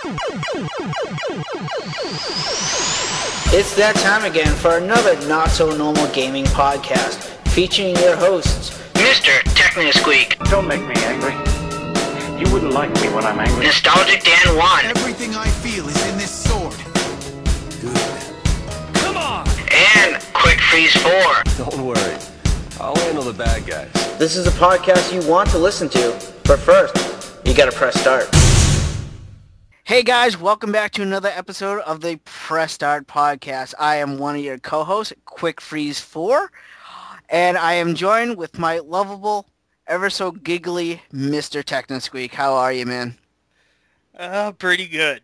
It's that time again for another not-so-normal gaming podcast, featuring your hosts, MrTechnoSqueek. Don't make me angry. You wouldn't like me when I'm angry. Nostalgic Dan 1. Everything I feel is in this sword. Good. Come on! And Quickfreeze 4. Don't worry. I'll handle the bad guys. This is a podcast you want to listen to, but first, you gotta press start. Hey guys, welcome back to another episode of the Press Start podcast. I am one of your co-hosts, Quickfreeze 4, and I am joined with my lovable, ever so giggly MrTechnoSqueek. How are you, man? Pretty good.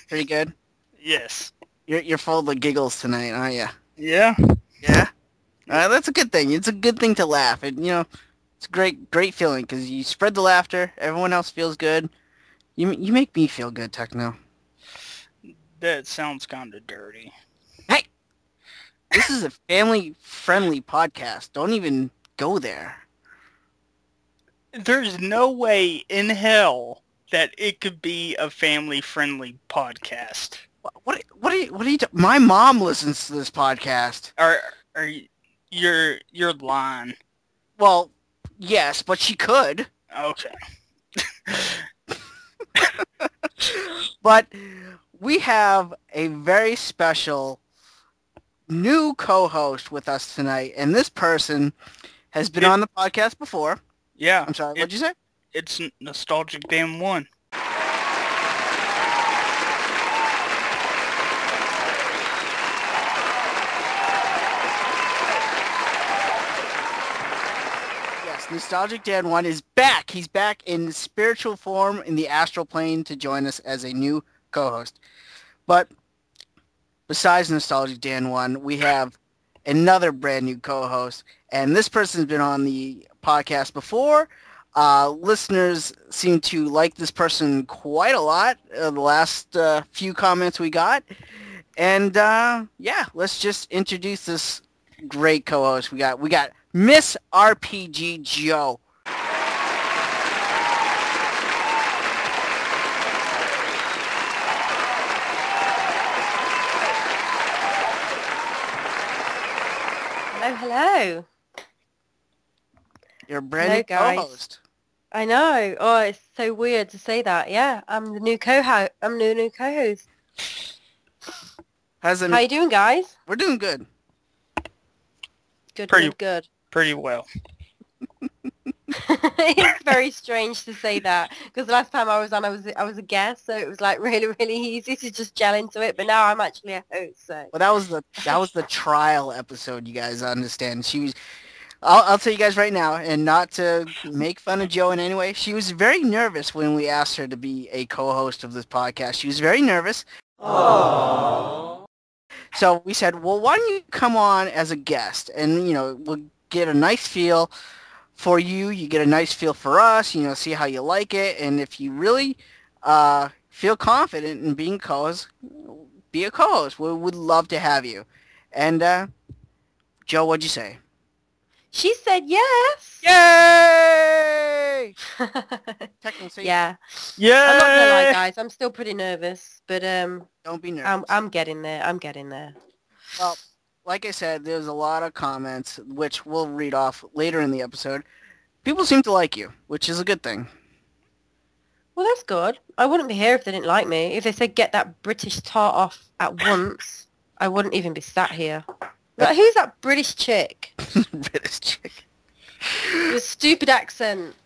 Pretty good? Yes. You're full of the giggles tonight, aren't you? Yeah. Yeah? That's a good thing. It's a good thing to laugh. It's a great feeling because you spread the laughter. Everyone else feels good. You make me feel good, Techno. That sounds kind of dirty. Hey! This is a family-friendly podcast. Don't even go there. There's no way in hell that it could be a family-friendly podcast. What are you my mom listens to this podcast. You're lying. Well, yes, but she could. Okay. But we have a very special new co-host with us tonight, and this person has been on the podcast before. Yeah. I'm sorry, what'd you say? It's Nostalgic Dan 1. Nostalgic Dan 1 is back. He's back in spiritual form in the astral plane to join us as a new co-host. But besides Nostalgic Dan 1, we have another brand new co-host, and this person's been on the podcast before. Listeners seem to like this person quite a lot, the last few comments we got. And yeah, let's just introduce this great co-host. We got MissRPGJo. Hello. You're a brand new co-host. I know. Oh, it's so weird to say that. Yeah, I'm the new co-host. How you doing, guys? We're doing good. Good. Pretty well. It's very strange to say that because the last time I was on, I was a guest, so it was like really easy to just gel into it. But now I'm actually a host. So. Well, that was the trial episode. You guys understand? She was. I'll tell you guys right now, and not to make fun of Joe in any way. She was very nervous when we asked her to be a co-host of this podcast. She was very nervous. Aww. So we said, well, why don't you come on as a guest, and we'll get a nice feel for you. You get a nice feel for us. See how you like it, and if you really feel confident in being co-host, be a co-host. We would love to have you. And Joe, what'd you say? She said yes. Yay! Techno, say yeah. Yeah. I'm not gonna lie, guys. I'm still pretty nervous, but don't be nervous. I'm getting there. Well, like I said, there's a lot of comments, which we'll read off later in the episode. People seem to like you, which is a good thing. Well, that's good. I wouldn't be here if they didn't like me. If they said get that British tart off at once, I wouldn't even be sat here. Like, who's that British chick? British chick. With a stupid accent.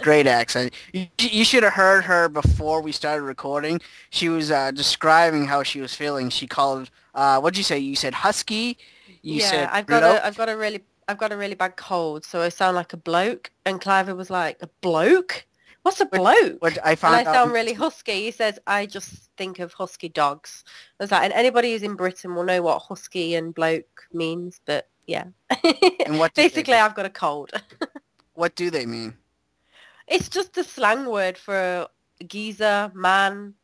Great accent. You should have heard her before we started recording. She was describing how she was feeling. She called, what'd you say? You said husky? You said I've got a really bad cold, so I sound like a bloke. And Clive was like, a bloke? What's a bloke? I sound really husky. He says, I just think of husky dogs. I was like, and anybody who's in Britain will know what husky and bloke means, but yeah. And what basically, I've got a cold. What do they mean? It's just a slang word for geezer, man,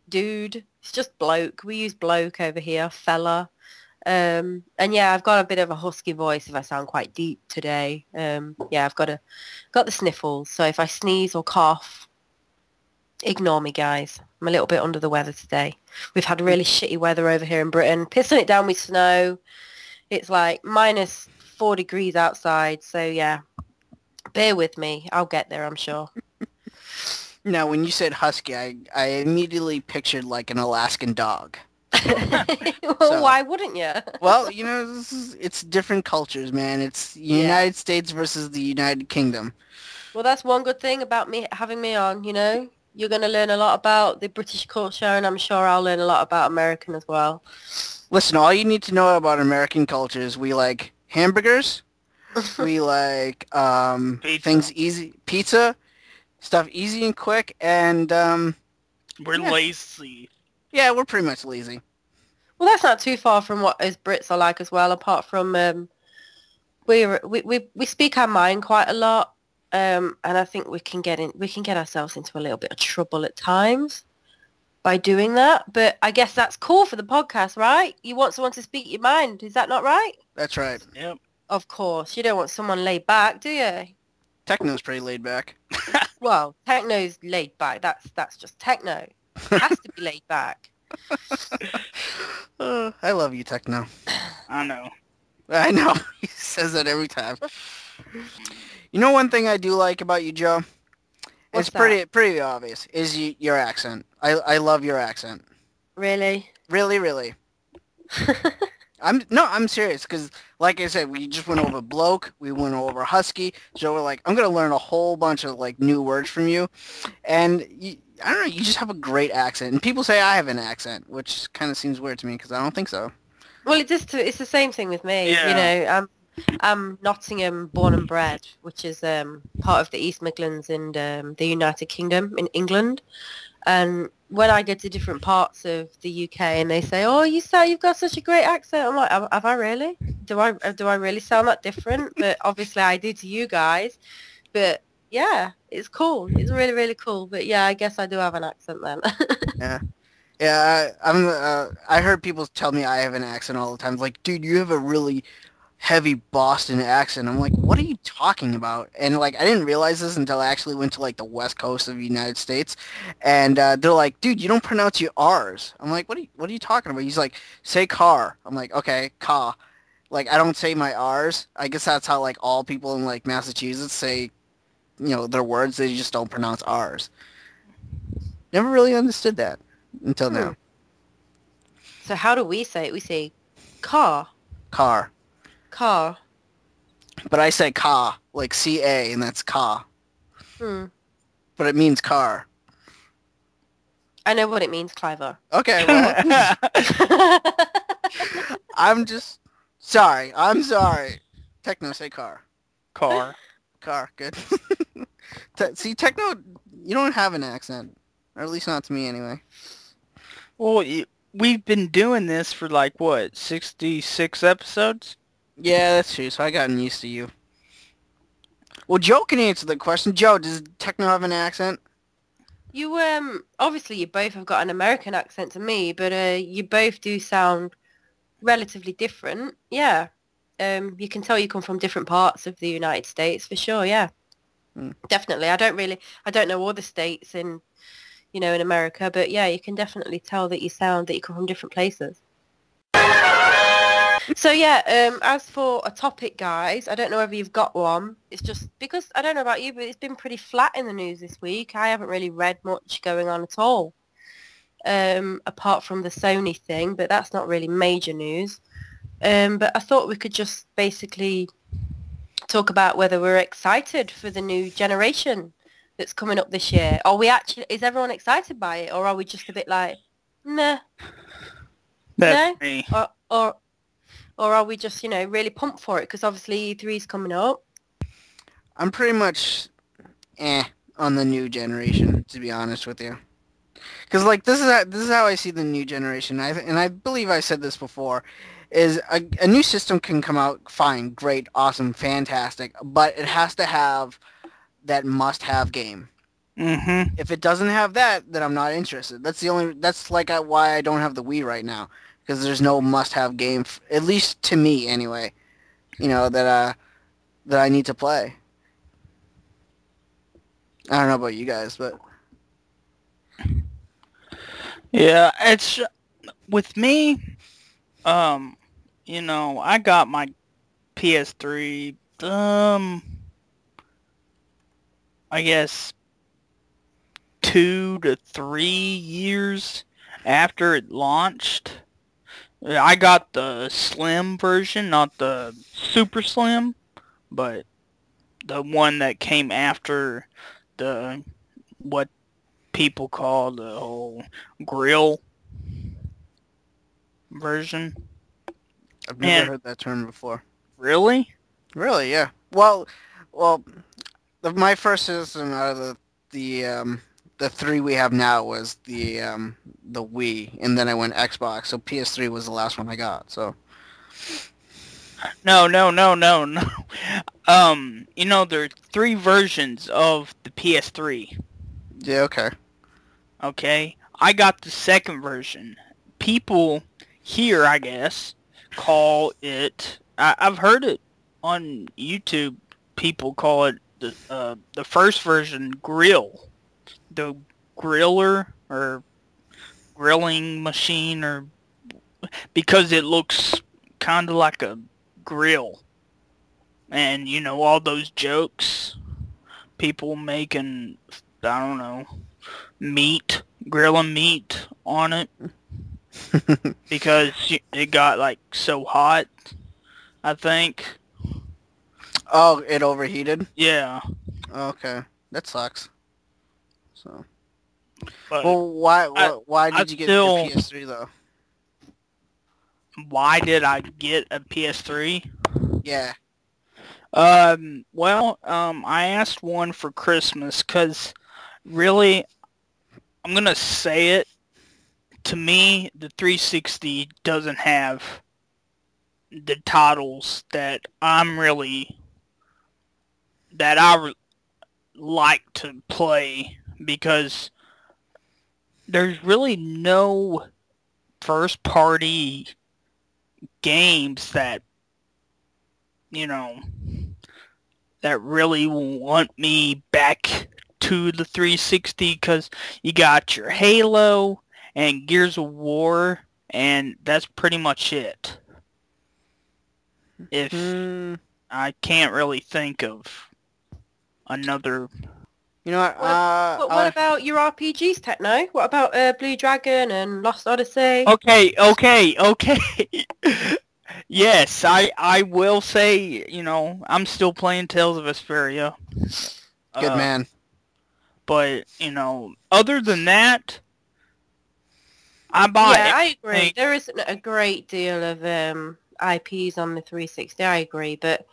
dude. It's just bloke. We use bloke over here, fella. And yeah, I've got a bit of a husky voice if I sound quite deep today. Yeah, I've got the sniffles. So if I sneeze or cough, Ignore me, guys. I'm a little bit under the weather today. We've had really shitty weather over here in Britain. Pissing it down with snow. It's like minus 4 degrees outside. So, yeah. Bear with me. I'll get there, I'm sure. Now, when you said husky, I immediately pictured like an Alaskan dog. Well, why wouldn't you? Well, you know, it's different cultures, man. It's United States versus the United Kingdom. Well, that's one good thing about me having me on, you know. You're going to learn a lot about the British culture, and I'm sure I'll learn a lot about American as well. Listen, all you need to know about American culture is we like hamburgers, we like things easy, pizza, stuff easy and quick, and we're lazy. Yeah, we're pretty much lazy. Well, that's not too far from what us Brits are like as well. Apart from we speak our mind quite a lot. And I think we can get ourselves into a little bit of trouble at times by doing that. But I guess that's cool for the podcast, right? You want someone to speak your mind. Is that not right? That's right. Yep. Of course. You don't want someone laid back, do you? Techno's pretty laid back. Well, Techno's laid back. That's just Techno. It has to be laid back. I love you, Techno. I know. I know. He says that every time. You know one thing I do like about you, Joe? What's It's pretty obvious, is your accent. I love your accent. Really? Really, really. I'm serious, because like I said, we just went over bloke, we went over husky, so we're like, I'm going to learn a whole bunch of like new words from you, and I don't know, you just have a great accent, and people say I have an accent, which kind of seems weird to me, because I don't think so. Well, it's the same thing with me. Yeah. You know, I'm Nottingham born and bred, which is part of the East Midlands in the United Kingdom in England. And when I go to different parts of the UK and they say, "Oh, you've got such a great accent," I'm like, "Have I really? Do I really sound that different?" But obviously I do to you guys. But yeah, it's cool. It's really, really cool. But yeah, I guess I do have an accent then. Yeah. Yeah, I heard people tell me I have an accent all the time. It's like, dude, you have a really heavy Boston accent. I'm like, what are you talking about? And like, I didn't realize this until I actually went to like the west coast of the United States, and they're like, dude, you don't pronounce your R's. I'm like, what are you talking about? He's like, say car. I'm like, okay, car. Like, I don't say my R's. I guess that's how like all people in like Massachusetts say, you know, their words. They just don't pronounce R's. Never really understood that until now. So how do we say it? We say car. Car. Car. But I say ka, like C-A, and that's ka. But it means car. I know what it means, Cliver. Okay, well. I'm sorry. Techno, say car. Car. Car, good. See, Techno, you don't have an accent. Or at least not to me, anyway. Well, we've been doing this for like, what, 66 episodes? Yeah, that's true, so I gotten used to you. Well, Joe can answer the question. Joe, does Techno have an accent? You, obviously you both have got an American accent to me, but you both do sound relatively different. Yeah. You can tell you come from different parts of the United States, for sure, yeah. Definitely. I don't know all the states in America, but yeah, you can definitely tell that you come from different places. So yeah, as for a topic, guys, I don't know whether you've got one. It's just because, I don't know about you, but it's been pretty flat in the news this week. I haven't really read much going on at all, apart from the Sony thing, but that's not really major news. But I thought we could just basically talk about whether we're excited for the new generation that's coming up this year. Is everyone excited by it, or are we just a bit like, nah? That's No? me. Or are we just, really pumped for it? Because obviously E3 is coming up. I'm pretty much on the new generation, to be honest with you. Because like this is how I see the new generation. And I believe I said this before. Is a new system can come out fine, great, awesome, fantastic, but it has to have that must-have game. Mm-hmm. If it doesn't have that, then I'm not interested. That's like why I don't have the Wii right now, because there's no must-have game, at least to me anyway. That I need to play. I don't know about you guys, but Yeah, it's with me. You know, I got my PS3. I guess 2 to 3 years after it launched. I got the slim version, not the super slim, but the one that came after the what people call the whole grill version. I've never heard that term before. Really? Really? Yeah. Well, my first system out of the three we have now was the Wii, and then I went Xbox. So PS3 was the last one I got. So. No. You know, there are 3 versions of the PS3. Yeah. Okay. Okay? I got the second version. People here, I guess, call it... I've heard it on YouTube. People call it the first version grill. The griller, or grilling machine, or... Because it looks kind of like a grill. And, you know, all those jokes, people making, I don't know, grilling meat on it. Because it got, like, so hot, I think. Oh, it overheated? Yeah. Okay. That sucks. So. But Well, why did you get the PS3, though? Why did I get a PS3? Yeah. Well, I asked one for Christmas, because really, I'm gonna say it, to me, the 360 doesn't have the titles that I like to play, because there's really no first-party games that, you know, that really want me back to the 360, because you got your Halo and Gears of War, and that's pretty much it. If I can't really think of another... You know what? What about your RPGs, Techno? What about Blue Dragon and Lost Odyssey? Okay. Yes, I will say, you know, I'm still playing Tales of Vesperia. Good man. But, you know, other than that, I bought... Yeah, I agree. There isn't a great deal of IPs on the 360, I agree, but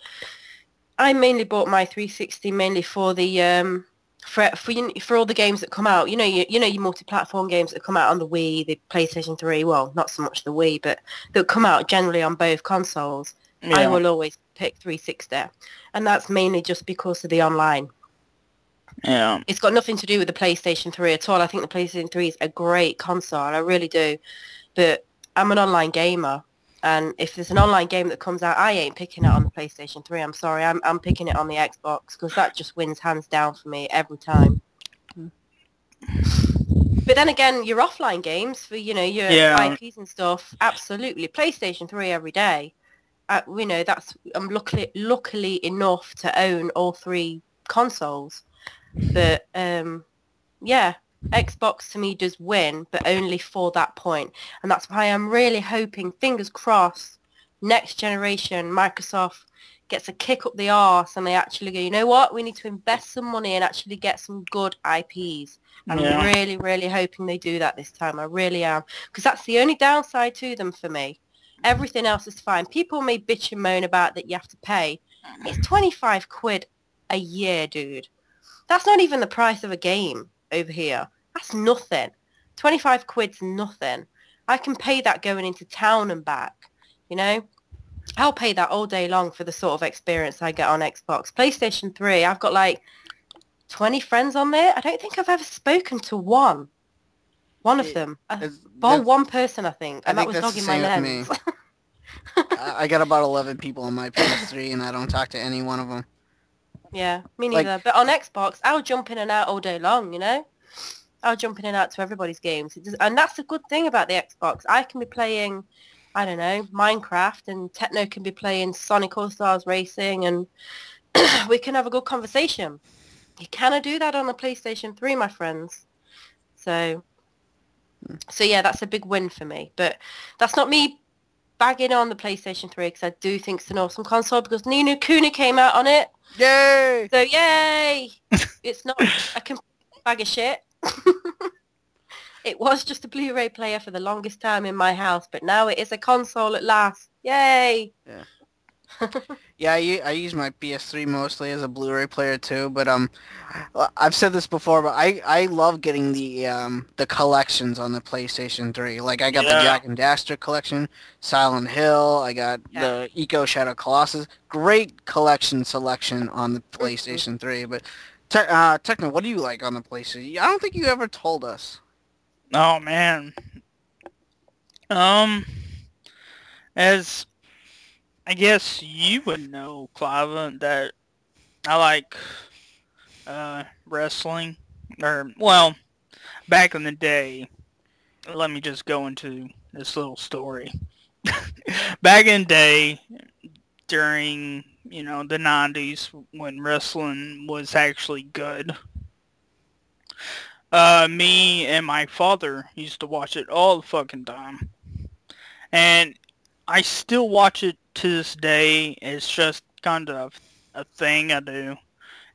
I mainly bought my 360 mainly for the... For all the games that come out, you know your multi-platform games that come out on the Wii, the PlayStation 3, well, not so much the Wii, but that come out generally on both consoles. Yeah. I will always pick 360, and that's mainly just because of the online. Yeah. It's got nothing to do with the PlayStation 3 at all. I think the PlayStation 3 is a great console, I really do, but I'm an online gamer. And if there's an online game that comes out, I ain't picking it on the PlayStation 3. I'm sorry. I'm picking it on the Xbox, because that just wins hands down for me every time. But then again, your offline games for, you know, your IPs and stuff, absolutely. PlayStation 3 every day. You know, I'm luckily enough to own all 3 consoles. But, yeah. Xbox to me does win, but only for that point. And that's why I'm really hoping, fingers crossed, next generation, Microsoft gets a kick up the arse and they actually go, you know what, we need to invest some money and actually get some good IPs. I'm really, really hoping they do that this time. I really am. Because that's the only downside to them for me. Everything else is fine. People may bitch and moan about that you have to pay. It's 25 quid a year, dude. That's not even the price of a game over here. That's nothing. 25 quid's nothing. I can pay that going into town and back, you know? I'll pay that all day long for the sort of experience I get on Xbox. PlayStation 3, I've got like 20 friends on there. I don't think I've ever spoken to one of them. One person, I think. And that was dogging my lens. I got about 11 people on my PS3 and I don't talk to any one of them. Yeah, me neither. But on Xbox, I'll jump in and out all day long, you know? I'll jump in and out to everybody's games. And that's the good thing about the Xbox. I can be playing, I don't know, Minecraft, and Techno can be playing Sonic All-Stars Racing, and we can have a good conversation. You cannot do that on the PlayStation 3, my friends. So yeah, that's a big win for me. But that's not me bagging on the PlayStation 3, because I do think it's an awesome console, because Ni No Kuni came out on it. Yay! So yay! It's not a complete bag of shit. It was just a Blu-ray player for the longest time in my house, but now it is a console at last. Yay! Yeah. Yeah, I use my PS3 mostly as a Blu-ray player too, but I've said this before, but I love getting the collections on the PlayStation 3. Like I got the Jack and Daxter collection, Silent Hill, I got the Eco Shadow Colossus. Great collection selection on the PlayStation 3, but Techno, what do you like on the PlayStation? I don't think you ever told us. Oh man. As I guess you would know, Clive, that I like wrestling. Or, well, back in the day, let me just go into this little story. Back in the day, during, you know, the 90s, when wrestling was actually good, me and my father used to watch it all the fucking time. And I still watch it to this day. It's just kind of a thing I do.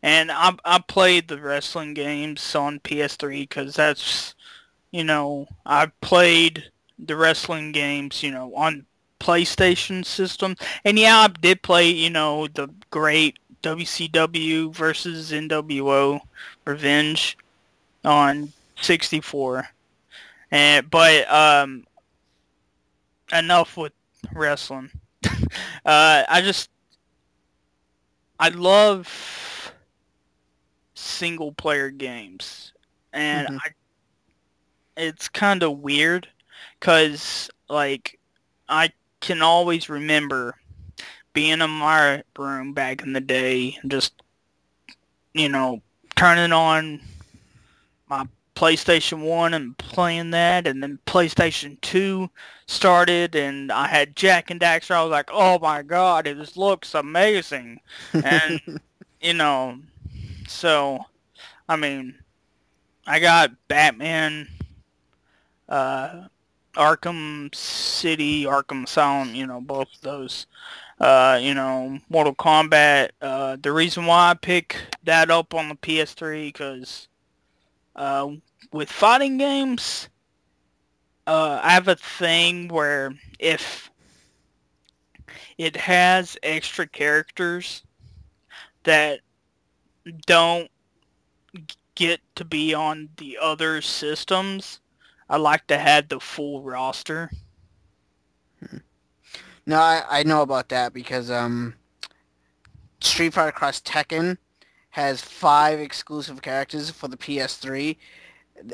And I played the wrestling games on PS3 because that's, you know, I played the wrestling games, you know, on PlayStation system. And yeah, I did play, you know, the great WCW versus NWO Revenge on 64. But enough with wrestling. I love single player games, and it's kind of weird because like I can always remember being in my room back in the day and just, you know, turning on my PlayStation 1 and playing that, and then PlayStation 2 started and I had Jack and Daxter. I was like, oh my god, it just looks amazing. And, you know, so, I mean, I got Batman, Arkham City, Arkham Asylum, you know, both of those. You know, Mortal Kombat. The reason why I pick that up on the PS3, because with fighting games, I have a thing where if it has extra characters that don't get to be on the other systems, I like to have the full roster. No, I know about that because Street Fighter Cross Tekken has 5 exclusive characters for the PS3,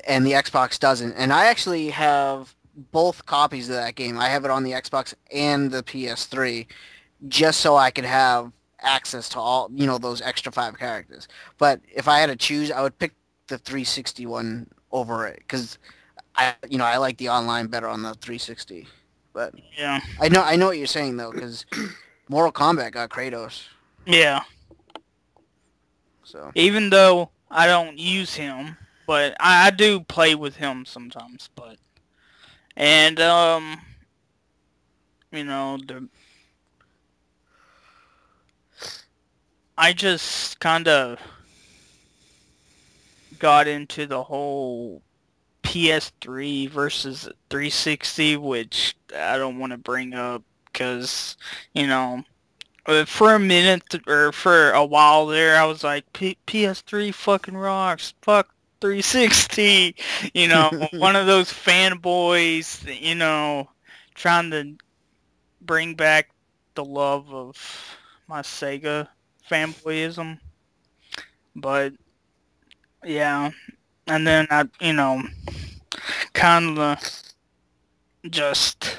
and the Xbox doesn't. And I actually have both copies of that game. I have it on the Xbox and the PS3, just so I could have access to all, you know, those extra 5 characters. But if I had to choose, I would pick the 360 one over it, because I like the online better on the 360. But yeah, I know what you're saying though, because Mortal Kombat got Kratos. Yeah. So even though I don't use him, but I do play with him sometimes. But and you know, I just kind of got into the whole PS3 versus 360, which I don't want to bring up because, you know, for a minute or for a while there, I was like, PS3 fucking rocks, fuck 360, you know, one of those fanboys, you know, trying to bring back the love of my Sega fanboyism. But yeah, and then I, you know, kind of just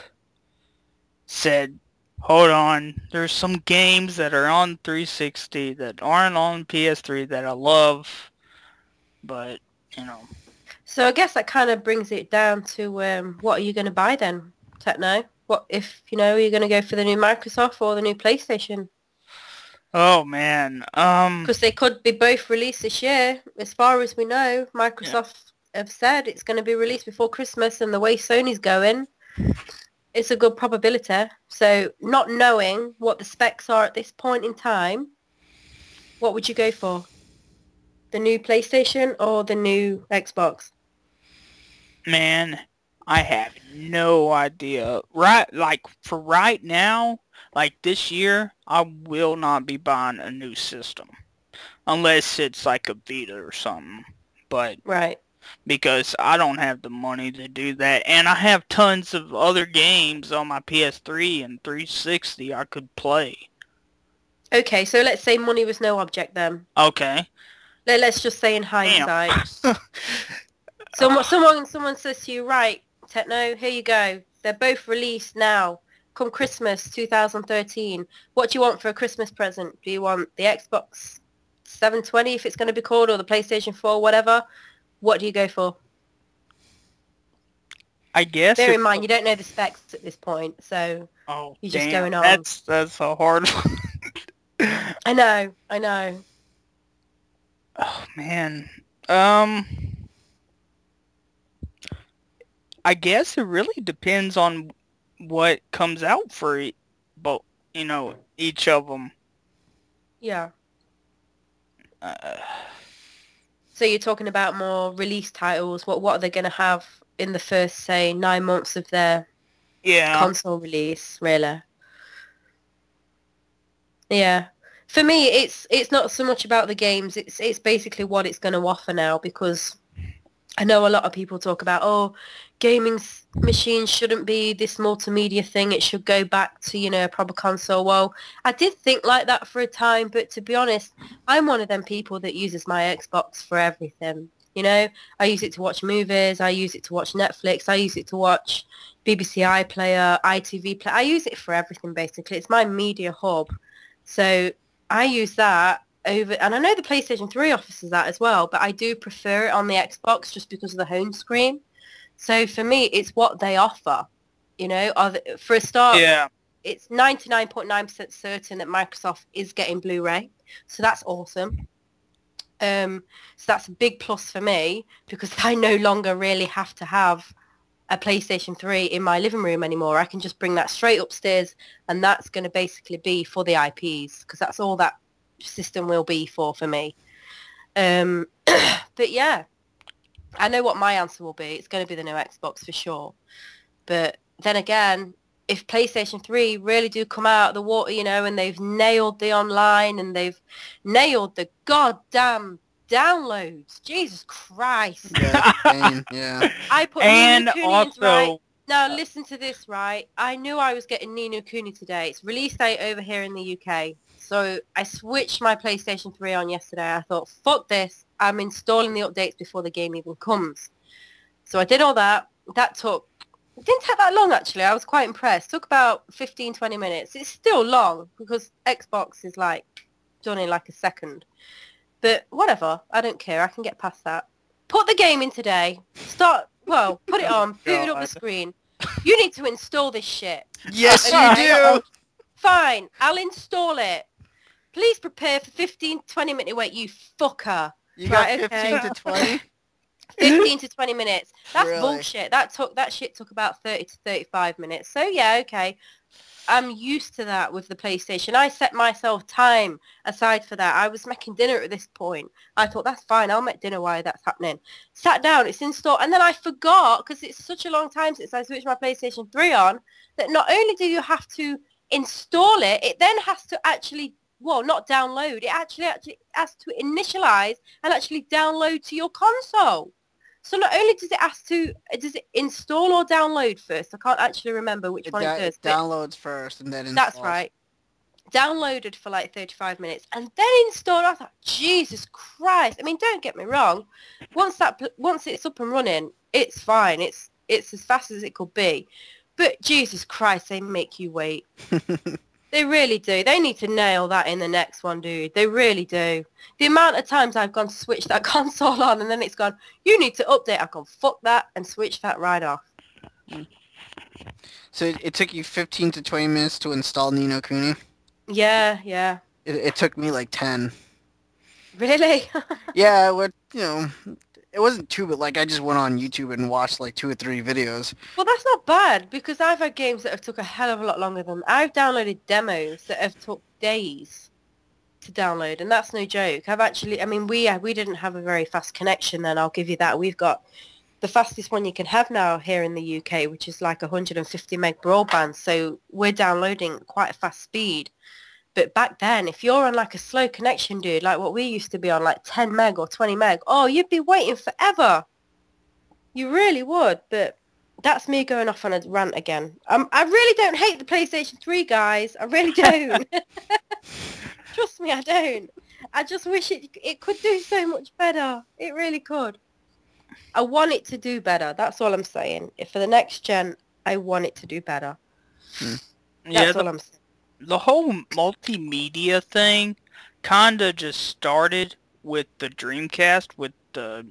said, hold on, there's some games that are on 360 that aren't on PS3 that I love, but, you know. So I guess that kind of brings it down to what are you going to buy then, Techno? What if, are you going to go for the new Microsoft or the new PlayStation? Oh man. Because they could be both released this year. As far as we know, Microsoft have said it's going to be released before Christmas, and the way Sony's going, it's a good probability. So not knowing what the specs are at this point in time, what would you go for? The new PlayStation or the new Xbox? Man, I have no idea. For right now, like this year, I will not be buying a new system. Unless it's like a Vita or something. But right. Because I don't have the money to do that. And I have tons of other games on my PS3 and 360 I could play. Okay, so let's say money was no object then. Okay. Let's just say in hindsight. Someone says to you, right, Techno, here you go. They're both released now. Come Christmas 2013. What do you want for a Christmas present? Do you want the Xbox 720 if it's going to be called, or the PlayStation 4, whatever? What do you go for? I guess. Bear in mind, you don't know the specs at this point, so you're just going on. That's a hard one. I know. Oh man. I guess it really depends on what comes out for each of them. Yeah. So you're talking about more release titles. What are they going to have in the first, say, 9 months of their console release, really? Yeah. For me, it's not so much about the games. It's basically what it's going to offer now, because I know a lot of people talk about, gaming machines shouldn't be this multimedia thing. It should go back to, a proper console. Well, I did think like that for a time, but to be honest, I'm one of them people that uses my Xbox for everything. I use it to watch movies. I use it to watch Netflix. I use it to watch BBC iPlayer, ITV Player. I use it for everything, basically. It's my media hub. So I use that over, and I know the PlayStation 3 offers that as well, but I do prefer it on the Xbox just because of the home screen. So for me, it's what they offer. For a start, it's 99.9% certain that Microsoft is getting Blu-ray, so that's awesome. So that's a big plus for me, because I no longer really have to have a PlayStation 3 in my living room anymore. I can just bring that straight upstairs, and that's going to basically be for the IPs, because that's all that system will be for me. But yeah, I know what my answer will be. It's going to be the new Xbox for sure. But then again, if PlayStation 3 really do come out of the water, and they've nailed the online and they've nailed the goddamn downloads, Jesus Christ. Yeah. I put and Ni No Kuni also, right. Now listen to this, right? I knew I was getting Ni No Kuni today. It's release date over here in the UK. So I switched my PlayStation 3 on yesterday. I thought, fuck this. I'm installing the updates before the game even comes. So I did all that. It didn't take that long, actually. I was quite impressed. It took about 15, 20 minutes. It's still long, because Xbox is done in a second. But whatever. I don't care. I can get past that. Put the game in today. Put it on. Boot it up the screen. You need to install this shit. Yes, you do. Fine. I'll install it. Please prepare for 15, 20 minute wait, you fucker. You got 15 to 20? 15 to 20 minutes. That's Really? bullshit. That shit took about 30 to 35 minutes. So yeah, okay. I'm used to that with the PlayStation. I set myself time aside for that. I was making dinner at this point. I thought, that's fine. I'll make dinner while that's happening. Sat down, it's installed. And then I forgot, because it's such a long time since I switched my PlayStation 3 on, that not only do you have to install it, it then has to actually, not download. It actually has to initialize and actually download to your console. So not only does it install or download first? I can't actually remember which one it does. It downloads first and then installs. That's right. Downloaded for 35 minutes and then installed. I thought, Jesus Christ. I mean, don't get me wrong. Once it's up and running, it's fine. It's as fast as it could be. But Jesus Christ, they make you wait. They really do. They need to nail that in the next one, dude. They really do. The amount of times I've gone to switch that console on and then it's gone, you need to update. I've gone, fuck that, and switch that right off. So it took you 15 to 20 minutes to install Ni No Kuni? Yeah, yeah. It took me like 10. Really? Yeah, it wasn't too, but like I just went on YouTube and watched like 2 or 3 videos. Well, that's not bad, because I've had games that have took a hell of a lot longer than... I've downloaded demos that have took days to download, and that's no joke. I've actually... I mean, we didn't have a very fast connection then, I'll give you that. We've got the fastest one you can have now here in the UK, which is like 150 meg broadband, so we're downloading at quite a fast speed. But back then, if you're on like a slow connection, dude, like what we used to be on, like 10 meg or 20 meg, oh, you'd be waiting forever. You really would. But that's me going off on a rant again. I really don't hate the PlayStation 3, guys. I really don't. Trust me, I don't. I just wish it could do so much better. It really could. I want it to do better. That's all I'm saying. For the next gen, I want it to do better. That's all I'm saying. The whole multimedia thing kinda just started with the Dreamcast with the,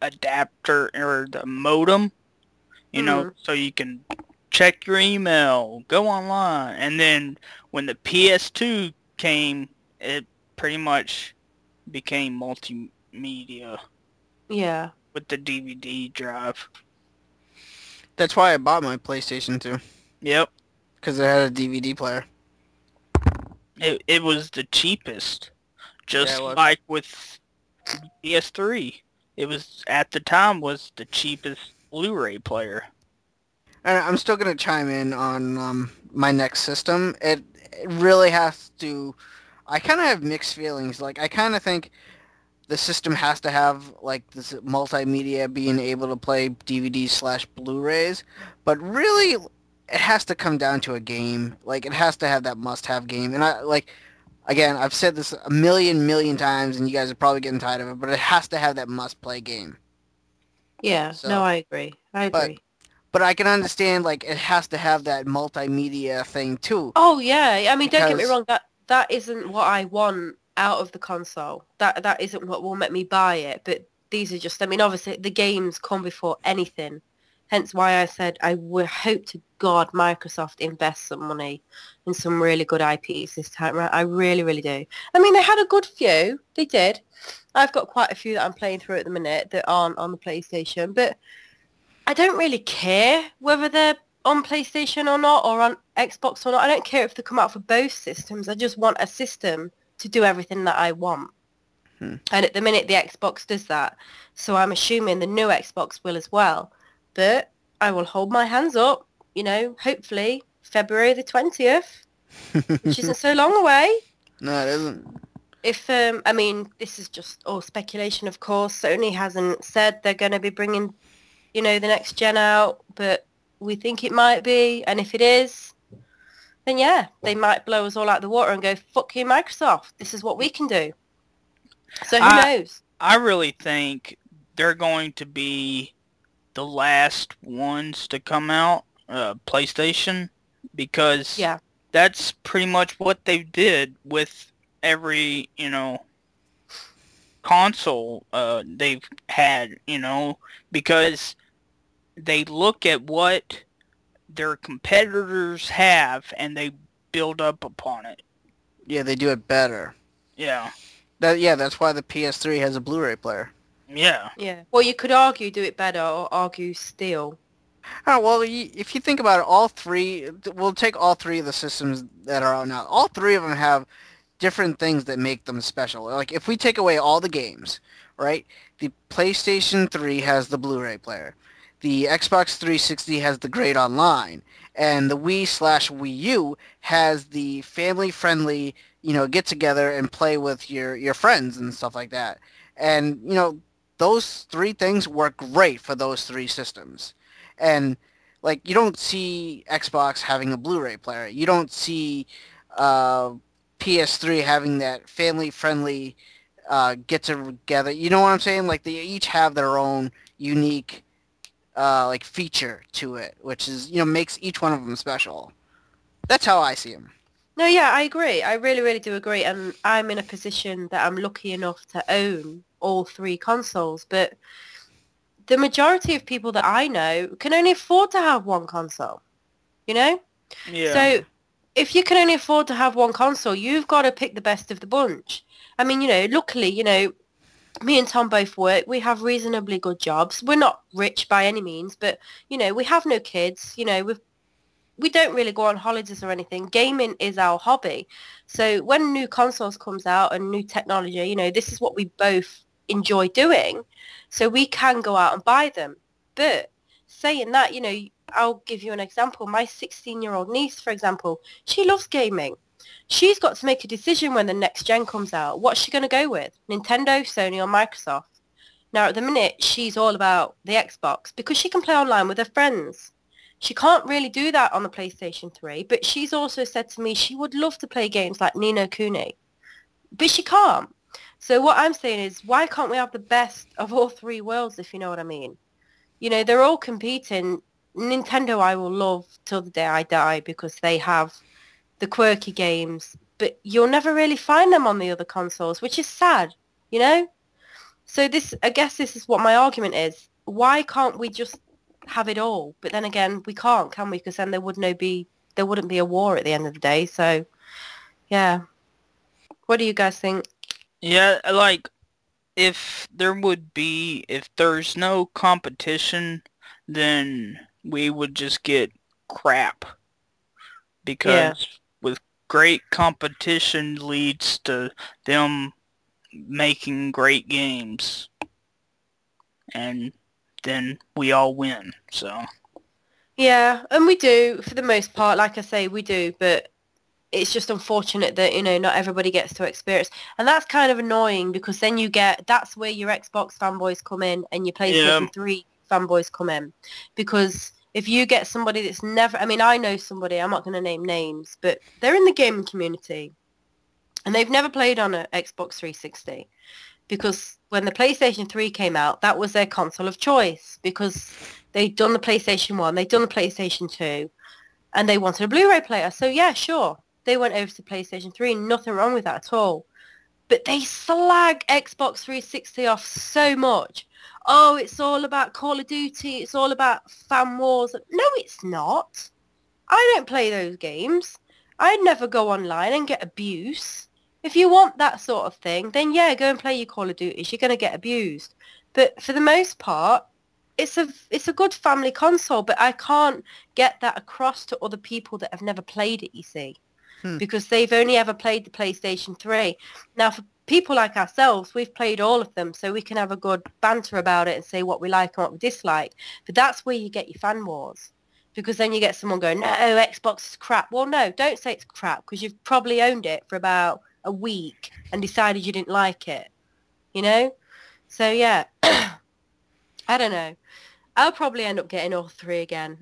adapter or the modem, so you can check your email, go online. And then when the PS2 came, it pretty much became multimedia. Yeah. With the DVD drive. That's why I bought my PlayStation 2. Yep. Because it had a DVD player. It was the cheapest. Just like with PS3. It was, at the time, was the cheapest Blu-ray player. And I'm still going to chime in on my next system. It really has to... I kind of have mixed feelings. Like, I kind of think the system has to have, like, this multimedia being able to play DVDs/Blu-rays. But really, it has to come down to a game. Like, it has to have that must-have game. And again, I've said this a million times, and you guys are probably getting tired of it, but it has to have that must-play game. Yeah, so, no, I agree. But I can understand, like, it has to have that multimedia thing, too. Oh, yeah. I mean, don't get me wrong, that isn't what I want out of the console. That isn't what will make me buy it, but these are just, I mean, obviously, the games come before anything. Hence why I said I would hope to God Microsoft invests some money in some really good IPs this time around. I really, really do. I mean, they had a good few. They did. I've got quite a few that I'm playing through at the minute that aren't on the PlayStation, but I don't really care whether they're on PlayStation or not, or on Xbox or not. I don't care if they come out for both systems. I just want a system to do everything that I want. And at the minute, the Xbox does that. So I'm assuming the new Xbox will as well. But I will hold my hands up, hopefully February the 20th, which isn't so long away. No, it isn't. If, I mean, this is just all speculation, of course. Sony hasn't said they're going to be bringing, the next gen out, but we think it might be. And if it is, then yeah, they might blow us all out the water and go, fuck you, Microsoft. This is what we can do. So who knows? I really think they're going to be the last ones to come out, PlayStation, because that's pretty much what they did with every, console they've had, because they look at what their competitors have and they build up upon it. Yeah, they do it better. Yeah. That's why the PS3 has a Blu-ray player. Yeah. Yeah. Well, you could argue do it better or argue steal. Oh, well, if you think about it, we'll take all three of the systems that are out now. All three of them have different things that make them special. Like, if we take away all the games, right, the PlayStation 3 has the Blu-ray player. The Xbox 360 has the Great Online. And the Wii/Wii U has the family-friendly, get together and play with your friends and stuff like that. And, those three things work great for those three systems. And, like, you don't see Xbox having a Blu-ray player. You don't see PS3 having that family-friendly get-together. You know what I'm saying? Like, they each have their own unique, feature to it, which is, makes each one of them special. That's how I see them. No, yeah, I agree. I really, really do agree. And I'm in a position that I'm lucky enough to own all 3 consoles. But the majority of people that I know can only afford to have one console, you know? Yeah. So if you can only afford to have one console, you've got to pick the best of the bunch. I mean, luckily, me and Tom both work. We have reasonably good jobs. We're not rich by any means, but, we have no kids. We don't really go on holidays or anything. Gaming is our hobby. So when new consoles comes out and new technology, this is what we both enjoy doing. So we can go out and buy them. But saying that, I'll give you an example. My 16-year-old niece, for example, she loves gaming. She's got to make a decision when the next gen comes out. What's she going to go with? Nintendo, Sony or Microsoft? Now, at the minute, she's all about the Xbox because she can play online with her friends. She can't really do that on the PlayStation 3, but she's also said to me she would love to play games like Ni No Kuni, but she can't. So what I'm saying is, why can't we have the best of all 3 worlds, if you know what I mean? They're all competing. Nintendo I will love till the day I die because they have the quirky games, but you'll never really find them on the other consoles, which is sad, So I guess this is what my argument is. Why can't we just have it all? But then again, we can't, can we? Because then there wouldn't be a war at the end of the day. So, yeah. What do you guys think? Yeah, like, if there's no competition, then we would just get crap. Because with great competition leads to them making great games. And then we all win, so. Yeah, and we do, for the most part, like I say, we do, but it's just unfortunate that, not everybody gets to experience. And that's kind of annoying because then that's where your Xbox fanboys come in and your PlayStation 3 fanboys come in. Because if you get somebody that's never, I know somebody, I'm not going to name names, but they're in the gaming community and they've never played on an Xbox 360 because when the PlayStation 3 came out, that was their console of choice because they'd done the PlayStation 1, they'd done the PlayStation 2, and they wanted a Blu-ray player. So yeah, sure. They went over to PlayStation 3, nothing wrong with that at all. But they slag Xbox 360 off so much. Oh, it's all about Call of Duty, it's all about fan wars. No, it's not. I don't play those games. I'd never go online and get abuse. If you want that sort of thing, then yeah, go and play your Call of Duties. You're going to get abused. But for the most part, it's a good family console, but I can't get that across to other people that have never played it, you see. Because they've only ever played the PlayStation 3. Now, for people like ourselves, we've played all of them, so we can have a good banter about it and say what we like and what we dislike. But that's where you get your fan wars. Because then you get someone going, no, Xbox is crap. Well, no, don't say it's crap, because you've probably owned it for about a week and decided you didn't like it. So, yeah. I don't know. I'll probably end up getting all 3 again.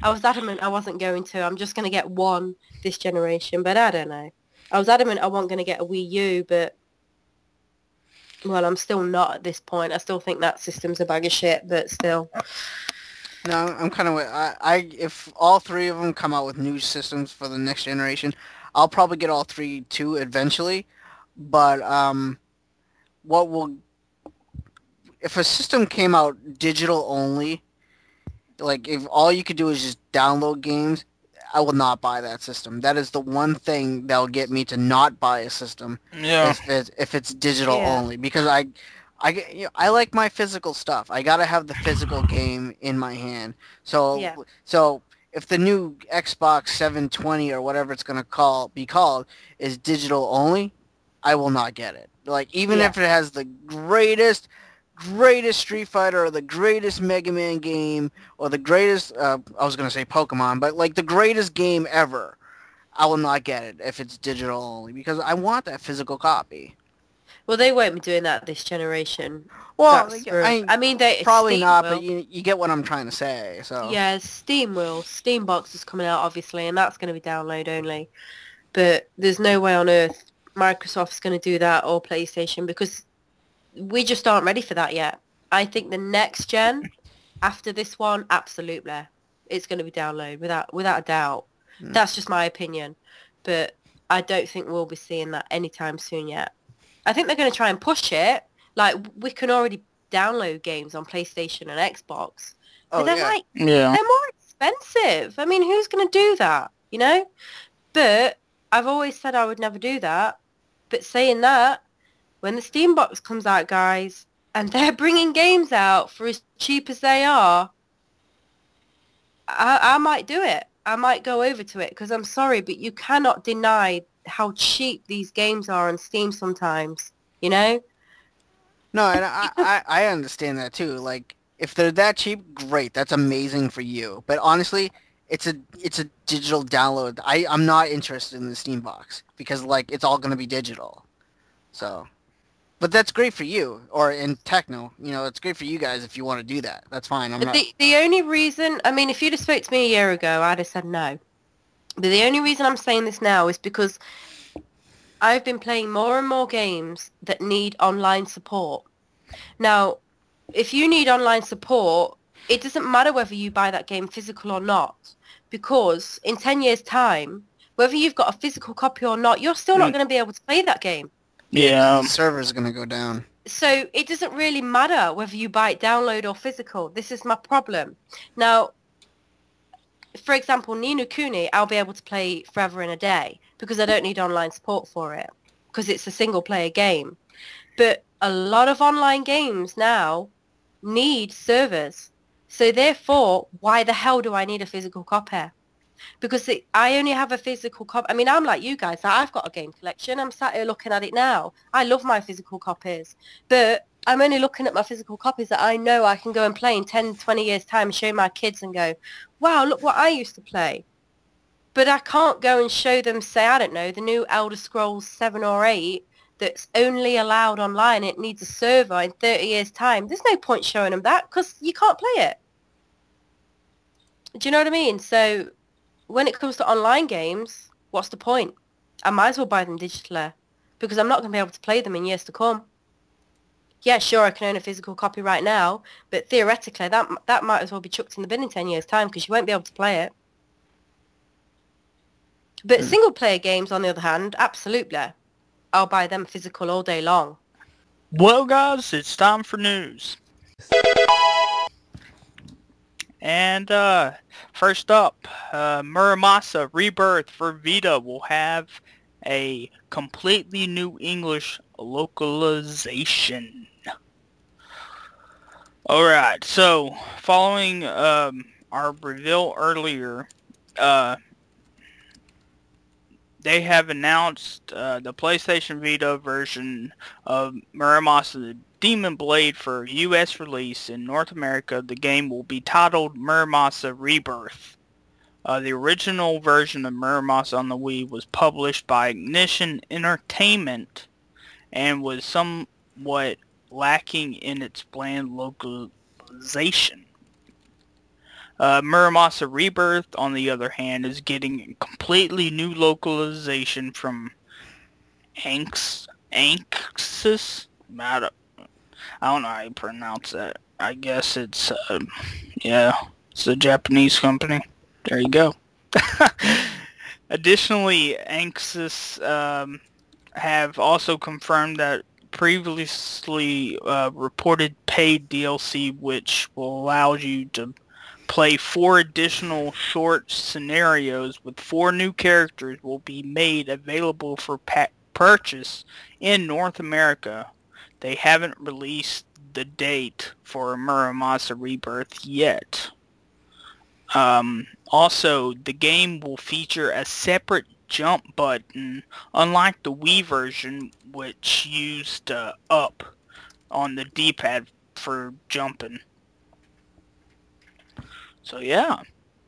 I was adamant I wasn't going to. I'm just going to get one this generation, but I don't know. I was adamant I wasn't going to get a Wii U, but, well, I'm still not at this point. I still think that system's a bag of shit, but still. No, I'm kind of... if all 3 of them come out with new systems for the next generation, I'll probably get all 3 too eventually. But if a system came out digital only, like if all you could do is just download games, I will not buy that system. That is the one thing that'll get me to not buy a system. Yeah. If it's digital only, because I like my physical stuff. I gotta have the physical game in my hand. So if the new Xbox 720 or whatever it's gonna be called is digital only, I will not get it. Like even if it has the greatest Street Fighter or the greatest Mega Man game or the greatest, I was going to say Pokemon, but like the greatest game ever, I will not get it if it's digital only because I want that physical copy. Well, they won't be doing that this generation. Well, they probably Steam not, will. but you get what I'm trying to say. So yeah, Steam will. Steam Box is coming out, obviously, and that's going to be download only. But there's no way on earth Microsoft's going to do that or PlayStation because we just aren't ready for that yet. I think the next gen, after this one, absolutely, it's going to be download without a doubt. That's just my opinion. But I don't think we'll be seeing that anytime soon yet. I think they're going to try and push it. Like, we can already download games on PlayStation and Xbox. But they're more expensive. I mean, who's going to do that, you know? But I've always said I would never do that. But saying that, when the Steam box comes out, guys, and they're bringing games out for as cheap as they are, I might do it. I might go over to it, because I'm sorry, but you cannot deny how cheap these games are on Steam sometimes, you know? No, and I understand that too. Like, if they're that cheap, great. That's amazing for you. But honestly, it's a digital download. I'm not interested in the Steam box because, like, it's all going to be digital. So, but that's great for you, or in Techno. You know, it's great for you guys if you want to do that. That's fine. The only reason, I mean, if you'd have spoke to me a year ago, I'd have said no. But the only reason I'm saying this now is because I've been playing more and more games that need online support. Now, if you need online support, it doesn't matter whether you buy that game physical or not, because in 10 years' time, whether you've got a physical copy or not, you're still not going to be able to play that game. Yeah. The server's going to go down. So it doesn't really matter whether you buy it download or physical. This is my problem. Now, for example, Ni No Kuni, I'll be able to play forever in a day because I don't need online support for it because it's a single-player game. But a lot of online games now need servers. So therefore, why the hell do I need a physical copy? Because I only have a physical copy. I mean, I'm like you guys. I've got a game collection. I'm sat here looking at it now. I love my physical copies. But I'm only looking at my physical copies that I know I can go and play in 10, 20 years' time and show my kids and go, wow, look what I used to play. But I can't go and show them, say, I don't know, the new Elder Scrolls 7 or 8 that's only allowed online. It needs a server in 30 years' time. There's no point showing them that because you can't play it. Do you know what I mean? So when it comes to online games, what's the point? I might as well buy them digitally because I'm not going to be able to play them in years to come. Yeah, sure, I can own a physical copy right now, but theoretically that might as well be chucked in the bin in 10 years' time because you won't be able to play it. But single-player games, on the other hand, absolutely. I'll buy them physical all day long. Well, guys, it's time for news. And first up, Muramasa Rebirth for Vita will have a completely new English localization. Alright, so following our reveal earlier, they have announced the PlayStation Vita version of Muramasa the Demon Blade for US release in North America. The game will be titled Muramasa Rebirth. The original version of Muramasa on the Wii was published by Ignition Entertainment and was somewhat lacking in its bland localization. Muramasa Rebirth, on the other hand, is getting a completely new localization from Anxis. I don't know how you pronounce that. I guess it's, it's a Japanese company. There you go. Additionally, Anxis have also confirmed that previously reported paid DLC, which will allow you to play 4 additional short scenarios with 4 new characters, will be made available for purchase in North America. They haven't released the date for Muramasa Rebirth yet. Also, the game will feature a separate jump button, unlike the Wii version, which used up on the D-pad for jumping. So yeah,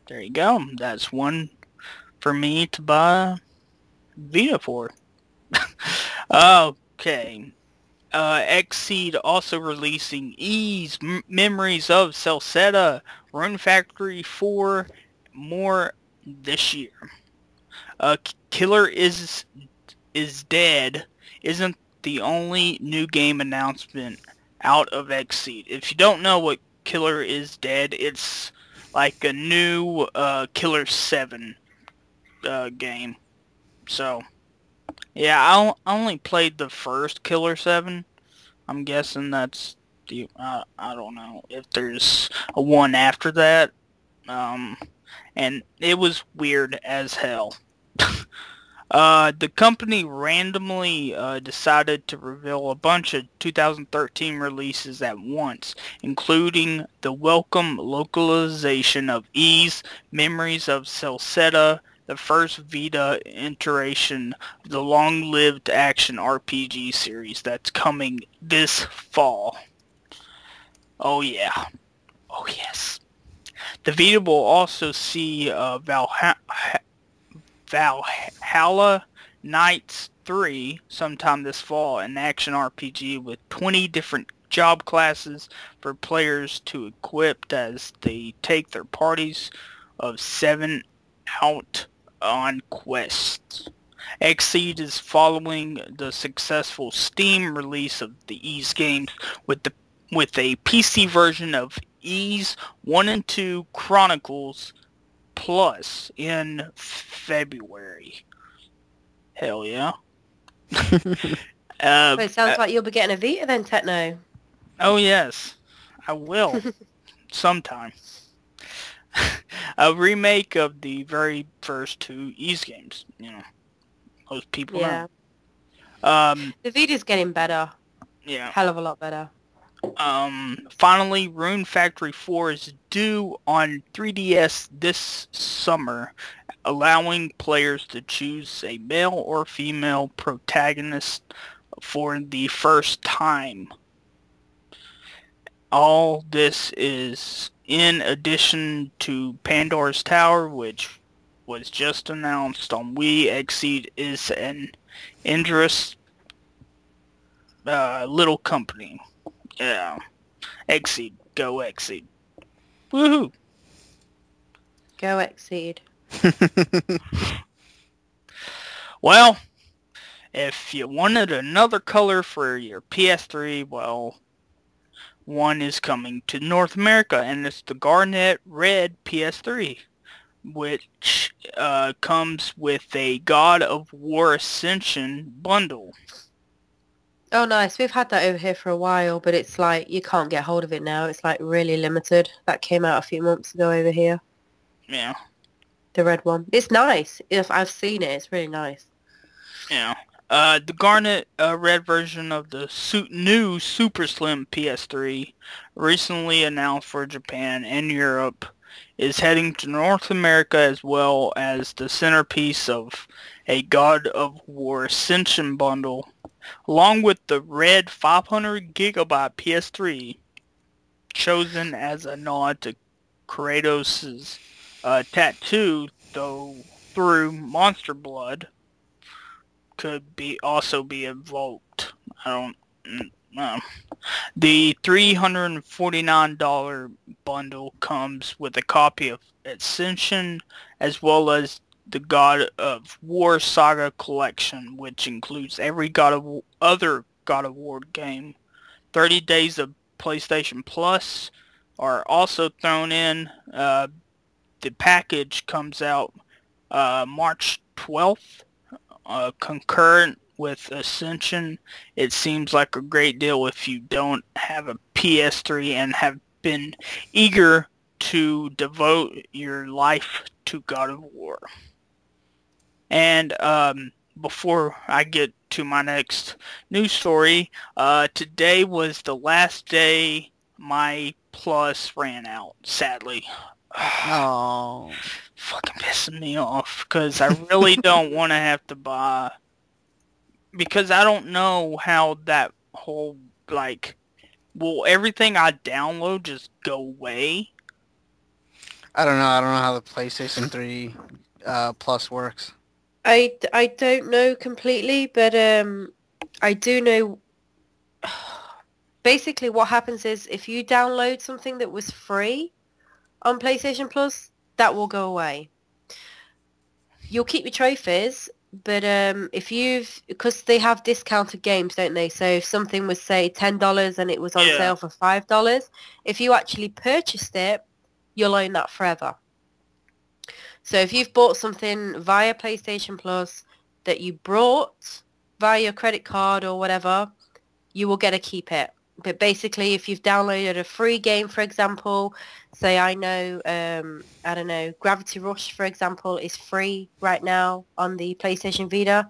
there you go. That's one for me to buy Vita for. Okay. Xseed also releasing Ys Memories of Celceta, Rune Factory 4, more this year. Killer is Dead isn't the only new game announcement out of Xseed. If you don't know what Killer is Dead, it's like a new Killer 7 game. So, yeah, I only played the first Killer 7. I'm guessing that's the, I don't know if there's a one after that. And it was weird as hell. The company randomly decided to reveal a bunch of 2013 releases at once, including the welcome localization of Ys, Memories of Celceta, the first Vita iteration of the long-lived action RPG series that's coming this fall. Oh yeah. Oh yes. The Vita will also see Valhalla Knights 3 sometime this fall, an action RPG with 20 different job classes for players to equip as they take their parties of 7 out on quests. Xseed is following the successful Steam release of the Ys games with a PC version of Ys 1 and 2 Chronicles Plus in February. Hell yeah. So it sounds like you'll be getting a Vita then, Techno. Oh yes, I will. Sometime. A remake of the very first 2 Ys games, most people know. The Vita's getting better. Yeah. Hell of a lot better. Finally, Rune Factory 4 is due on 3DS this summer, allowing players to choose a male or female protagonist for the first time. All this is in addition to Pandora's Tower, which was just announced on Wii. Xseed is an interesting little company. Yeah. Xseed. Go Xseed. Woohoo! Go Xseed. Well, if you wanted another color for your PS3, well, one is coming to North America, and it's the Garnet Red PS3, which comes with a God of War Ascension bundle. Oh, nice. We've had that over here for a while, but it's like you can't get hold of it now. It's like really limited. That came out a few months ago over here. Yeah. The red one. It's nice. If I've seen it, it's really nice. Yeah. The Garnet Red version of the new Super Slim PS3, recently announced for Japan and Europe, is heading to North America, as well as the centerpiece of a God of War Ascension bundle, along with the red 500GB PS3, chosen as a nod to Kratos' tattoo, though through Monster Blood, could also be invoked. I don't know. The $349 bundle comes with a copy of Ascension, as well as the God of War Saga Collection, which includes every other God of War game. 30 days of PlayStation Plus are also thrown in. The package comes out March 12th, concurrent with Ascension. It seems like a great deal if you don't have a PS3 and have been eager to devote your life to God of War. And before I get to my next news story, today was the last day my Plus ran out, sadly. Oh. Fucking pissing me off, because I really don't want to have to buy, because I don't know how that whole, will everything I download just go away? I don't know how the PlayStation 3 Plus works. I don't know completely, but I do know basically what happens is if you download something that was free on PlayStation Plus, that will go away. You'll keep your trophies, but because they have discounted games, don't they? So if something was, say, $10 and it was on sale for $5, if you actually purchased it, you'll own that forever. So if you've bought something via PlayStation Plus that you brought via your credit card or whatever, you will get to keep it. But basically, if you've downloaded a free game, for example, say I don't know, Gravity Rush, for example, is free right now on the PlayStation Vita.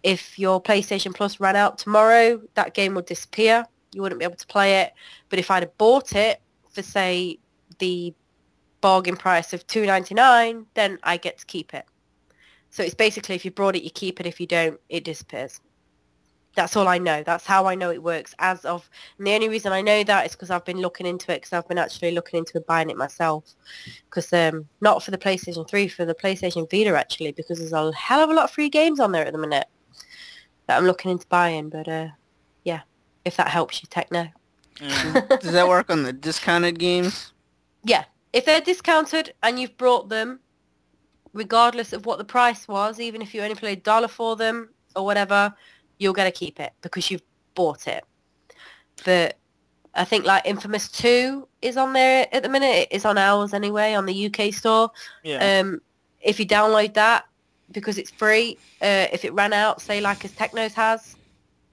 If your PlayStation Plus ran out tomorrow, that game would disappear. You wouldn't be able to play it. But if I'd have bought it for, say, the bargain price of $2.99, then I get to keep it. So it's basically, if you brought it, you keep it. If you don't, it disappears. That's all I know. That's how I know it works as of... And the only reason I know that is because I've been looking into it, because I've been actually looking into buying it myself. Because not for the PlayStation 3, for the PlayStation Vita, actually, because there's a hell of a lot of free games on there at the minute that I'm looking into buying. But, yeah, if that helps you, Techno. Does that work on the discounted games? Yeah. If they're discounted and you've brought them, regardless of what the price was, even if you only paid $1 for them or whatever, you're going to keep it because you've bought it. But I think like Infamous 2 is on there at the minute. It is on ours anyway, on the UK store. Yeah. If you download that, because it's free, if it ran out, say like as Techno's has,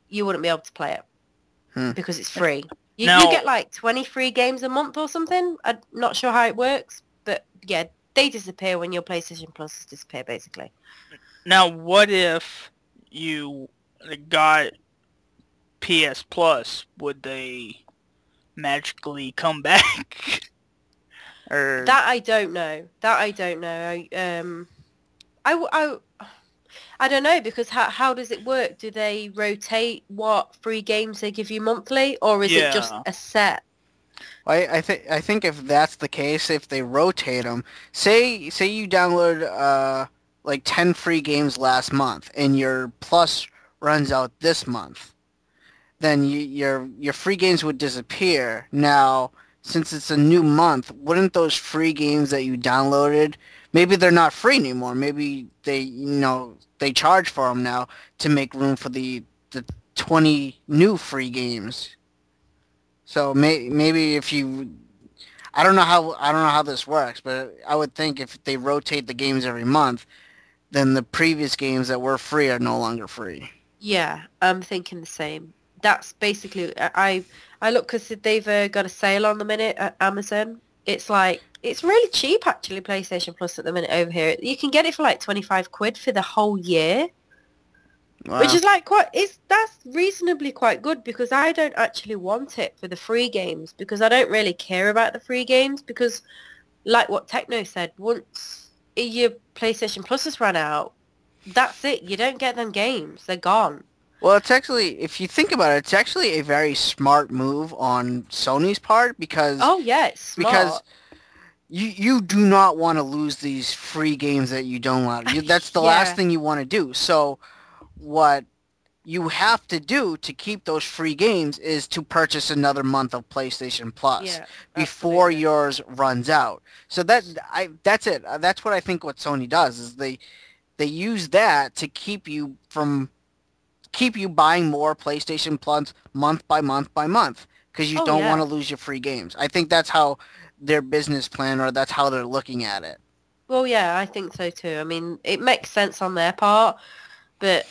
you wouldn't be able to play it because it's free. You get like 20 free games a month or something. I'm not sure how it works, but yeah, they disappear when your PlayStation Plus disappear, basically. Now, what if you got PS Plus? Would they magically come back? Or That I don't know. I don't know, because how does it work? Do they rotate what free games they give you monthly, or is it just a set? I think if that's the case, if they rotate them, say you download like 10 free games last month, and your Plus runs out this month, then your free games would disappear. Now, since it's a new month, wouldn't those free games that you downloaded, maybe they're not free anymore? Maybe they charge for them now to make room for the 20 new free games. So maybe if you, I don't know how this works, but I would think if they rotate the games every month, then the previous games that were free are no longer free. Yeah, I'm thinking the same. That's basically, I look because they've got a sale on the minute at Amazon. It's really cheap actually, PlayStation Plus at the minute over here. You can get it for like 25 quid for the whole year. Wow. Which is like that's reasonably quite good, because I don't actually want it for the free games, because I don't really care about the free games, because like what Techno said, once your PlayStation Plus has run out, that's it. You don't get them games. They're gone. Well, it's actually, if you think about it, it's actually a very smart move on Sony's part, because... Oh, yeah, it's smart. Because you do not want to lose these free games that you don't want. That's the last thing you want to do. So what you have to do to keep those free games is to purchase another month of PlayStation Plus before yours runs out. So that's it. That's what I think what Sony does, is they use that to keep you buying more PlayStation Plus month by month by month, because you don't want to lose your free games. I think that's how their business plan, or that's how they're looking at it. Well, yeah, I think so too. I mean, it makes sense on their part, but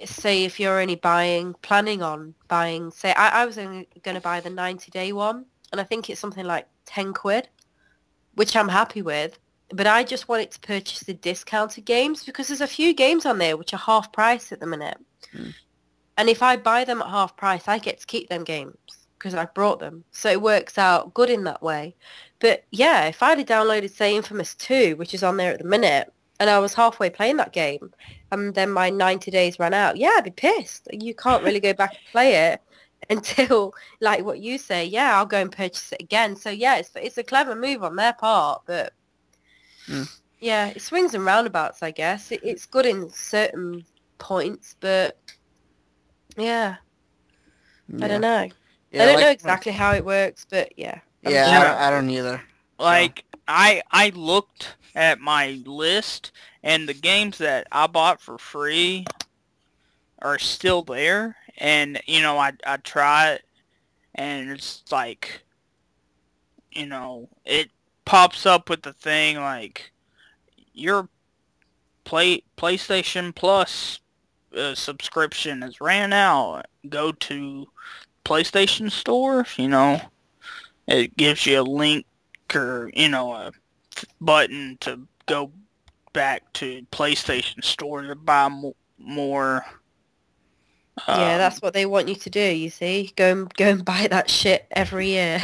say if you're only planning on buying, say I was only going to buy the 90-day one, and I think it's something like 10 quid, which I'm happy with, but I just wanted to purchase the discounted games, because there's a few games on there which are half price at the minute. And if I buy them at half price, I get to keep them games because I brought them. So it works out good in that way. But yeah, if I'd have downloaded, say, Infamous 2, which is on there at the minute, and I was halfway playing that game, and then my 90 days ran out, yeah, I'd be pissed. You can't really go back and play it until, like what you say, yeah, I'll go and purchase it again. So yeah, it's a clever move on their part, but yeah, it swings and roundabouts, I guess. It's good in certain points, but yeah. I don't know. Yeah, I don't know exactly how it works, but yeah. I don't either. Like, I looked at my list, and the games that I bought for free are still there, and, I try it, and it's like, it pops up with the thing, like, your PlayStation Plus subscription has ran out, go to PlayStation Store. It gives you a link or a button to go back to PlayStation Store to buy more. Yeah, that's what they want you to do, you see. Go and buy that shit every year.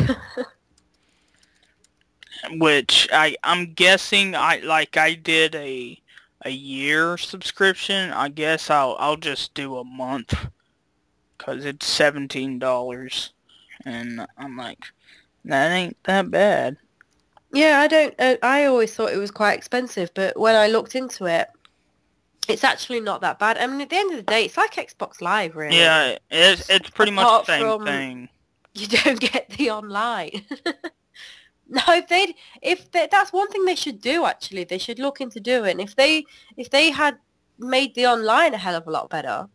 Which I'm guessing I did a year subscription. I guess I'll just do a month because it's $17, and I'm like, that ain't that bad. Yeah, I always thought it was quite expensive, but when I looked into it, it's actually not that bad. I mean, at the end of the day, it's like Xbox Live, really. Yeah, it's pretty much the same thing. You don't get the online. No, if that's one thing they should do. Actually, they should look into doing. If they had made the online a hell of a lot better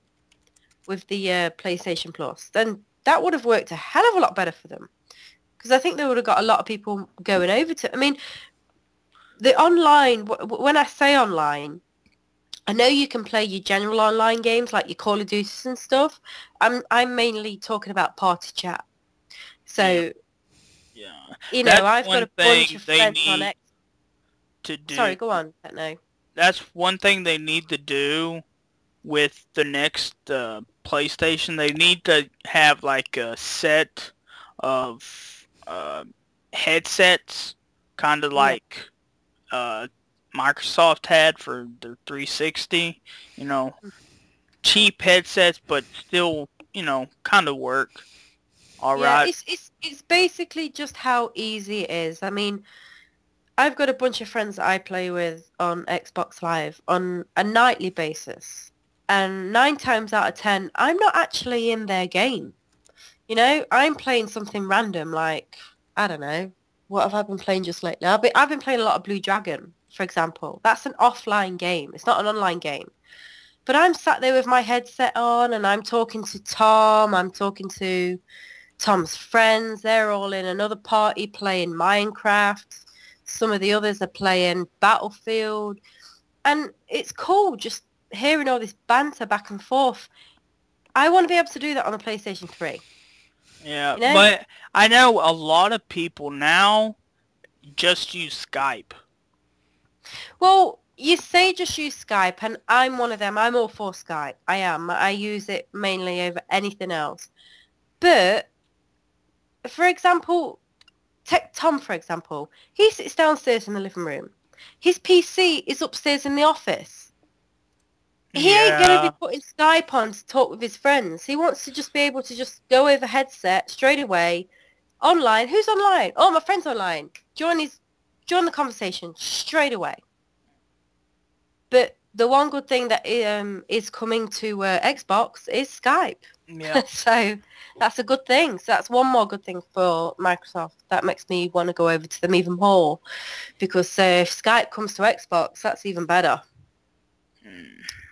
with the PlayStation Plus, then that would have worked a hell of a lot better for them. Because I think they would have got a lot of people going over to. I mean, the online. When I say online, I know you can play your general online games like your Call of Duty and stuff. I'm mainly talking about party chat. So. Yeah. I've got a bunch of friends on X. Sorry, go on. No. That's one thing they need to do with the next PlayStation. They need to have like a set of headsets, kind of like Microsoft had for the 360. Cheap headsets, but still, kind of work. All right. It's basically just how easy it is. I mean, I've got a bunch of friends that I play with on Xbox Live on a nightly basis. And 9 times out of 10, I'm not actually in their game. I'm playing something random like, I don't know, what have I been playing just lately? I've been playing a lot of Blue Dragon, for example. That's an offline game. It's not an online game. But I'm sat there with my headset on and I'm talking to Tom. I'm talking to Tom's friends. They're all in another party playing Minecraft. Some of the others are playing Battlefield. And it's cool just hearing all this banter back and forth. I want to be able to do that on the PlayStation 3. Yeah, but I know a lot of people now just use Skype. Well, you say just use Skype, and I'm one of them. I'm all for Skype. I am. I use it mainly over anything else. But for example, take Tom, for example. He sits downstairs in the living room. His PC is upstairs in the office. He ain't going to be putting Skype on to talk with his friends. He wants to just be able to just go over headset straight away. Online. Who's online? Oh, my friend's online. Join the conversation straight away. But the one good thing that is coming to Xbox is Skype. Yeah. So that's a good thing. So that's one more good thing for Microsoft. That makes me want to go over to them even more. Because if Skype comes to Xbox, that's even better.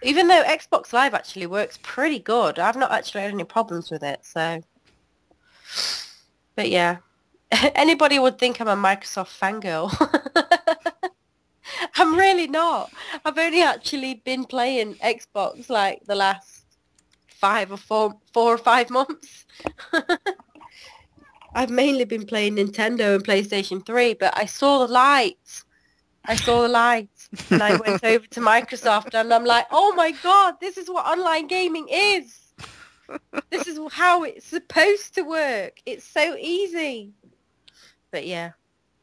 Even though Xbox Live actually works pretty good. I've not actually had any problems with it. So, but yeah. Anybody would think I'm a Microsoft fangirl. I'm really not. I've only actually been playing Xbox like the last 4 or 5 months. I've mainly been playing Nintendo and PlayStation 3, but I saw the lights. And I went over to Microsoft and I'm like, oh my god, this is what online gaming is. This is how it's supposed to work. It's so easy. But yeah,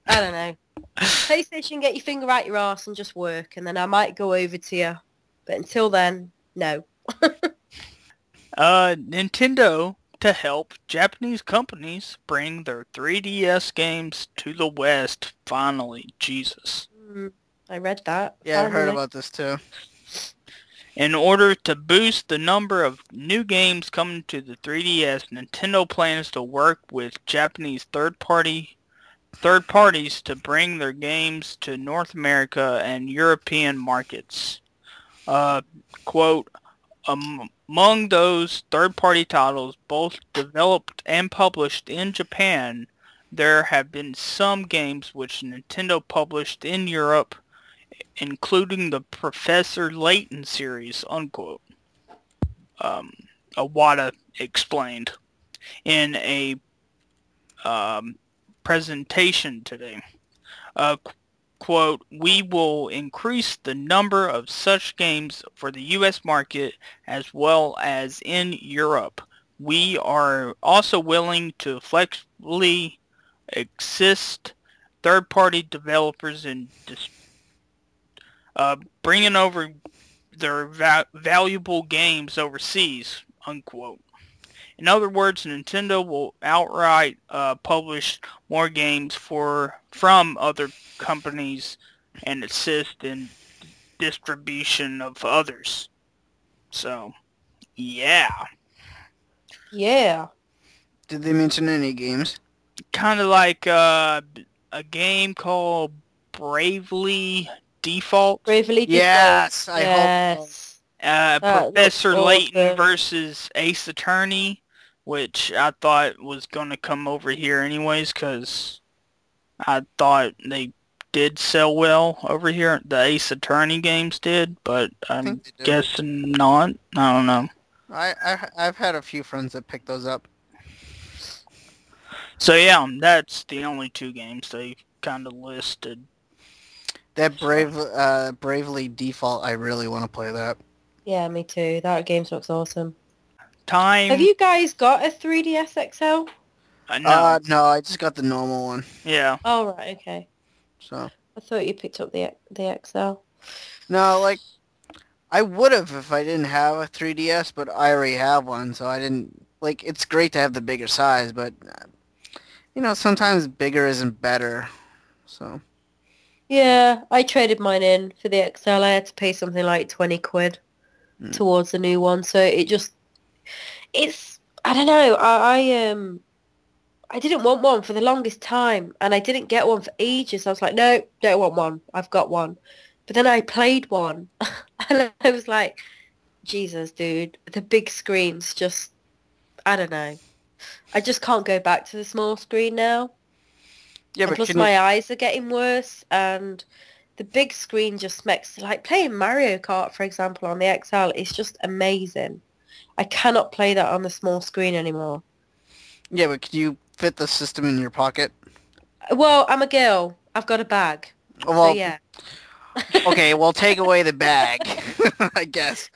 I don't know. PlayStation, get your finger out your arse and just work, and then I might go over to you. But until then, no. Nintendo to help Japanese companies bring their 3DS games to the West. Finally, Jesus. I read that. Yeah, I heard about this too. In order to boost the number of new games coming to the 3DS, Nintendo plans to work with Japanese third parties to bring their games to North America and European markets. Quote, among those third-party titles, both developed and published in Japan, there have been some games which Nintendo published in Europe including the Professor Layton series, unquote. Awada explained in a presentation today. Quote, we will increase the number of such games for the U.S. market as well as in Europe. We are also willing to flexibly assist third-party developers in bringing over their valuable games overseas, unquote. In other words, Nintendo will outright publish more games from other companies and assist in distribution of others. So, yeah. Yeah. Did they mention any games? Kind of like a game called Bravely Default. Bravely Default. Yes, I hope so. Professor Layton awesome. versus Ace Attorney, which I thought was going to come over here anyways, because I thought they did sell well over here. The Ace Attorney games did, but I'm guessing not. I don't know. I've had a few friends that picked those up. So yeah, that's the only two games they kind of listed. That Bravely Default, I really want to play that. Yeah, me too. That game looks awesome. Time. Have you guys got a 3DS XL? No. No, I just got the normal one. Yeah. Oh, right, okay. So. I thought you picked up the XL. No, like, I would have if I didn't have a 3DS, but I already have one, so I didn't, like, it's great to have the bigger size, but, you know, sometimes bigger isn't better, so. Yeah, I traded mine in for the XL. I had to pay something like 20 quid towards the new one, so it's, I don't know, I didn't want one for the longest time, and I didn't get one for ages. I was like, no, don't want one. I've got one. But then I played one, and I was like, Jesus, dude, the big screen's just, I don't know. I just can't go back to the small screen now. Yeah, but plus my eyes are getting worse, and the big screen just makes, like playing Mario Kart, for example, on the XL, is just amazing. I cannot play that on the small screen anymore. Yeah, but can you fit the system in your pocket? Well, I'm a girl. I've got a bag. Well, so yeah. Okay, well, take away the bag, I guess.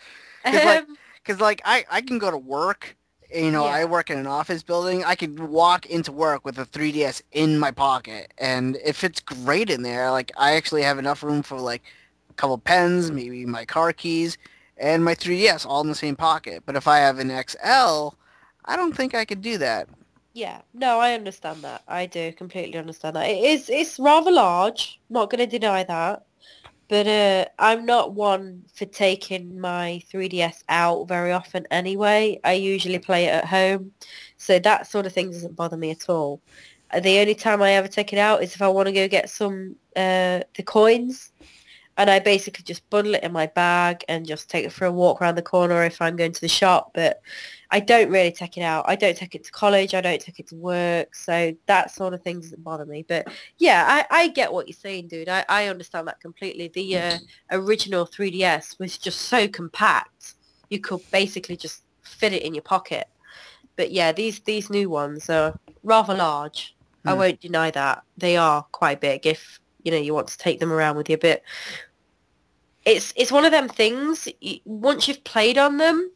Because, I can go to work. You know, yeah. I work in an office building. I could walk into work with a 3DS in my pocket, and it fits great in there. Like, I actually have enough room for, like, a couple pens, maybe my car keys, and my 3DS all in the same pocket. But if I have an XL, I don't think I could do that. Yeah, no, I understand that. I do completely understand that. It's rather large. Not going to deny that. But I'm not one for taking my 3DS out very often anyway. I usually play it at home. So that sort of thing doesn't bother me at all. The only time I ever take it out is if I want to go get some the coins. And I basically just bundle it in my bag and just take it for a walk around the corner if I'm going to the shop. But I don't really take it out. I don't take it to college. I don't take it to work. So that sort of thing doesn't bother me. But yeah, I get what you're saying, dude. I understand that completely. The original 3DS was just so compact. You could basically just fit it in your pocket. But yeah, these new ones are rather large. I won't deny that. They are quite big if, you know, you want to take them around with you. But it's one of them things, once you've played on them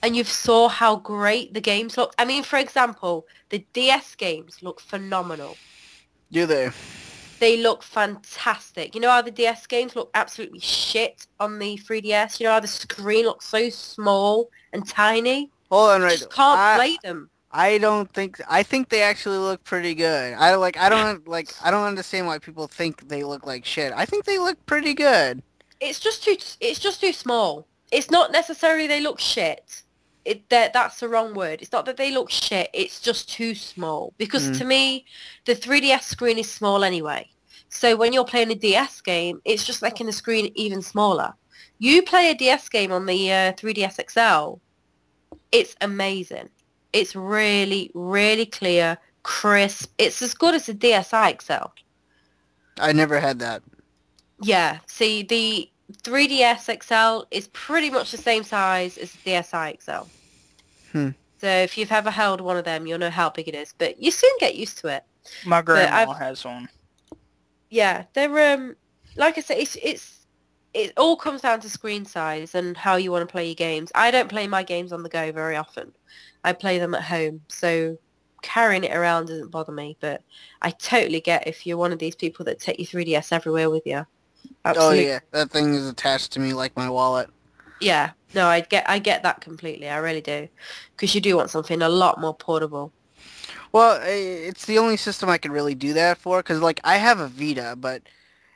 and you've saw how great the games look. I mean, for example, the DS games look phenomenal. Do they? They look fantastic. You know how the DS games look absolutely shit on the 3DS? You know how the screen looks so small and tiny? Hold on, right. You just can't play them. I think they actually look pretty good. I don't understand why people think they look like shit. I think they look pretty good. It's just too small. It's not necessarily they look shit. That's the wrong word. It's not that they look shit. It's just too small. Because to me, the 3DS screen is small anyway. So when you're playing a DS game, it's just making the screen even smaller. You play a DS game on the 3DS XL, it's amazing. It's really, really clear, crisp. It's as good as the DSi XL. I never had that. Yeah, see, the 3DS XL is pretty much the same size as the DSi XL. So if you've ever held one of them, you'll know how big it is. But you soon get used to it. My grandma has one. Yeah, they're like I say, it all comes down to screen size and how you want to play your games. I don't play my games on the go very often. I play them at home, so carrying it around doesn't bother me. But I totally get if you're one of these people that take your 3DS everywhere with you. Absolutely. Oh yeah, that thing is attached to me like my wallet. Yeah, no, I get that completely. I really do, because you do want something a lot more portable. Well, it's the only system I can really do that for, because like I have a Vita,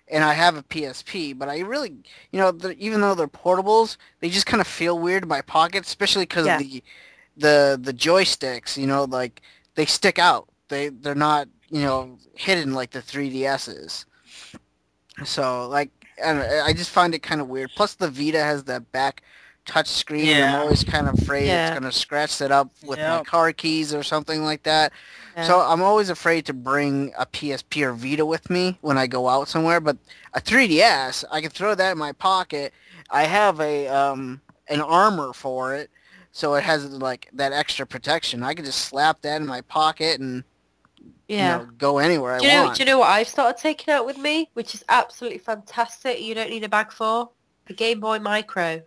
and I have a PSP, but I really, even though they're portables, they just kind of feel weird in my pocket, especially because of the joysticks. Like they stick out. They're not hidden like the 3DSs. So like I just find it kind of weird. Plus the Vita has that back touch screen. Yeah. I'm always kind of afraid it's going to scratch it up with my car keys or something like that. Yeah. So I'm always afraid to bring a PSP or Vita with me when I go out somewhere. But a 3DS, I can throw that in my pocket. I have an armor for it, so it has like that extra protection. I can just slap that in my pocket and go anywhere I want. Do you know what I've started taking out with me, which is absolutely fantastic? You don't need a bag for the Game Boy Micro.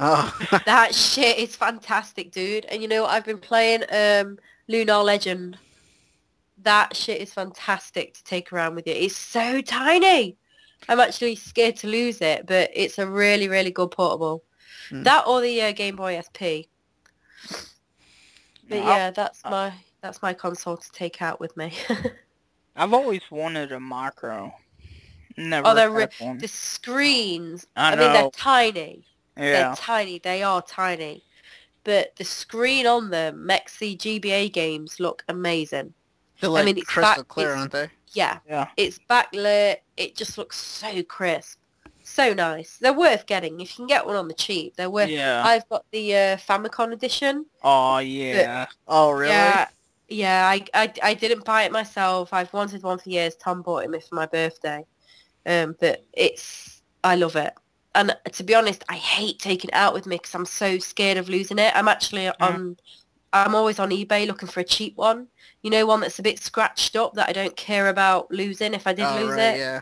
Oh. That shit is fantastic, dude. And you know what? I've been playing Lunar Legend. That shit is fantastic to take around with you. It's so tiny. I'm actually scared to lose it, but it's a really, really good portable. That or the Game Boy SP. But yeah, that's my console to take out with me. I've always wanted a micro. Never had one. The screens. I mean, they're know. tiny. Yeah. They're tiny. They are tiny. But the screen on them makes the GBA games look amazing. They're like it's crystal clear, aren't they? Yeah. Yeah. It's backlit. It just looks so crisp. So nice. They're worth getting. If you can get one on the cheap, they're worth. Yeah. I've got the Famicom edition. Oh, yeah. Oh, really? Yeah. I didn't buy it myself. I've wanted one for years. Tom bought it for my birthday. But I love it. And to be honest, I hate taking it out with me because I'm so scared of losing it. I'm actually I'm always on eBay looking for a cheap one. One that's a bit scratched up that I don't care about losing if I did lose it. Yeah.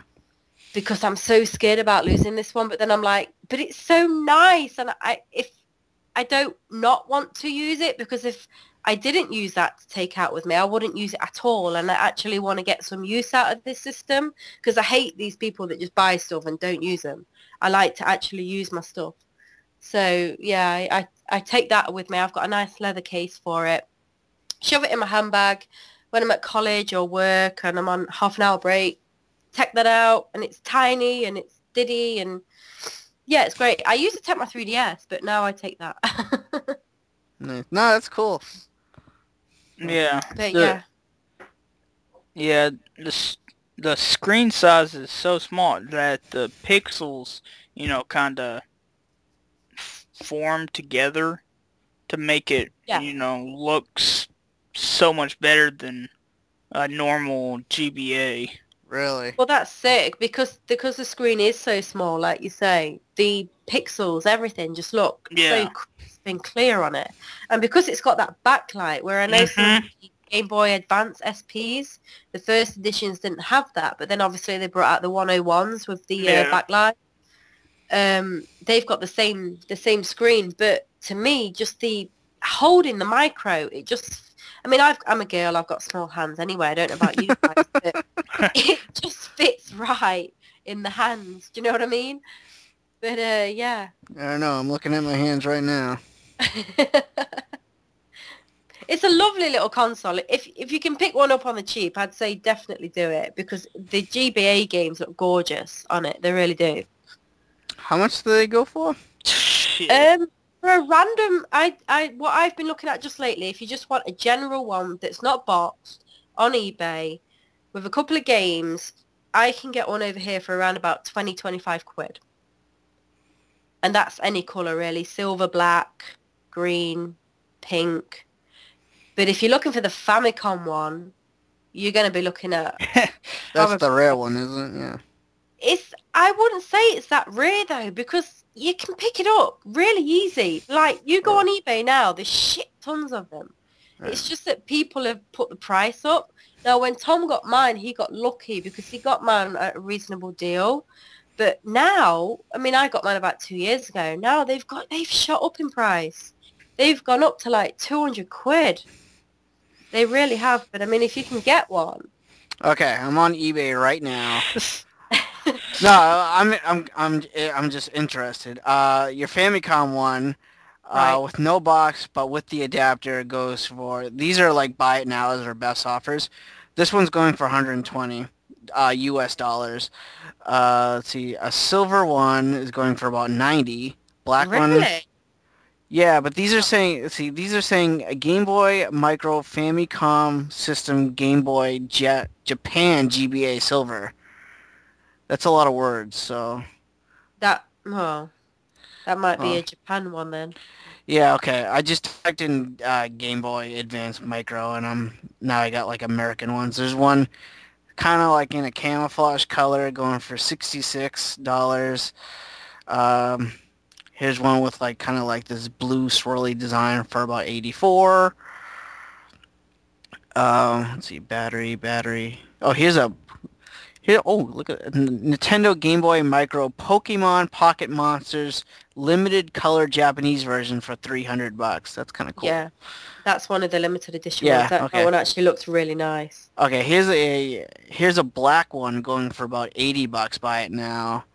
Because I'm so scared about losing this one. But then I'm like, but it's so nice. And if I don't not want to use it, because if I didn't use that to take out with me, I wouldn't use it at all. And I actually want to get some use out of this system, because I hate these people that just buy stuff and don't use them. I like to actually use my stuff. So yeah, I take that with me. I've got a nice leather case for it. Shove it in my handbag when I'm at college or work and I'm on half an hour break. Take that out, and it's tiny and it's diddy, and yeah, it's great. I used to take my 3DS, but now I take that. No, that's cool. Yeah. But Yeah, the screen size is so small that the pixels, kind of form together to make it, looks so much better than a normal GBA. Really? Well, that's sick, because the screen is so small, like you say. The pixels, everything just look so crisp and clear on it. And because it's got that backlight, where I know some Game Boy Advance SPs, the first editions didn't have that, but then obviously they brought out the 101s with the backlight. They've got the same screen, but to me, just the holding the micro, it just... I mean, I'm a girl. I've got small hands anyway. I don't know about you guys, but it just fits right in the hands. Do you know what I mean? But yeah. I don't know. I'm looking at my hands right now. It's a lovely little console. If you can pick one up on the cheap, I'd say definitely do it, because the GBA games look gorgeous on it. They really do. How much do they go for? For a random, what I've been looking at just lately, if you just want a general one that's not boxed on eBay with a couple of games, I can get one over here for around about 20-25 quid. And that's any colour really, silver, black, green, pink. But if you're looking for the Famicom one, you're going to be looking at... That's the rare one, isn't it? Yeah. I wouldn't say it's that rare though, because you can pick it up really easy. Like, you go on eBay now, there's shit tons of them. It's just that people have put the price up. Now, when Tom got mine, he got lucky because he got mine at a reasonable deal. But now, I mean, I got mine about 2 years ago. Now they've shot up in price. They've gone up to like 200 quid. They really have. But I mean, if you can get one. Okay, I'm on eBay right now. No, I'm just interested. Your Famicom one, Right. with no box but with the adapter goes for. These are like buy it now as our best offers. This one's going for 120 US dollars. Let's see, a silver one is going for about 90. Black one. Really? Yeah, but these are saying, see, these are saying a Game Boy Micro Famicom System Game Boy Japan GBA Silver. That's a lot of words, so. That might be a Japan one then. Yeah, okay. I just typed in Game Boy Advance Micro, and now I got like American ones. There's one kind of like in a camouflage color going for $66. Here's one with like kind of like this blue swirly design for about 84. Let's see, battery. Oh, look at Nintendo Game Boy Micro Pokemon Pocket Monsters limited color Japanese version for $300. That's kind of cool. Yeah, that's one of the limited edition Yeah, ones. That okay. one actually looks really nice. Okay, here's a black one going for about $80. Buy it now.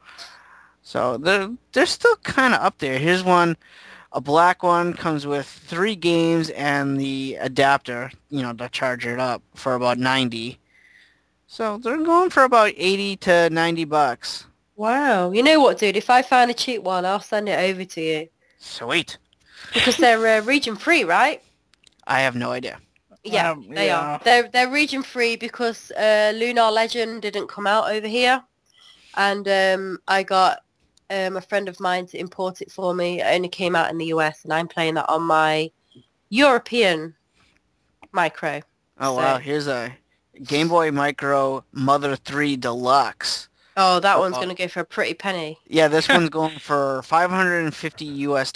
So they're still kind of up there. Here's one, a black one comes with 3 games and the adapter, to charge it up for about 90. So they're going for about 80 to $90. Wow. You know what, dude? If I find a cheap one, I'll send it over to you. Sweet. Because they're region free, right? I have no idea. Yeah, they are. They're region free because Lunar Legend didn't come out over here, and I got a friend of mine to import it for me. It only came out in the US, and I'm playing that on my European Micro. Oh, wow. Here's a Game Boy Micro Mother 3 Deluxe. Oh, that one's going to go for a pretty penny. Yeah, this one's going for $550 US.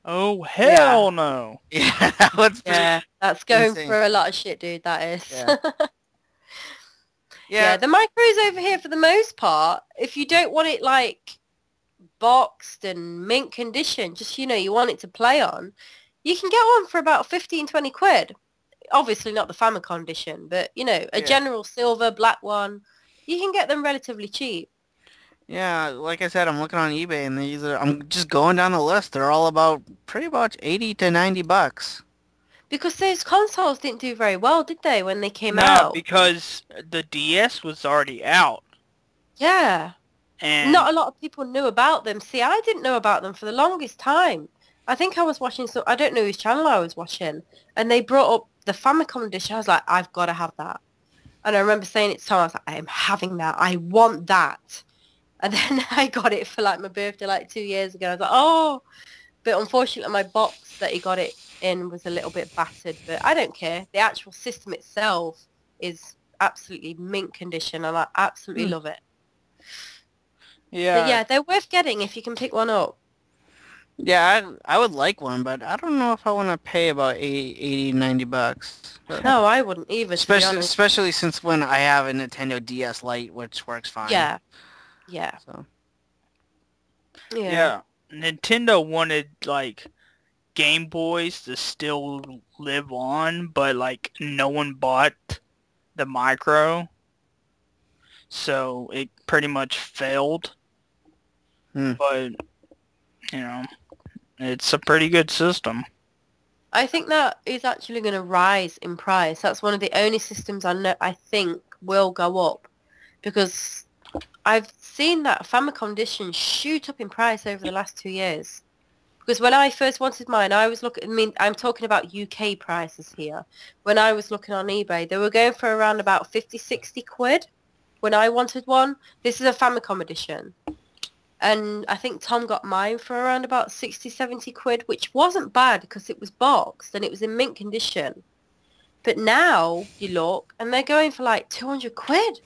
Oh, hell no. Yeah, that one's that's going insane. for a lot of shit, dude, that is. Yeah. Yeah, the Micros over here, for the most part, if you don't want it, like, boxed and mint condition, just, you want it to play on, you can get one for about 15, 20 quid. Obviously not the Famicom edition, but, a general silver, black one, you can get them relatively cheap. Yeah, like I said, I'm looking on eBay, and I'm just going down the list. They're all about pretty much 80 to $90. Because those consoles didn't do very well, did they, when they came No, out? because the DS was already out. Yeah. And Not a lot of people knew about them. See, I didn't know about them for the longest time. I think I was watching I don't know whose channel I was watching, and they brought up the Famicom edition. I was like, I've got to have that. And I remember saying it to Tom, I was like, I am having that. I want that. And then I got it for like my birthday like 2 years ago. I was like, oh. But unfortunately, my box that he got it in was a little bit battered. But I don't care. The actual system itself is absolutely mint condition, and I absolutely love it. yeah, But yeah, they're worth getting if you can pick one up. Yeah, I would like one, but I don't know if I want to pay about $80, $90. But No, I wouldn't either, to be honest. especially since when I have a Nintendo DS Lite, which works fine. Yeah. Yeah. So. yeah. Nintendo wanted, like, Game Boys to still live on, but, like, no one bought the Micro. So it pretty much failed. But, it's a pretty good system. I think that is actually going to rise in price. That's one of the only systems I think will go up, because I've seen that Famicom edition shoot up in price over the last 2 years. Because when I first wanted mine, I was I'm talking about UK prices here. When I was looking on eBay, they were going for around about 50, 60 quid when I wanted one. This is a Famicom edition. And I think Tom got mine for around about 60, 70 quid, which wasn't bad because it was boxed and it was in mint condition. But now you look and they're going for like 200 quid.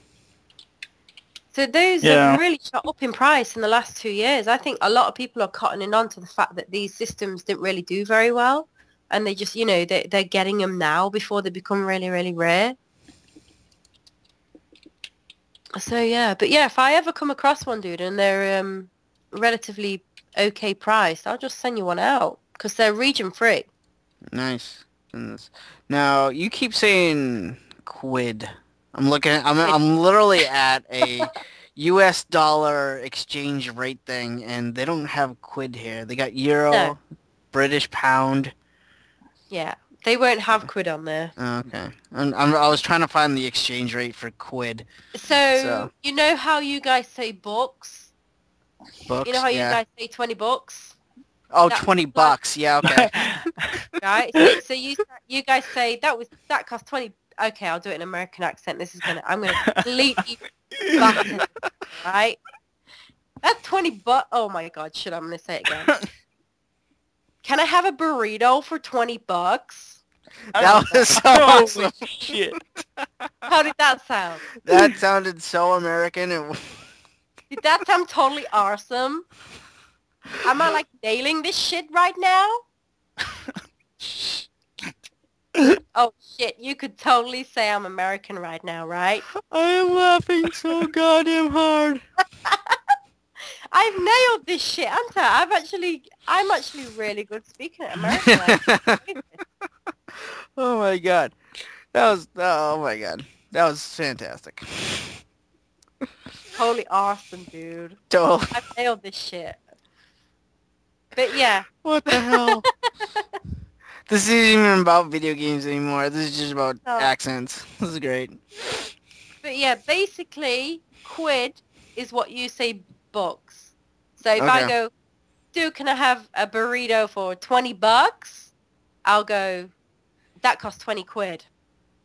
So those have really shot up in price in the last 2 years. I think a lot of people are cottoning on to the fact that these systems didn't really do very well. And they just, they're getting them now before they become really, really rare. So, yeah. But, yeah, if I ever come across one, dude, and they're relatively okay priced, I'll just send you one out. Because they're region free. Nice. Now, you keep saying quid. I'm literally at a US dollar exchange rate thing, and they don't have quid here. They got euro, British pound. Yeah, they won't have quid on there. Okay. I was trying to find the exchange rate for quid. So, you know how you guys say books? Books, you know how you guys say 20 bucks? Oh, 20 bucks. Yeah, okay. Right? So you guys say that cost 20. Okay, I'll do it in an American accent. I'm going to completely batter it, right? That's 20 bucks. Oh my God, shit, I'm going to say it again. Can I have a burrito for 20 bucks? That was so awesome. Shit. How did that sound? That sounded so American. Did that sound totally awesome? Am I nailing this shit right now? Oh shit, you could totally say I'm American right now, right? I am laughing so goddamn hard. I've nailed this shit, haven't I? I'm actually really good speaking at American. Oh my God. Oh my God. That was fantastic. Totally awesome, dude. Totally. I've nailed this shit. But yeah. What the hell? This isn't even about video games anymore. This is just about accents. This is great. But yeah, basically, quid is what you say bucks. So if I go, dude, can I have a burrito for 20 bucks? I'll go, that costs 20 quid.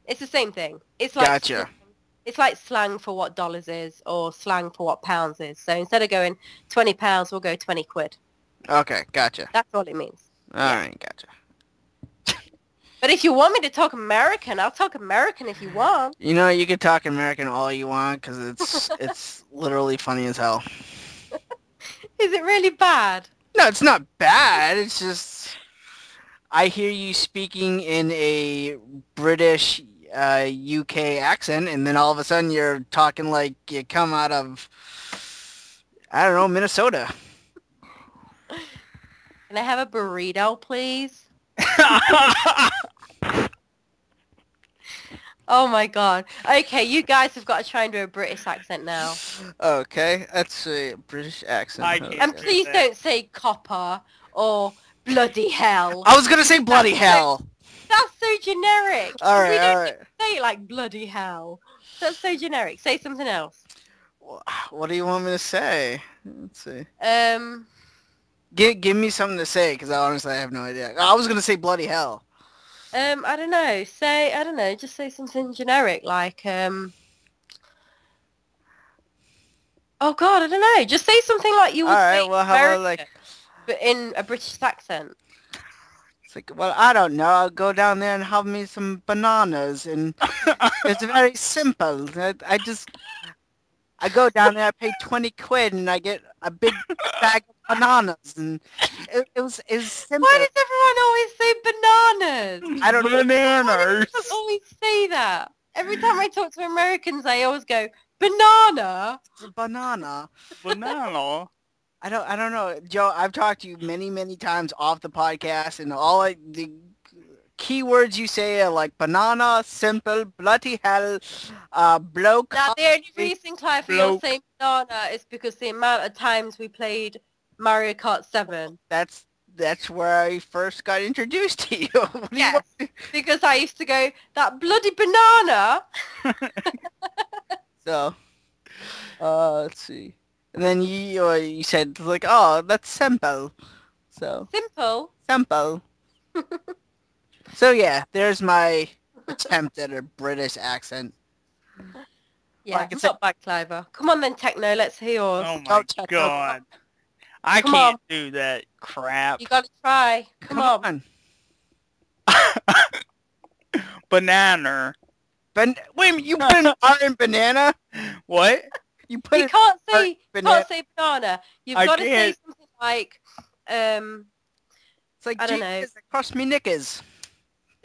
It's the same thing. It's like gotcha. It's like slang for what dollars is or slang for what pounds is. So instead of going 20 pounds, we'll go 20 quid. Okay, gotcha. That's all it means. Alright, gotcha. But if you want me to talk American, I'll talk American if you want. You know, you can talk American all you want because it's literally funny as hell. Is it really bad? No, it's not bad. It's just I hear you speaking in a British UK accent, and then all of a sudden you're talking like you come out of, I don't know, Minnesota. Can I have a burrito, please? Oh my God. Okay, you guys have got to try and do a British accent now. Okay, that's a British accent. And please don't say copper or bloody hell. I was gonna say bloody hell. That's so generic. Alright, we don't alright. say it like bloody hell. That's so generic. Say something else. What do you want me to say? Let's see. Give me something to say, because honestly I have no idea. I was gonna say bloody hell. I don't know. Just say something generic like, oh God, I don't know. Just say something like you would say in America, but in a British accent. It's like, well, I don't know. I'll go down there and have me some bananas, and it's very simple. I go down there, I pay 20 quid, and I get a big bag of bananas, and it was simple. Why does everyone always say bananas? I don't know. Bananas. Why do people always say that? Every time I talk to Americans, I always go, banana? It's a banana. Banana. I don't know. Joe, I've talked to you many, many times off the podcast, and the keywords you say are like banana, simple, bloody hell, bloke. Now, the only reason, Clive, for you saying banana is because the amount of times we played Mario Kart 7. That's where I first got introduced to you. Yes, because I used to go, that bloody banana. So, let's see. And then you said, like, oh, that's simple. So. Simple? Simple. So, yeah, there's my attempt at a British accent. Yeah, it's not bad, Cliver. Come on then, Techno, let's hear yours. Oh my God. I can't do that crap. You gotta try. Come on. Banana. Wait a minute, you put an R in banana? What? You put You it can't banana. say banana. You've got to say something like, It's like, I don't know. Jesus, it cost me knickers.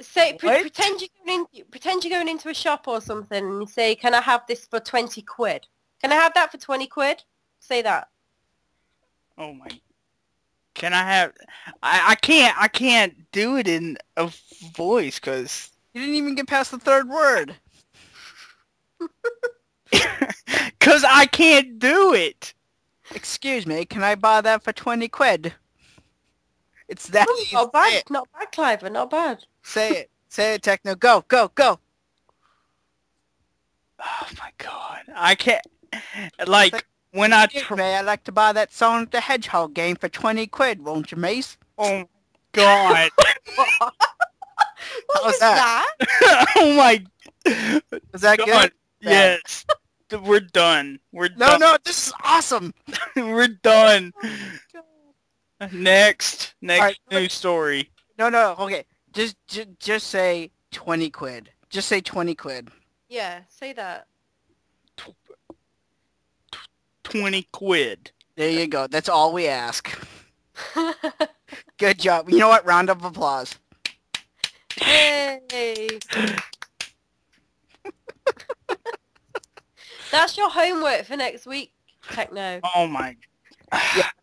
Say What? pretend you're going into a shop or something, and you say, "Can I have this for 20 quid? Can I have that for 20 quid?" Say that. Oh my. Can I have... I can't do it in a voice because... You didn't even get past the third word. Because I can't do it. Excuse me, can I buy that for 20 quid? It's that easy. Not Say bad. it. Not bad, Cliver. Not bad. Say it. Say it, Techno. Go, go, go. Oh my god. I can't... Like, when I... Excuse me, I'd like to buy that Sonic the Hedgehog game for 20 quid, won't you, Mace? Oh my god. What How's was that? Oh my... Was that God. good? Yes. We're done. We're No, done. no, this is awesome. We're done. Next right, news story. No, no, okay. Just say 20 quid. Just say 20 quid. Yeah, say that. 20 quid. There you go. That's all we ask. Good job. You know what? Round of applause. Yay! That's your homework for next week, Techno. Oh my...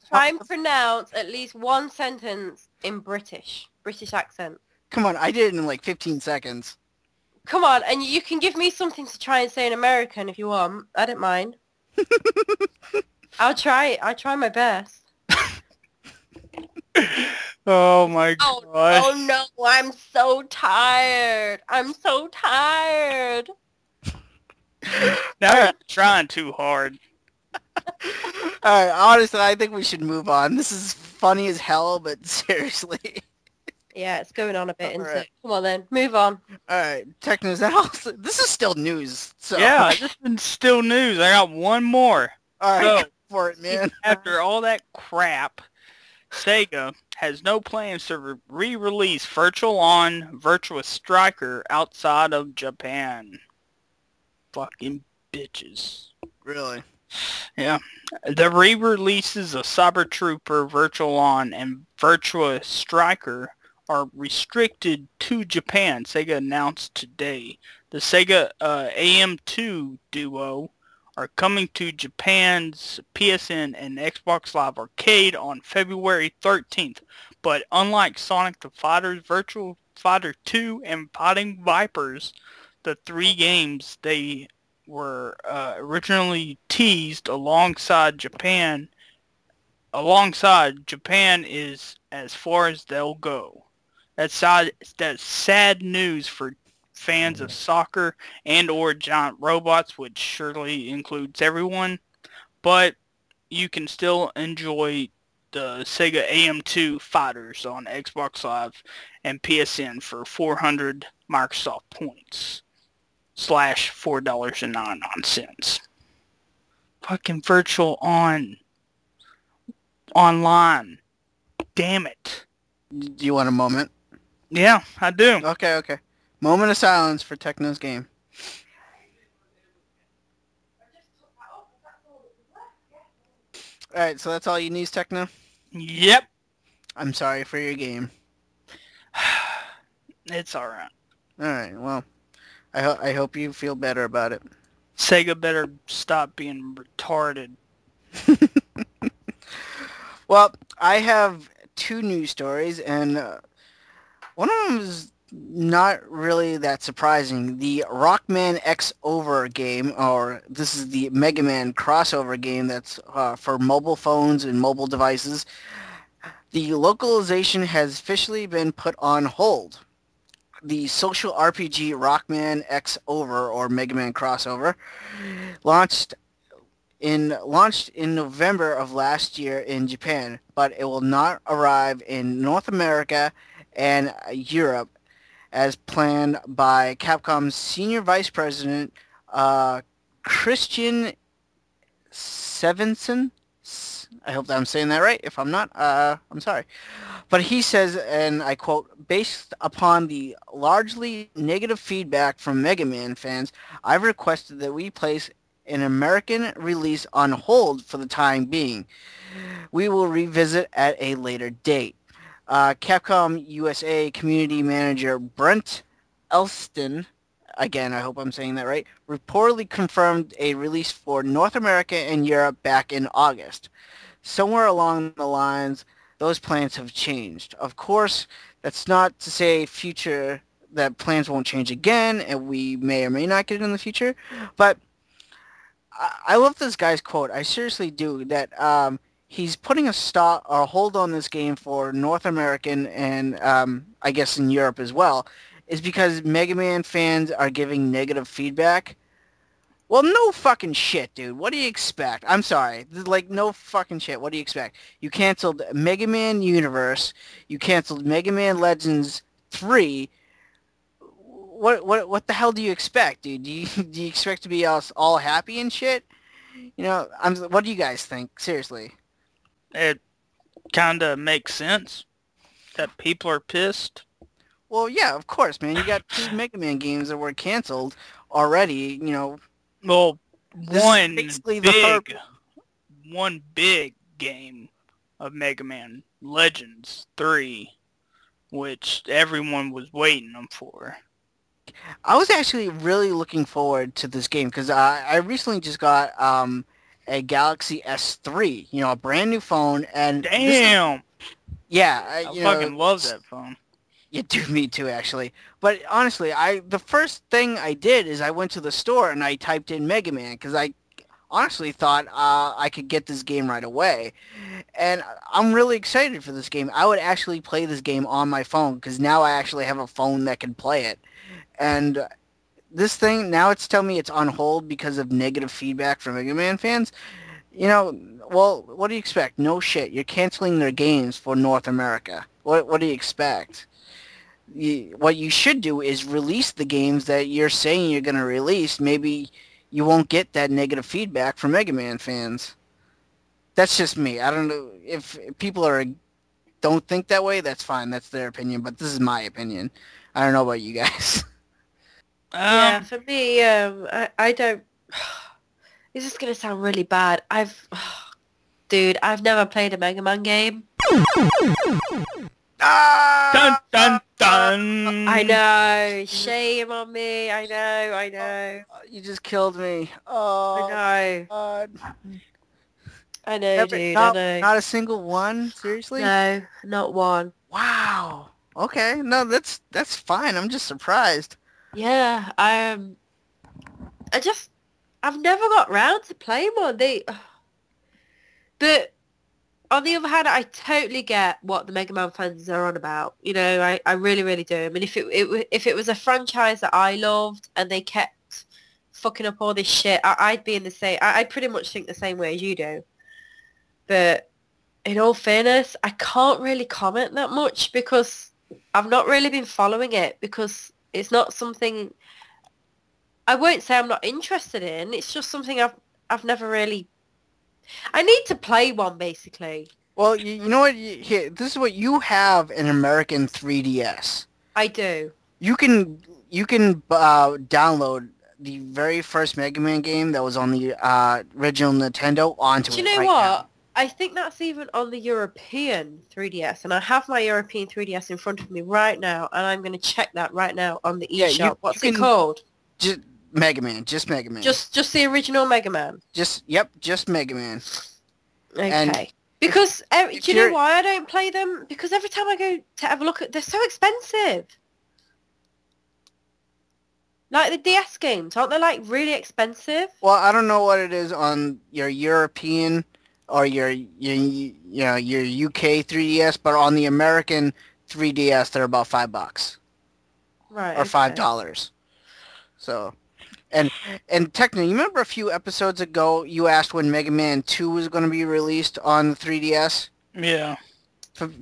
Try and pronounce at least one sentence in British accent. Come on, I did it in like 15 seconds. Come on, and you can give me something to try and say in American if you want. I don't mind. I'll try my best. Oh my god. Oh no, I'm so tired. I'm so tired. Now you're trying too hard. Alright, honestly, I think we should move on. This is funny as hell, but seriously. Yeah, it's going on a bit, isn't Alright. it? Come on then, move on. Alright, Techno, is that also... This is still news, so... Yeah, this is still news. I got one more. Alright, So, go for it, man. after all that crap, Sega has no plans to re-release Virtual On Virtua Striker outside of Japan. Fucking bitches. Really? Yeah. The re-releases of Cyber Trooper, Virtual On, and Virtua Striker are restricted to Japan, Sega announced today. The Sega AM2 Duo are coming to Japan's PSN and Xbox Live Arcade on February 13th. But unlike Sonic the Fighter's Virtual Fighter 2 and Fighting Vipers, the three games they were originally teased alongside Japan is as far as they'll go. That's sad news for fans of soccer and or giant robots, which surely includes everyone, but you can still enjoy the Sega AM2 fighters on Xbox Live and PSN for 400 Microsoft points / $4.99. Fucking Virtual online. Damn it. Do you want a moment? Yeah, I do. Okay. Moment of silence for Techno's game. Alright, so that's all you need, Techno? Yep. I'm sorry for your game. It's alright. Alright, well, I hope you feel better about it. Sega better stop being retarded. Well, I have two news stories, and one of them is not really that surprising. The Rockman Xover game, or this is the Mega Man crossover game that's for mobile phones and mobile devices. The localization has officially been put on hold. The social RPG Rockman Xover, or Mega Man crossover, launched in November of last year in Japan, but it will not arrive in North America and Europe as planned by Capcom's Senior Vice President Christian Sevenson. I hope that I'm saying that right. If I'm not, I'm sorry. But he says, and I quote, "Based upon the largely negative feedback from Mega Man fans, I've requested that we place an American release on hold for the time being. We will revisit at a later date. Capcom USA community manager Brent Elston, again, I hope I'm saying that right, reportedly confirmed a release for North America and Europe back in August. Somewhere along the lines, those plans have changed. Of course, that's not to say that plans won't change again, and we may or may not get it in the future, but I love this guy's quote. I seriously do. That he's putting a hold on this game for North American and I guess in Europe as well, is because Mega Man fans are giving negative feedback. Well, no fucking shit, dude. What do you expect? I'm sorry. Like, no fucking shit. What do you expect? You canceled Mega Man Universe. You canceled Mega Man Legends 3. What the hell do you expect, dude? Do you expect to be all happy and shit? You know, what do you guys think? Seriously. It kind of makes sense that people are pissed. Well, yeah, of course, man. You got 2 Mega Man games that were canceled already, you know. Well, one big game of Mega Man Legends 3, which everyone was waiting them for. I was actually really looking forward to this game because I recently just got a Galaxy S3, you know, a brand new phone, and damn, I fucking love that phone. Yeah, dude, me too, actually. But honestly, the first thing I did is I went to the store and I typed in Mega Man because I honestly thought I could get this game right away. And I'm really excited for this game. I would actually play this game on my phone because now I actually have a phone that can play it. And this thing, now it's telling me it's on hold because of negative feedback from Mega Man fans. You know, well, what do you expect? No shit. You're canceling their games for North America. What do you expect? What you should do is release the games that you're saying you're going to release. Maybe you won't get that negative feedback from Mega Man fans. That's just me. I don't know if people don't think that way. That's fine. That's their opinion. But this is my opinion. I don't know about you guys. Yeah, for me, I don't. This is gonna sound really bad. Dude, I've never played a Mega Man game. Dun dun dun! I know. Shame on me. I know. You just killed me. Oh, I know. God. I know, dude. I know. Not a single one? Seriously? No, not one. Wow. Okay. No, that's fine. I'm just surprised. Yeah, I've never got round to playing one. But on the other hand, I totally get what the Mega Man fans are on about. You know, I really, really do. I mean, if it was a franchise that I loved and they kept fucking up all this shit, I'd be in the same. I pretty much think the same way as you do. But in all fairness, I can't really comment that much because I've not really been following it because it's not something. I won't say I'm not interested in. It's just something I've never really. I need to play one, basically. Well, you know what? Here, this is what you have: an American 3DS. I do. You can download the very first Mega Man game that was on the original Nintendo onto it. Do you know what? Now. I think that's even on the European 3DS, and I have my European 3DS in front of me right now, and I'm going to check that right now on the eShop. What's it called? Just Mega Man. Just Mega Man. Just the original Mega Man. Just Mega Man. Okay. And because do you know why I don't play them? Because every time I go to have a look they're so expensive. Like the DS games, aren't they like really expensive? Well, I don't know what it is on your European or your UK 3DS, but on the American 3DS, they're about $5. Right. Or $5. So, and Techno, you remember a few episodes ago you asked when Mega Man 2 was going to be released on the 3DS? Yeah.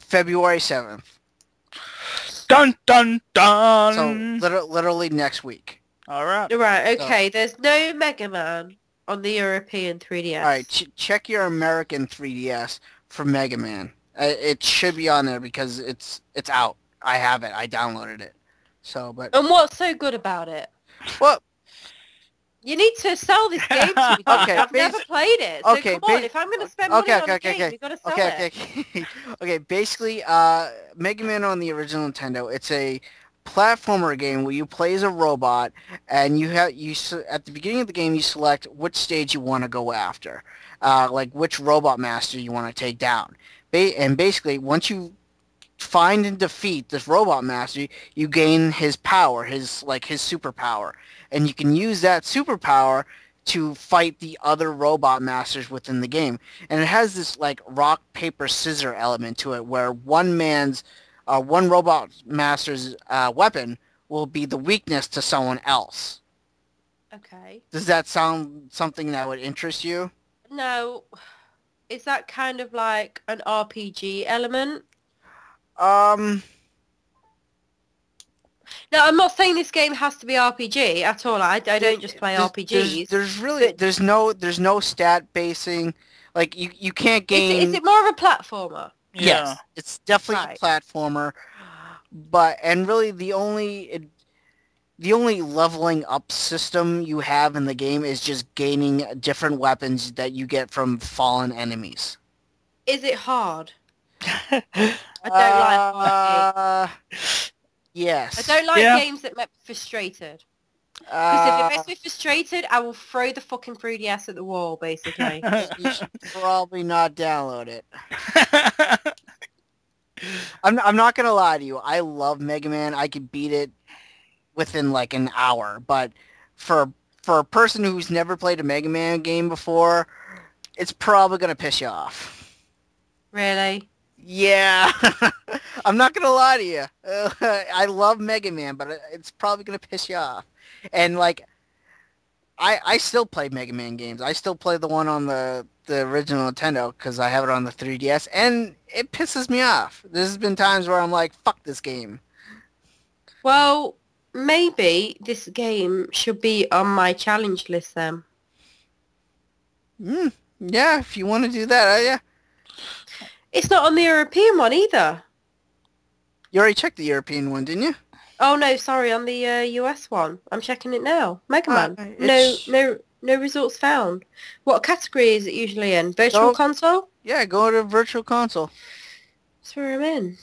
February 7th. Dun dun dun. So literally next week. All right. Right. Okay. So, there's no Mega Man on the European 3DS. All right. Check your American 3DS for Mega Man. It should be on there because it's out. I have it. I downloaded it. So, but. And what's so good about it? Well, You need to sell this game to me. Okay, I've never played it. So okay, come on, if I'm going to spend money on a game, you've got to sell it. Okay. Basically, Mega Man on the original Nintendo, it's a platformer game where you play as a robot, and at the beginning of the game you select which stage you want to go after, like which robot master you want to take down. And basically, once you find and defeat this robot master, you gain his power, his superpower, and you can use that superpower to fight the other robot masters within the game. And it has this like rock paper scissor element to it, where one robot master's weapon will be the weakness to someone else. Okay. Does that sound something that would interest you? No. Is that kind of like an RPG element? No, I'm not saying this game has to be RPG at all. I don't just play RPGs. There's no stat basing. Like you can't gain. Is it more of a platformer? Yeah. Yes, it's definitely a platformer. And really the only leveling up system you have in the game is just gaining different weapons that you get from fallen enemies. Is it hard? I don't like hard games. Yes. I don't like games that make me frustrated. Because if it makes me frustrated, I will throw the fucking 3DS at the wall, basically. You should probably not download it. I'm not gonna lie to you. I love Mega Man. I could beat it within like an hour. But for a person who's never played a Mega Man game before, it's probably gonna piss you off. Really? Yeah. I'm not gonna lie to you. I love Mega Man, but it's probably gonna piss you off. And like, I still play Mega Man games. I still play the one on the original Nintendo because I have it on the 3DS, and it pisses me off. There's been times where I'm like, fuck this game. Well, maybe this game should be on my challenge list then. Yeah, if you want to do that, yeah. It's not on the European one either. You already checked the European one, didn't you? Oh no, sorry, on the US one. I'm checking it now. Mega Man. No results found. What category is it usually in? Virtual console? Yeah, go to Virtual Console. That's where I'm in.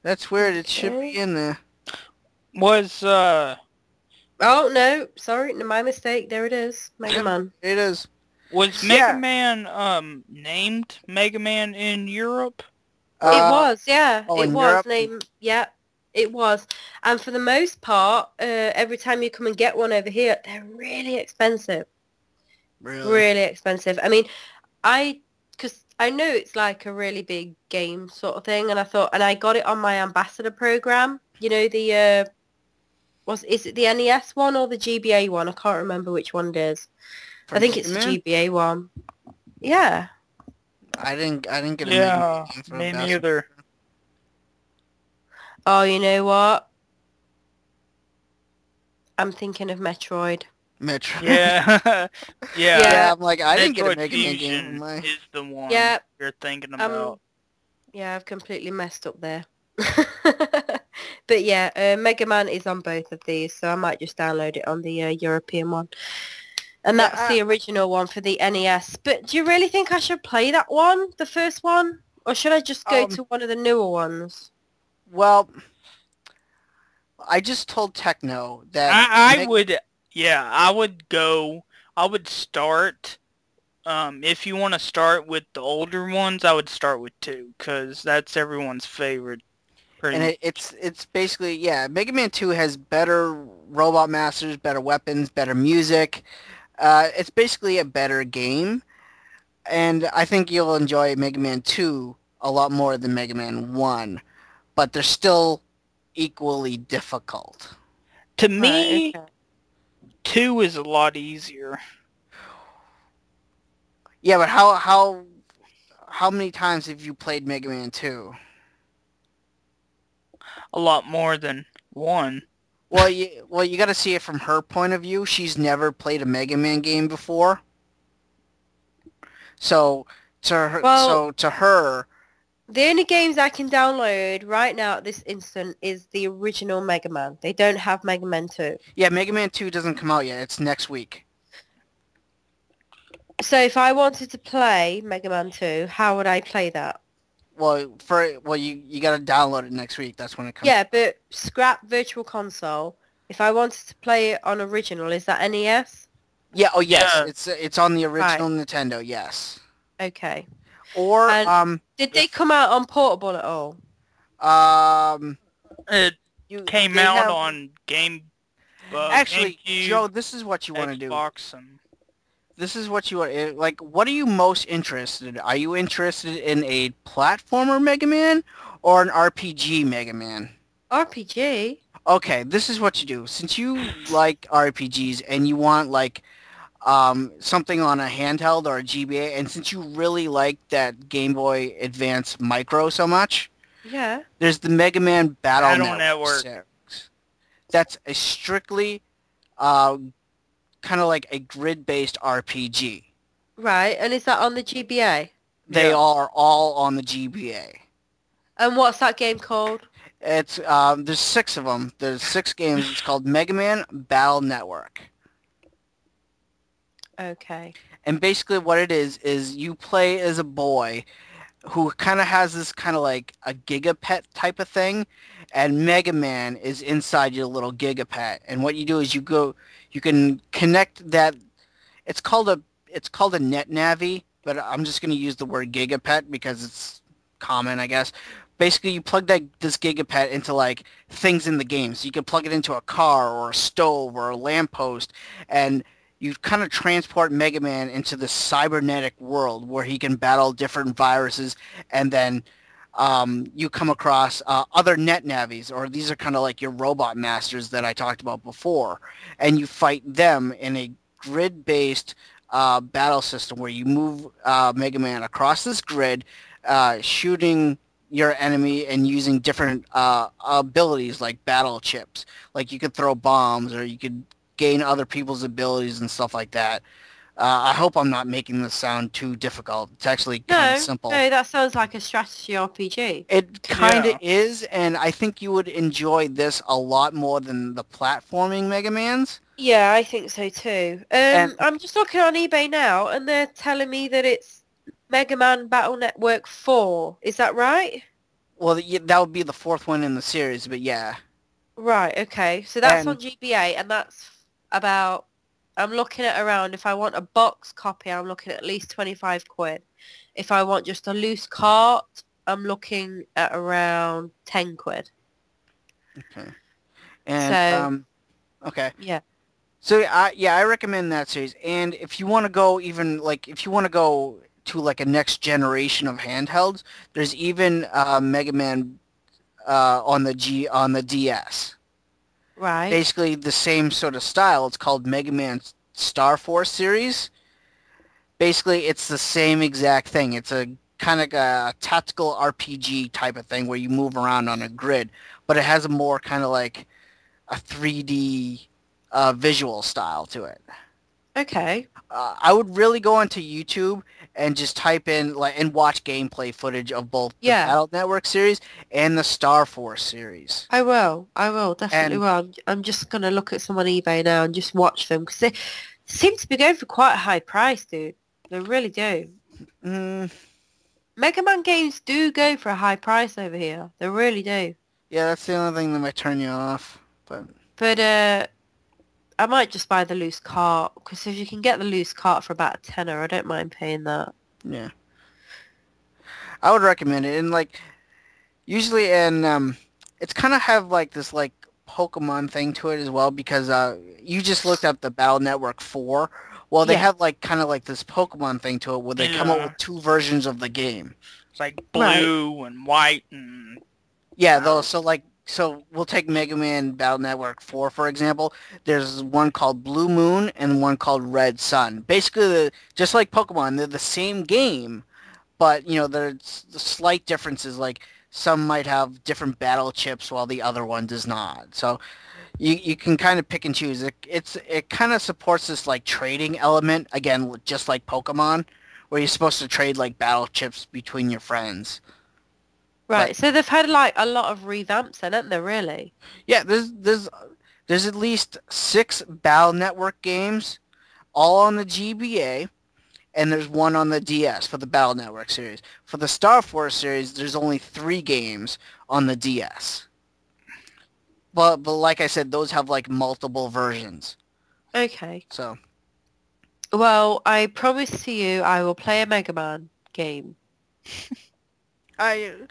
That's weird. It should be in there. Oh no, sorry, my mistake. There it is. Mega Man. It is. Was Mega Man named Mega Man in Europe? It was, yeah. Oh, it in was Europe? named, yeah, it was. And for the most part, every time you come and get one over here, they're really expensive. Really expensive. I mean, because I know it's like a really big game sort of thing, and I got it on my ambassador program. You know, is it the NES one or the GBA one? I can't remember which one it is. I think it's the GBA one. Yeah. I didn't get a Yeah, Mega Man me neither. Oh, you know what? I'm thinking of Metroid. Metroid. Yeah. Yeah, I'm like, I didn't get a Metroid Mega Man Fusion game. is the one you're thinking Um, about. Yeah, I've completely messed up there. But yeah, Mega Man is on both of these, so I might just download it on the European one. And that's the original one for the NES. But do you really think I should play that one, the first one? Or should I just go to one of the newer ones? Well, I just told Techno that... I would start... if you want to start with the older ones, I would start with 2, because that's everyone's favorite. And it's basically, yeah, Mega Man 2 has better robot masters, better weapons, better music. It's basically a better game, and I think you'll enjoy Mega Man 2 a lot more than Mega Man 1, but they're still equally difficult. To me, 2 is a lot easier. Yeah, but how many times have you played Mega Man 2? A lot more than 1. Well, you got to see it from her point of view. She's never played a Mega Man game before, so to her, The only games I can download right now at this instant is the original Mega Man. They don't have Mega Man 2. Yeah, Mega Man 2 doesn't come out yet. It's next week. So if I wanted to play Mega Man 2, how would I play that? Well, you got to download it next week. That's when it comes. Yeah, but scrap Virtual Console. If I wanted to play it on original, is that NES? Yeah. Oh, yes. Yeah. It's on the original Nintendo. Yes. Okay. Or did they come out on portable at all? It came out have, on Game. Actually, GameCube, Joe, this is what you want to do. Xbox, and This is what you want. Like, what are you most interested in? Are you interested in a platformer Mega Man or an RPG Mega Man? RPG? Okay, this is what you do. Since you like RPGs and you want like something on a handheld or a GBA, and since you really like that Game Boy Advance Micro so much, Yeah. there's the Mega Man Battle Network. series. That's a strictly kind of like a grid-based RPG. Right, and is that on the GBA? They are all on the GBA. And what's that game called? It's there's 6 of them. There's 6 games. It's called Mega Man Battle Network. Okay. And basically what it is you play as a boy who kind of has this kind of like a gigapet type of thing, and Mega Man is inside your little gigapet. And what you do is you can connect that. It's called a net navi, but I'm just going to use the word gigapet because it's common, I guess. Basically, you plug this gigapet into like things in the game. So you can plug it into a car or a stove or a lamppost, and you kind of transport Mega Man into the cybernetic world where he can battle different viruses, and then you come across other net navis, or these are kind of like your robot masters that I talked about before, and you fight them in a grid-based battle system where you move Mega Man across this grid, shooting your enemy and using different abilities like battle chips. Like you could throw bombs, or you could gain other people's abilities and stuff like that. I hope I'm not making this sound too difficult. It's actually kind of simple. No, that sounds like a strategy RPG. It kind of is, and I think you would enjoy this a lot more than the platforming Mega Mans. Yeah, I think so too. I'm just looking on eBay now, and they're telling me that it's Mega Man Battle Network 4. Is that right? Well, that would be the 4th one in the series, but yeah. Right, okay. So that's on GBA, and that's about... I'm looking at around, if I want a box copy, I'm looking at least 25 quid. If I want just a loose cart, I'm looking at around 10 quid. Okay. And, okay. Yeah. So, I recommend that series. And if you want to go even, like, if you want to go to, like, a next generation of handhelds, there's even Mega Man on the DS. Right. Basically the same sort of style. It's called Mega Man Star Force series. Basically, it's the same exact thing. It's a kind of a tactical RPG type of thing where you move around on a grid, but it has a more kind of like a 3D visual style to it. Okay. I would really go onto YouTube and just type in and watch gameplay footage of both the Battle Network series and the Star Force series. I will, definitely will. I'm just going to look at some on eBay now and just watch them, because they seem to be going for quite a high price, dude. They really do. Mega Man games do go for a high price over here. They really do. Yeah, that's the only thing that might turn you off. But I might just buy the loose cart, because if you can get the loose cart for about a tenner, I don't mind paying that. Yeah. I would recommend it. And, like, usually, it's kind of have, like, this, like, Pokemon thing to it as well, because you just looked up the Battle Network 4. Well, they have, like, kind of like this Pokemon thing to it where they come up with 2 versions of the game. It's like blue and white and... Yeah, though, so we'll take Mega Man Battle Network 4, for example. There's one called Blue Moon and one called Red Sun. Basically, just like Pokemon, they're the same game, but, you know, there's slight differences. Like, some might have different battle chips while the other one does not. So you can kind of pick and choose. It kind of supports this, like, trading element, again, just like Pokemon, where you're supposed to trade, like, battle chips between your friends. Right, so they've had like a lot of revamps then, haven't they, really? Yeah, there's at least 6 Battle Network games, all on the GBA, and there's one on the DS for the Battle Network series. For the Star Force series, there's only 3 games on the DS. But like I said, those have like multiple versions. Okay. So. Well, I promise to you I will play a Mega Man game. I'm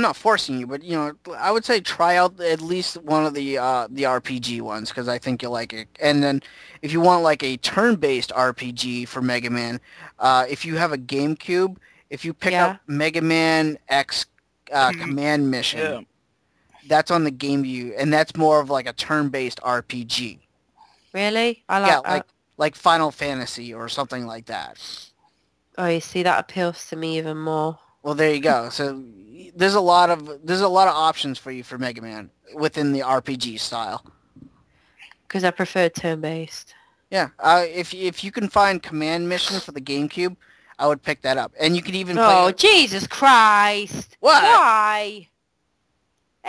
not forcing you, but you know, I would say try out at least one of the RPG ones because I think you'll like it. And then if you want like a turn-based RPG for Mega Man, if you have a GameCube, if you pick up Mega Man X Command Mission, that's on the GameCube, and that's more of like a turn-based RPG. Really? I like like Final Fantasy or something like that. Oh, you see, that appeals to me even more. Well, there you go. So there's a lot of options for you for Mega Man within the RPG style. Because I prefer turn-based. Yeah. If you can find Command Mission for the GameCube, I would pick that up. And you could even play... Oh, Jesus Christ! What? Why?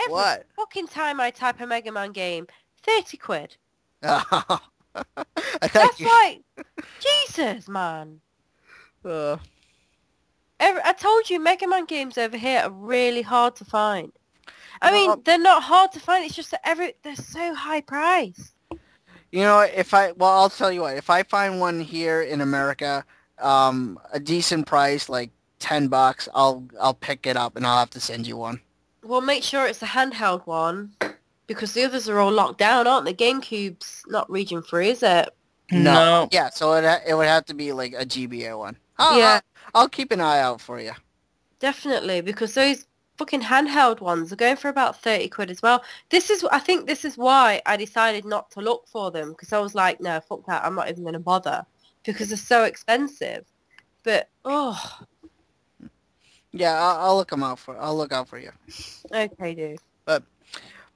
What? Fucking time I type a Mega Man game, 30 quid. That's like... Jesus, man. I told you, Mega Man games over here are really hard to find. I mean, they're not hard to find. It's just that they're so high priced. You know, I'll tell you what. If I find one here in America, a decent price, like $10, I'll pick it up and I'll have to send you one. Well, make sure it's a handheld one because the others are all locked down, aren't they? GameCube's not region free, is it? No. Yeah, so it would have to be like a GBA one. Yeah. I'll keep an eye out for you. Definitely, because those fucking handheld ones are going for about 30 quid as well. I think this is why I decided not to look for them, because I was like, no, fuck that, I'm not even going to bother, because they're so expensive. But, oh. Yeah, I'll look out for you. Okay, dude. But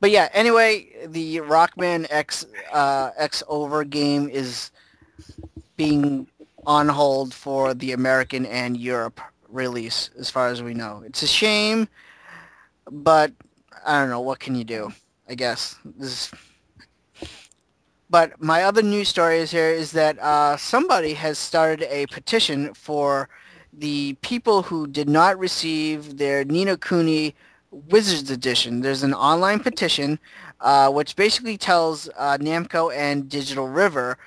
yeah, anyway, the Rockman Xover game is being on hold for the American and Europe release, as far as we know. It's a shame, but I don't know, what can you do? I guess. But my other news story is that somebody has started a petition for the people who did not receive their Ni No Kuni Wizards Edition. There's an online petition which basically tells Namco and Digital River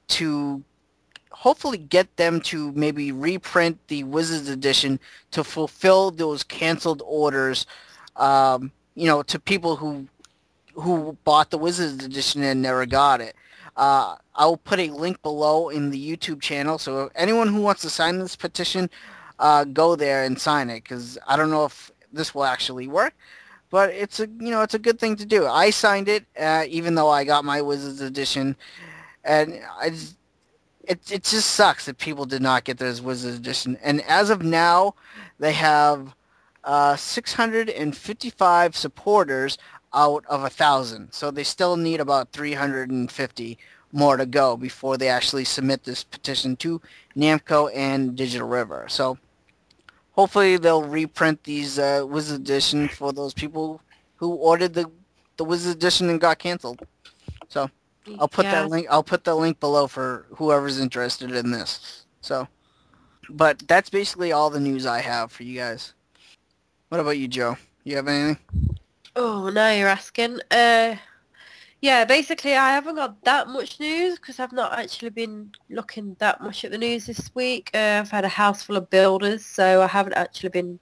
to hopefully get them to maybe reprint the Wizards Edition to fulfill those canceled orders, to people who bought the Wizards Edition and never got it. I'll put a link below in the YouTube channel, so anyone who wants to sign this petition, go there and sign it, because I don't know if this will actually work, but it's a good thing to do. I signed it, even though I got my Wizards Edition, and It just sucks that people did not get their Wizards Edition. And as of now, they have 655 supporters out of 1,000. So they still need about 350 more to go before they actually submit this petition to Namco and Digital River. So hopefully they'll reprint these Wizards Edition for those people who ordered the Wizards Edition and got canceled. So I'll put that link. I'll put the link below for whoever's interested in this. So, but that's basically all the news I have for you guys. What about you, Joe? You have anything? Oh, now you're asking. Yeah, basically I haven't got that much news because I've not actually been looking that much at the news this week. I've had a house full of builders, so I haven't actually been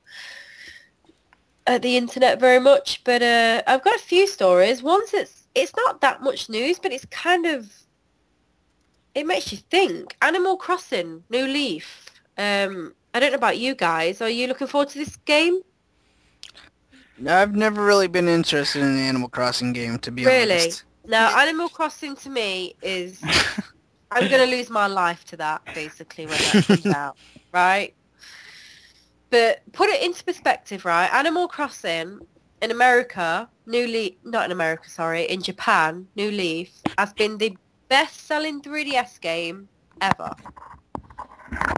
at the internet very much. But I've got a few stories. One's it's not that much news, but it's kind of, it makes you think. Animal Crossing, New Leaf. I don't know about you guys. Are you looking forward to this game? I've never really been interested in the Animal Crossing game, to be honest. Really? Now, Animal Crossing to me is, I'm going to lose my life to that, basically, when that comes out, right? But put it into perspective, right? Animal Crossing in America, in Japan, New Leaf has been the best-selling 3DS game ever.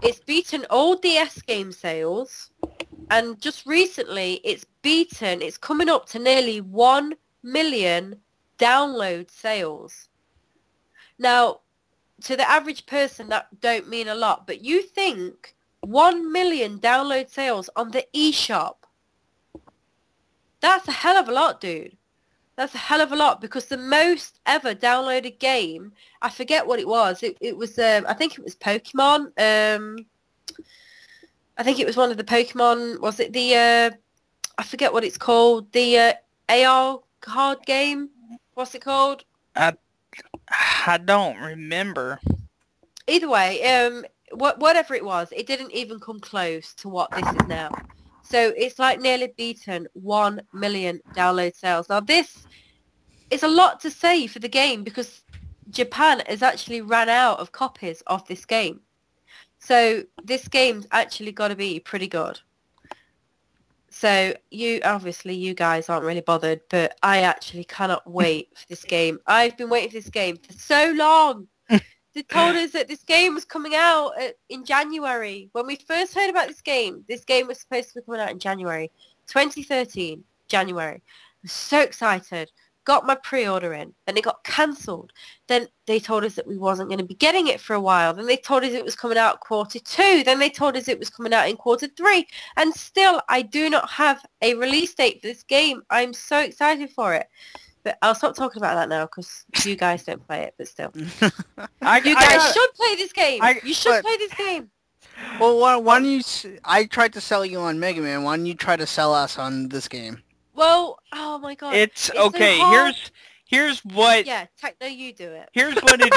It's beaten all DS game sales, and just recently it's coming up to nearly 1 million download sales. Now, to the average person, that don't mean a lot, but you think 1 million download sales on the eShop. That's a hell of a lot, dude. That's a hell of a lot, because the most ever downloaded game, I forget what it was. It was, I think it was Pokemon. I think it was one of the Pokemon, was it the, I forget what it's called, the AR card game? What's it called? I don't remember. Either way, whatever it was, it didn't even come close to what this is now. So it's like nearly beaten 1 million download sales. Now this is a lot to say for the game, because Japan has actually ran out of copies of this game. So this game's actually got to be pretty good. So you guys aren't really bothered, but I actually cannot wait for this game. I've been waiting for this game for so long. They told us that this game was coming out in January. When we first heard about this game was supposed to be coming out in January 2013, January. I was so excited. Got my pre-order in. Then it got cancelled. Then they told us that we wasn't going to be getting it for a while. Then they told us it was coming out Q2. Then they told us it was coming out in Q3. And still, I do not have a release date for this game. I'm so excited for it. But I'll stop talking about that now, because you guys don't play it, but still. You guys should play this game. You should play this game. Well, why don't you... I tried to sell you on Mega Man. Why don't you try to sell us on this game? Well, oh my god. It's okay. So here's what. Yeah, Techno, you do it. Here's what it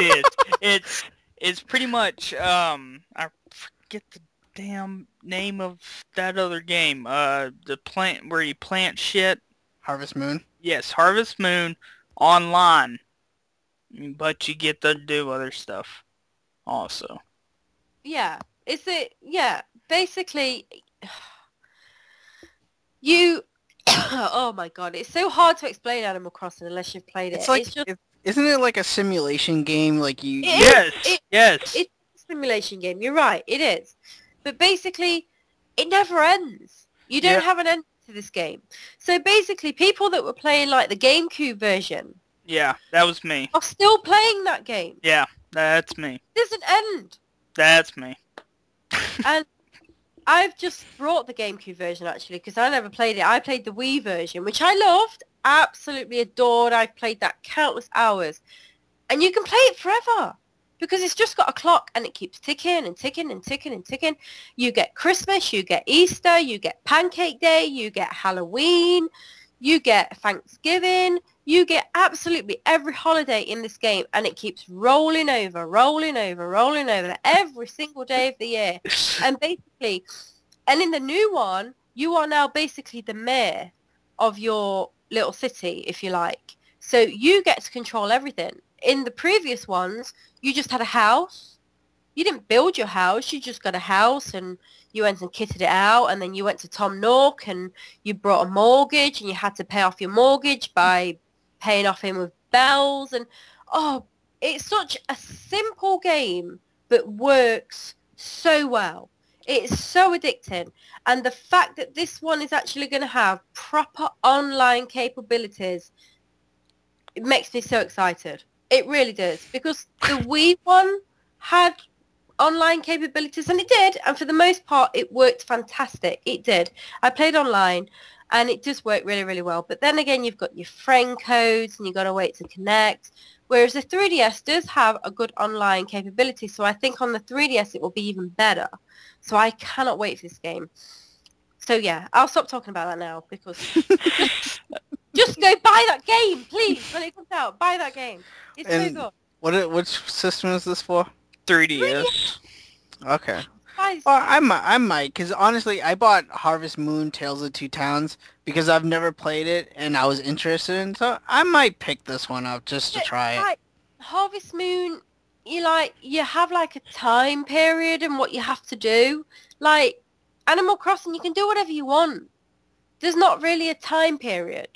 is. It's pretty much I forget the damn name of that other game. The plant where you plant shit. Harvest Moon. Yes, Harvest Moon online, but you get to do other stuff also. Yeah, basically you. Oh my god, it's so hard to explain Animal Crossing unless you've played it. It's like, it's just, isn't it like a simulation game? Like you... Yes. It's a simulation game. You're right, it is. But basically, it never ends. You don't have an end to this game. So basically, people that were playing like the GameCube version... Yeah, that was me. ...are still playing that game. Yeah, that's me. It doesn't end. That's me. And I've just brought the GameCube version, actually, because I never played it. I played the Wii version, which I loved, absolutely adored. I've played that countless hours. And you can play it forever, because it's just got a clock, and it keeps ticking and ticking and ticking and ticking. You get Christmas, you get Easter, you get Pancake Day, you get Halloween, you get Thanksgiving, you get absolutely every holiday in this game, and it keeps rolling over every single day of the year. And basically, and in the new one, you are now basically the mayor of your little city, if you like. So you get to control everything. In the previous ones, you just had a house. You didn't build your house, you just got a house, and you went and kitted it out, and then you went to Tom Nook, and you brought a mortgage, and you had to pay off your mortgage by paying off him with bells. And oh, it's such a simple game, but works so well. It's so addicting. And the fact that this one is actually going to have proper online capabilities, it makes me so excited. It really does. Because the Wii one had online capabilities, and it did, and for the most part it worked fantastic. It did. I played online and it just worked really, really well. But then again, you've got your friend codes and you've got to wait to connect, whereas the 3DS does have a good online capability. So I think on the 3DS it will be even better. So I cannot wait for this game. So yeah, I'll stop talking about that now, because just go buy that game, please. When it comes out, buy that game. It's so good. Which system is this for? 3DS. Okay. Well, I might, because honestly, I bought Harvest Moon Tales of Two Towns because I've never played it and I was interested in, so I might pick this one up just to try it. Harvest Moon, you have like a time period and what you have to do. Like Animal Crossing, you can do whatever you want. There's not really a time period.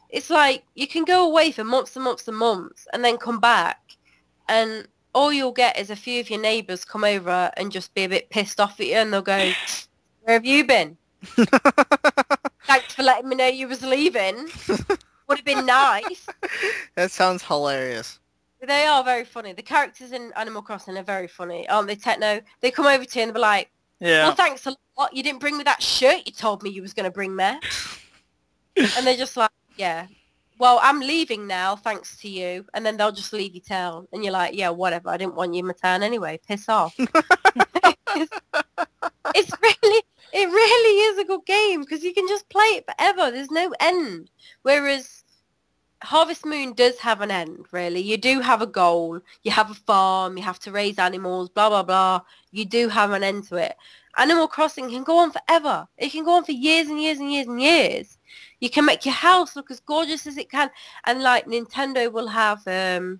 It's like you can go away for months and months and months and then come back, and all you'll get is a few of your neighbours come over and just be a bit pissed off at you, and they'll go, "Where have you been?" Thanks for letting me know you was leaving. Would have been nice. That sounds hilarious. They are very funny. The characters in Animal Crossing are very funny, aren't they, Techno? They come over to you and they're like, Yeah. well, thanks a lot. You didn't bring me that shirt you told me you was going to bring me. And they're just like, yeah. Well, I'm leaving now, thanks to you. And then they'll just leave you town. And you're like, yeah, whatever. I didn't want you in my town anyway. Piss off. It really is a good game because you can just play it forever. There's no end. Whereas Harvest Moon does have an end, really. You do have a goal. You have a farm. You have to raise animals, blah, blah, blah. You do have an end to it. Animal Crossing can go on forever. It can go on for years and years and years and years. You can make your house look as gorgeous as it can. And, like, Nintendo will have, they'll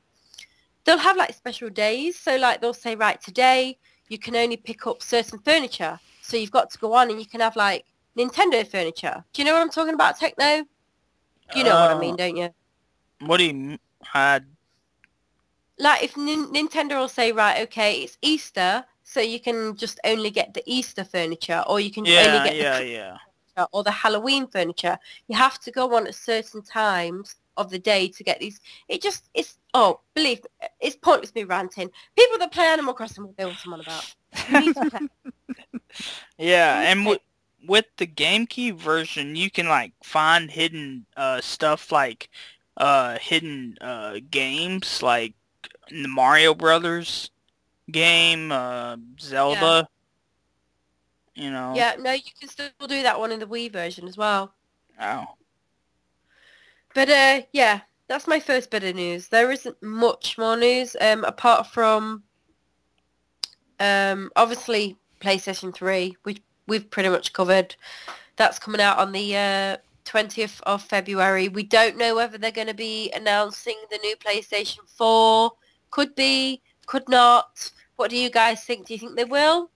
have, like, special days. So, like, they'll say, right, today you can only pick up certain furniture. So you've got to go on and you can have, like, Nintendo furniture. Do you know what I'm talking about, Techno? You know what I mean, don't you? What do you... Like, if Nintendo will say, right, okay, it's Easter, so you can just only get the Easter furniture, or you can only get the furniture, or the Halloween furniture. You have to go on at certain times of the day to get these. Oh, believe me, it's pointless me ranting. People that play Animal Crossing will know what I'm on about. You need to play. Yeah, and with the GameCube version, you can, like, find hidden stuff, like hidden games, like the Mario Brothers game, Zelda. You know. Yeah, no, you can still do that one in the Wii version as well. Oh. But yeah, that's my first bit of news. There isn't much more news apart from obviously PlayStation 3, which we've pretty much covered. That's coming out on the 20th of February. We don't know whether they're going to be announcing the new PlayStation 4. Could be, could not. What do you guys think? Do you think they will?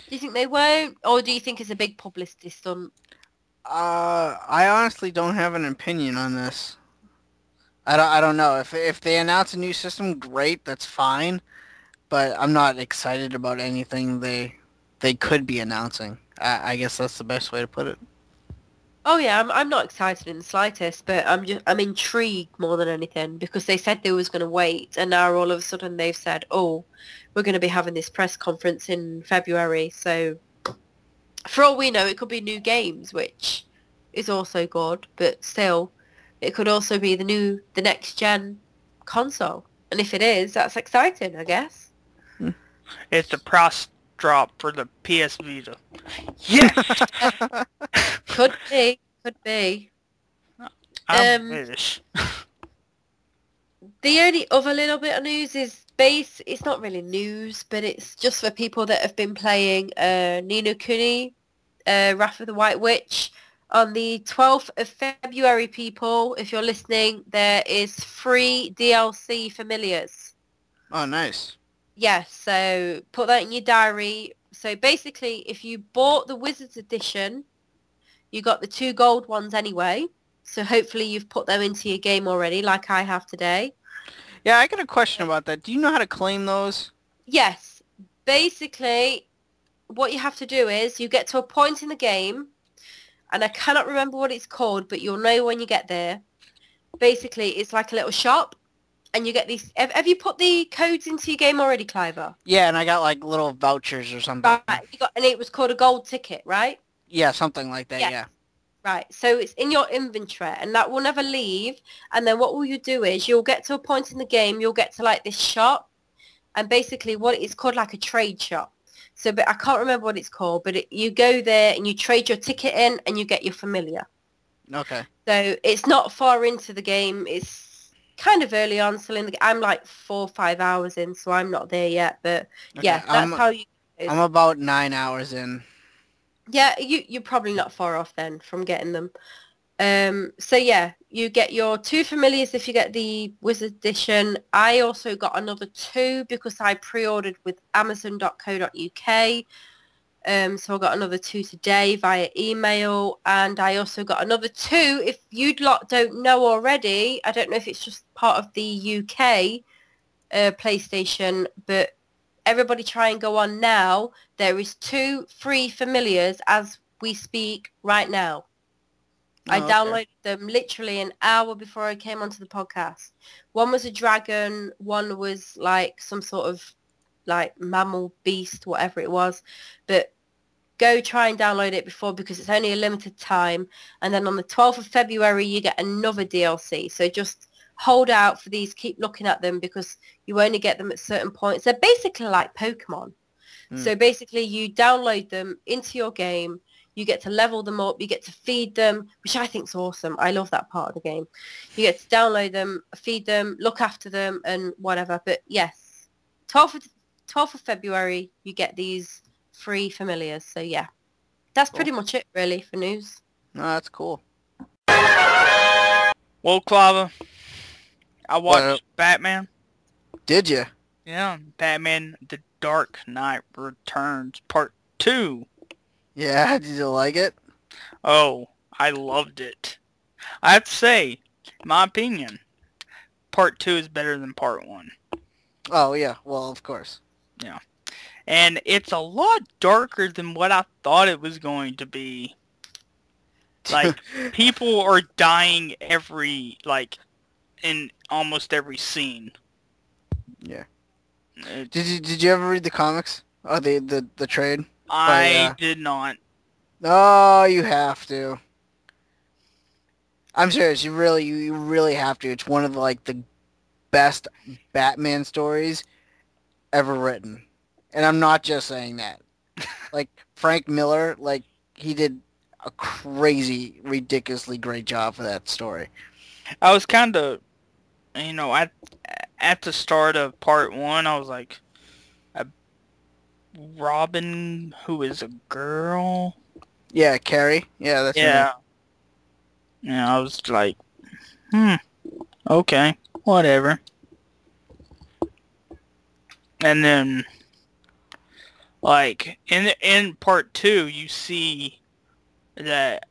Do you think they won't? Or do you think it's a big publicity stunt? I honestly don't have an opinion on this. I don't know. If they announce a new system, great, that's fine. But I'm not excited about anything they could be announcing. I guess that's the best way to put it. Oh yeah, I'm not excited in the slightest, but I'm intrigued more than anything because they said they was going to wait, and now all of a sudden they've said, oh, we're going to be having this press conference in February. So for all we know, it could be new games, which is also good, but still, it could also be the next gen console. And if it is, that's exciting, I guess. It's a price drop for the PS Vita. Yeah. Could be. I wish. The only other little bit of news is it's not really news, but it's just for people that have been playing Ni No Kuni, Wrath of the White Witch. On the 12th of February, people, if you're listening, there is free DLC familiars. Oh, nice. Yes, so put that in your diary. So basically, if you bought the Wizard's Edition, you got the 2 gold ones anyway. So hopefully you've put them into your game already, like I have today. Yeah, I got a question about that. Do you know how to claim those? Yes. Basically, what you have to do is you get to a point in the game, and I cannot remember what it's called, but you'll know when you get there. Basically, it's like a little shop, and you get these... Have you put the codes into your game already, Cliver? Yeah, and I got like little vouchers or something. Right, and it was called a gold ticket, right? Yeah, something like that, yeah. Right, so it's in your inventory, and that will never leave. And then what will you do is you'll get to a point in the game, you'll get to like this shop, and basically what it's called like a trade shop. So, but I can't remember what it's called, but you go there and you trade your ticket in, and you get your familiar. Okay. So it's not far into the game. It's kind of early on, still in the. I'm like 4 or 5 hours in, so I'm not there yet. But Okay, yeah, that's how you. I'm about 9 hours in. Yeah, you're probably not far off then from getting them. So yeah, you get your 2 familiars if you get the Wizard Edition. I also got another 2 because I pre-ordered with Amazon.co.uk. So I got another 2 today via email, and I also got another 2. If you lot don't know already, I don't know if it's just part of the UK PlayStation, but everybody try and go on now. There is 2 free familiars as we speak right now. Oh, I okay. downloaded them literally an hour before I came onto the podcast. One was a dragon, one was like some sort of like mammal beast, whatever it was. But go try and download it before because it's only a limited time. And then on the 12th of February, you get another DLC. So just hold out for these, keep looking at them because you only get them at certain points. They're basically like Pokemon. So basically you download them into your game. You get to level them up. You get to feed them, which I think is awesome. I love that part of the game. You get to download them, feed them, look after them, and whatever. But yes, 12th of February, you get these free familiars. So yeah, that's pretty much it really for news. No, that's cool. Well, Clava, I watched Batman. Did you? Yeah, Batman: The Dark Knight Returns Part 2. Yeah, did you like it? Oh, I loved it. I have to say, in my opinion, Part 2 is better than Part 1. Oh, yeah. Well, of course. Yeah. And it's a lot darker than what I thought it was going to be. Like, people are dying in almost every scene. Yeah. Did you ever read the comics? Oh, the trade? I did not. Oh, you have to. I'm serious. You really have to. It's one of the best Batman stories ever written, and I'm not just saying that. Like Frank Miller, he did a crazy, ridiculously great job for that story. I was kind of, at the start of Part 1, I was like, Robin, who is a girl? Yeah, Carrie. Yeah, that's her name. Yeah, I was like, okay, whatever. And then, in Part 2, you see that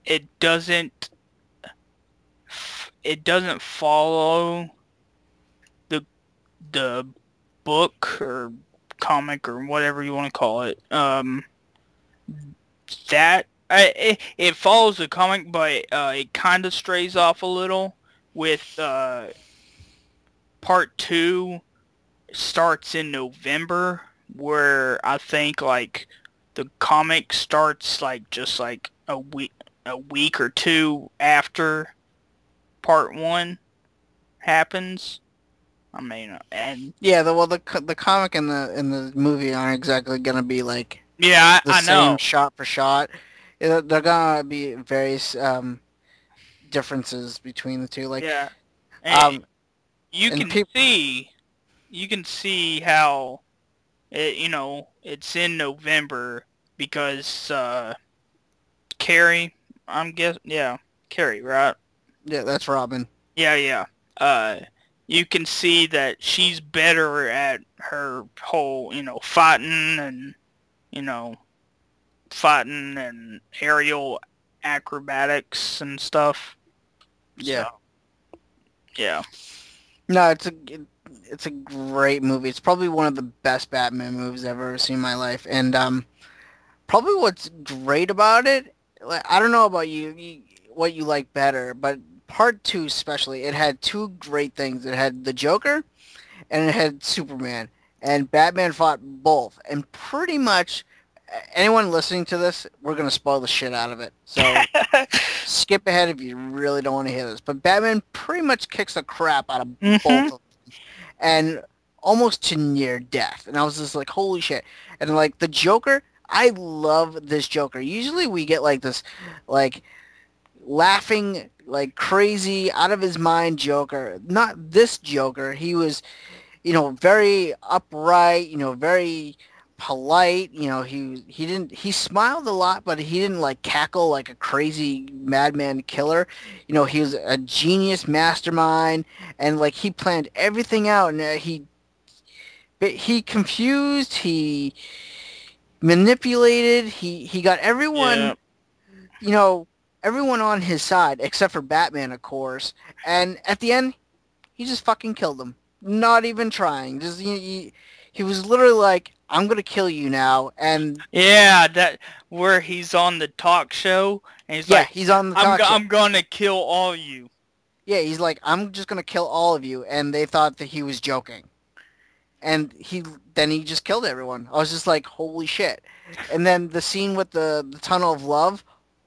it doesn't follow the book or comic or whatever you want to call it. It follows the comic, but it kind of strays off a little with Part 2 starts in November, where I think the comic starts just a week or two after Part 1 happens. I mean, and yeah, the comic and the movie aren't exactly gonna be the I same know shot for shot. They're gonna be various differences between the two. Yeah, and you can see how it's in November because Carrie, Carrie, right? Yeah, that's Robin. Yeah. You can see that she's better at her whole, fighting and aerial acrobatics and stuff. Yeah. So, yeah. No, it's a great movie. It's probably one of the best Batman movies I've ever seen in my life. And probably what's great about it, I don't know about you, what you like better, but Part 2 especially, it had two great things. It had the Joker, and it had Superman. And Batman fought both. And pretty much, anyone listening to this, we're going to spoil the shit out of it. So skip ahead if you really don't want to hear this. But Batman pretty much kicks the crap out of both of them. And almost to near death. And I was just like, holy shit. And the Joker, I love this Joker. Usually we get this laughing crazy out of his mind Joker. Not this Joker. He was, very upright, very polite. He smiled a lot, but he didn't cackle like a crazy madman killer. He was a genius mastermind, and he planned everything out, and he confused, he manipulated, he got everyone, everyone on his side, except for Batman, of course. And at the end, he just fucking killed him. Not even trying. Just he was literally I'm gonna kill you now, and Yeah, that where he's on the talk show and he's like, he's on the talk show. I'm gonna kill all you. Yeah, he's like, I'm just gonna kill all of you, and they thought that he was joking, and he just killed everyone. I was just like, holy shit! And then the scene with the tunnel of love.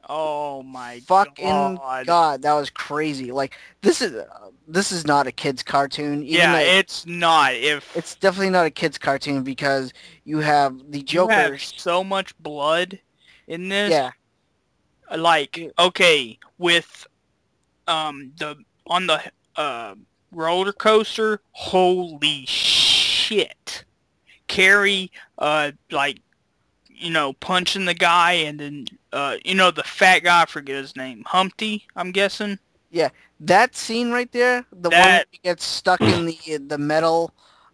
Oh my fucking god, that was crazy. Like this is not a kid's cartoon. Even though it's not. It's definitely not a kid's cartoon because you have the Joker. You have so much blood in this. Yeah. Like, okay, with on the roller coaster, holy shit. Carrie like, you know, punching the guy, and then you know, the fat guy, I forget his name, Humpty, I'm guessing. Yeah, that scene right there, the one where he gets stuck in the metal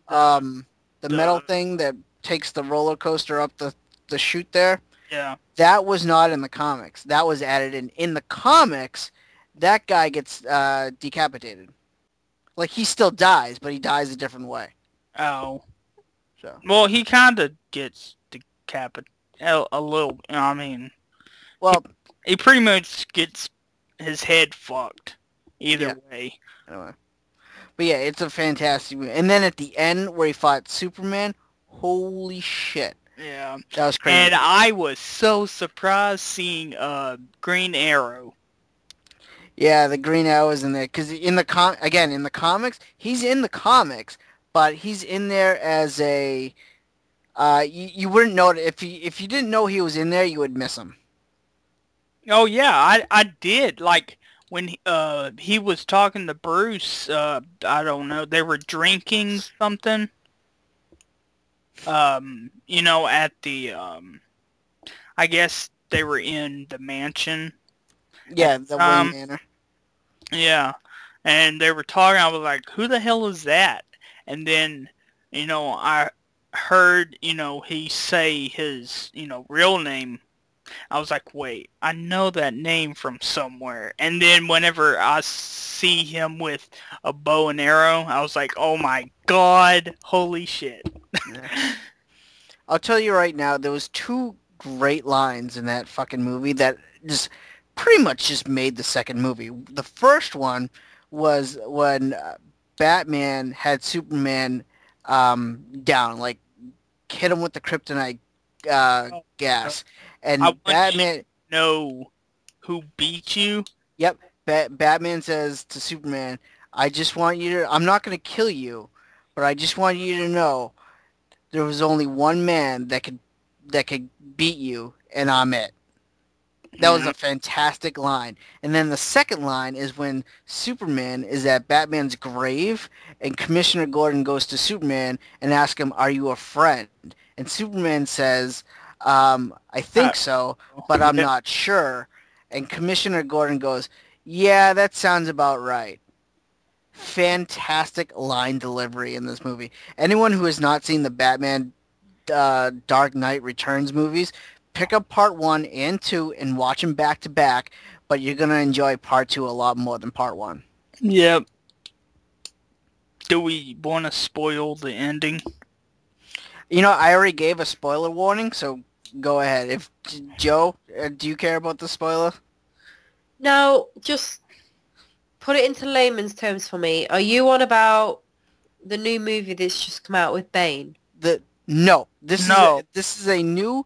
metal thing that takes the roller coaster up the chute there. Yeah. That was not in the comics. That was added in. In the comics, that guy gets decapitated. Like, he still dies, but he dies a different way. Oh. So. Well, he kind of gets decapitated a little. I mean, well, he pretty much gets his head fucked either way. Anyway. But yeah, it's a fantastic movie. And then at the end where he fought Superman, holy shit. Yeah. That was crazy. And I was so surprised seeing Green Arrow. Yeah, the Green Arrow is in there because in the comics, he's in the comics, but he's in there as a you wouldn't know it if you didn't know he was in there, you would miss him. Oh yeah, I did. Like when he was talking to Bruce, I don't know, they were drinking something. You know, at the I guess they were in the mansion. Yeah, the Wayne Manor. Yeah, and they were talking. I was like, "Who the hell is that?" And then, you know, I heard, you know, he say his, you know, real name. I was like, "Wait, I know that name from somewhere." And then whenever I see him with a bow and arrow, I was like, "Oh my god, holy shit!" Yeah. I'll tell you right now, there was two great lines in that fucking movie that just pretty much just made the second movie. The first one was when Batman had Superman down, like hit him with the kryptonite gas, and Batman know who beat you. Yep, Batman says to Superman, "I just want you to. I'm not going to kill you, but I just want you to know there was only one man that could beat you, and I'm it." That was a fantastic line. And then the second line is when Superman is at Batman's grave, and Commissioner Gordon goes to Superman and asks him, "Are you a friend?" And Superman says, "I think so, but I'm not sure." And Commissioner Gordon goes, "Yeah, that sounds about right." Fantastic line delivery in this movie. Anyone who has not seen the Batman Dark Knight Returns movies, pick up part 1 and 2 and watch them back to back, but you're going to enjoy part 2 a lot more than part 1. Yep. Do we want to spoil the ending? You know, I already gave a spoiler warning, so go ahead. If Joe, do you care about the spoiler? No, just put it into layman's terms for me. Are you on about the new movie that's just come out with Bane? No. This is a new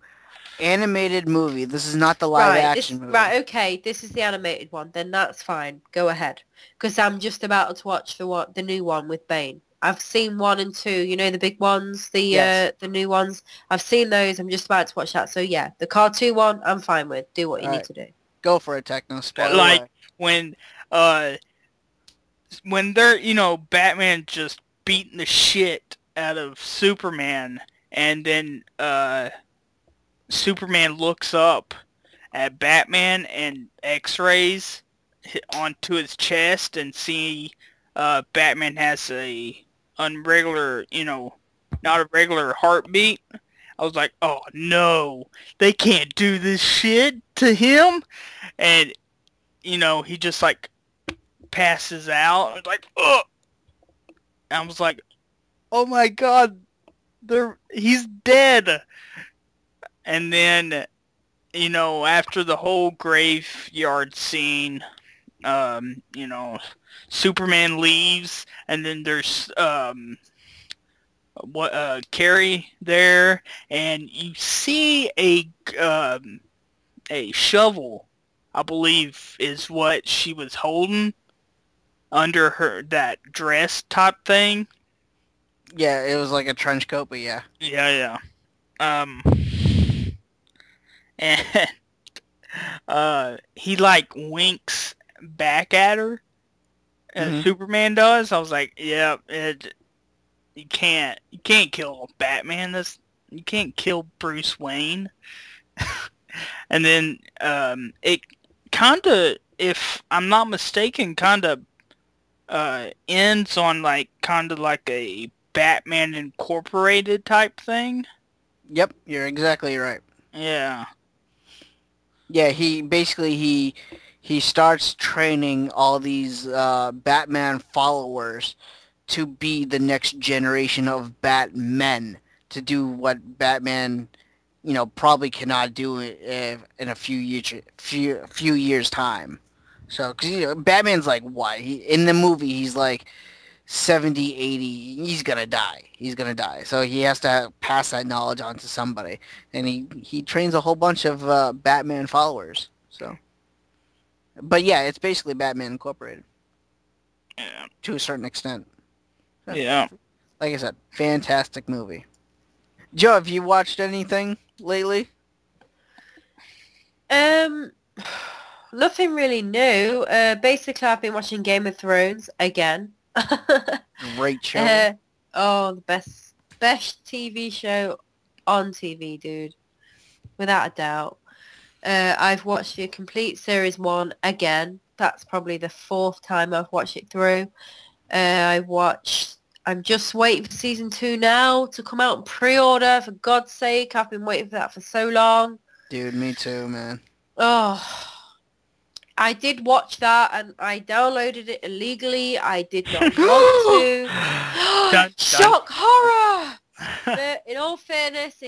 animated movie. This is not the live action movie. Right, okay. This is the animated one. Then that's fine. Go ahead. Because I'm just about to watch the new one with Bane. I've seen 1 and 2. You know, the big ones, the new ones. I've seen those. I'm just about to watch that. So yeah, the cartoon one, I'm fine with. Do what you need to do. Go for it, Techno. Spoiler like away. when they're, you know, Batman just beating the shit out of Superman, and then Superman looks up at Batman and X-rays onto his chest and see Batman has a unregular, you know, not a regular heartbeat. I was like, oh no, they can't do this shit to him. And, you know, he just like passes out. I was like, ugh. I was like, oh my god, he's dead. And then, you know, after the whole graveyard scene, you know, Superman leaves, and then there's Carrie there, and you see a shovel, I believe, is what she was holding under that dress type thing. Yeah, it was like a trench coat, but yeah. Yeah. And he like winks back at her, as Superman does. I was like, yeah, you can't kill Batman. You can't kill Bruce Wayne. And then it kind of, if I'm not mistaken, kind of ends on like kind of like a Batman Incorporated type thing. Yep, you're exactly right. Yeah. Yeah, he starts training all these Batman followers to be the next generation of Batmen, to do what Batman, you know, probably cannot do in a few years time. So, because, you know, Batman's like, what? In the movie, he's like 70, 80. He's going to die. So he has to pass that knowledge on to somebody. And he trains a whole bunch of Batman followers. So, but yeah, it's basically Batman Incorporated. Yeah. To a certain extent. So, Yeah. like I said, fantastic movie. Joe, have you watched anything lately? Nothing really new. Basically, I've been watching Game of Thrones again. Great show. The best TV show on TV, dude. Without a doubt. I've watched the complete series 1 again. That's probably the 4th time I've watched it through. I'm just waiting for season 2 now to come out and pre-order. For God's sake, I've been waiting for that for so long. Dude, me too, man. Oh, I did watch that and I downloaded it illegally. I did not want to. Shock horror! But in all fairness,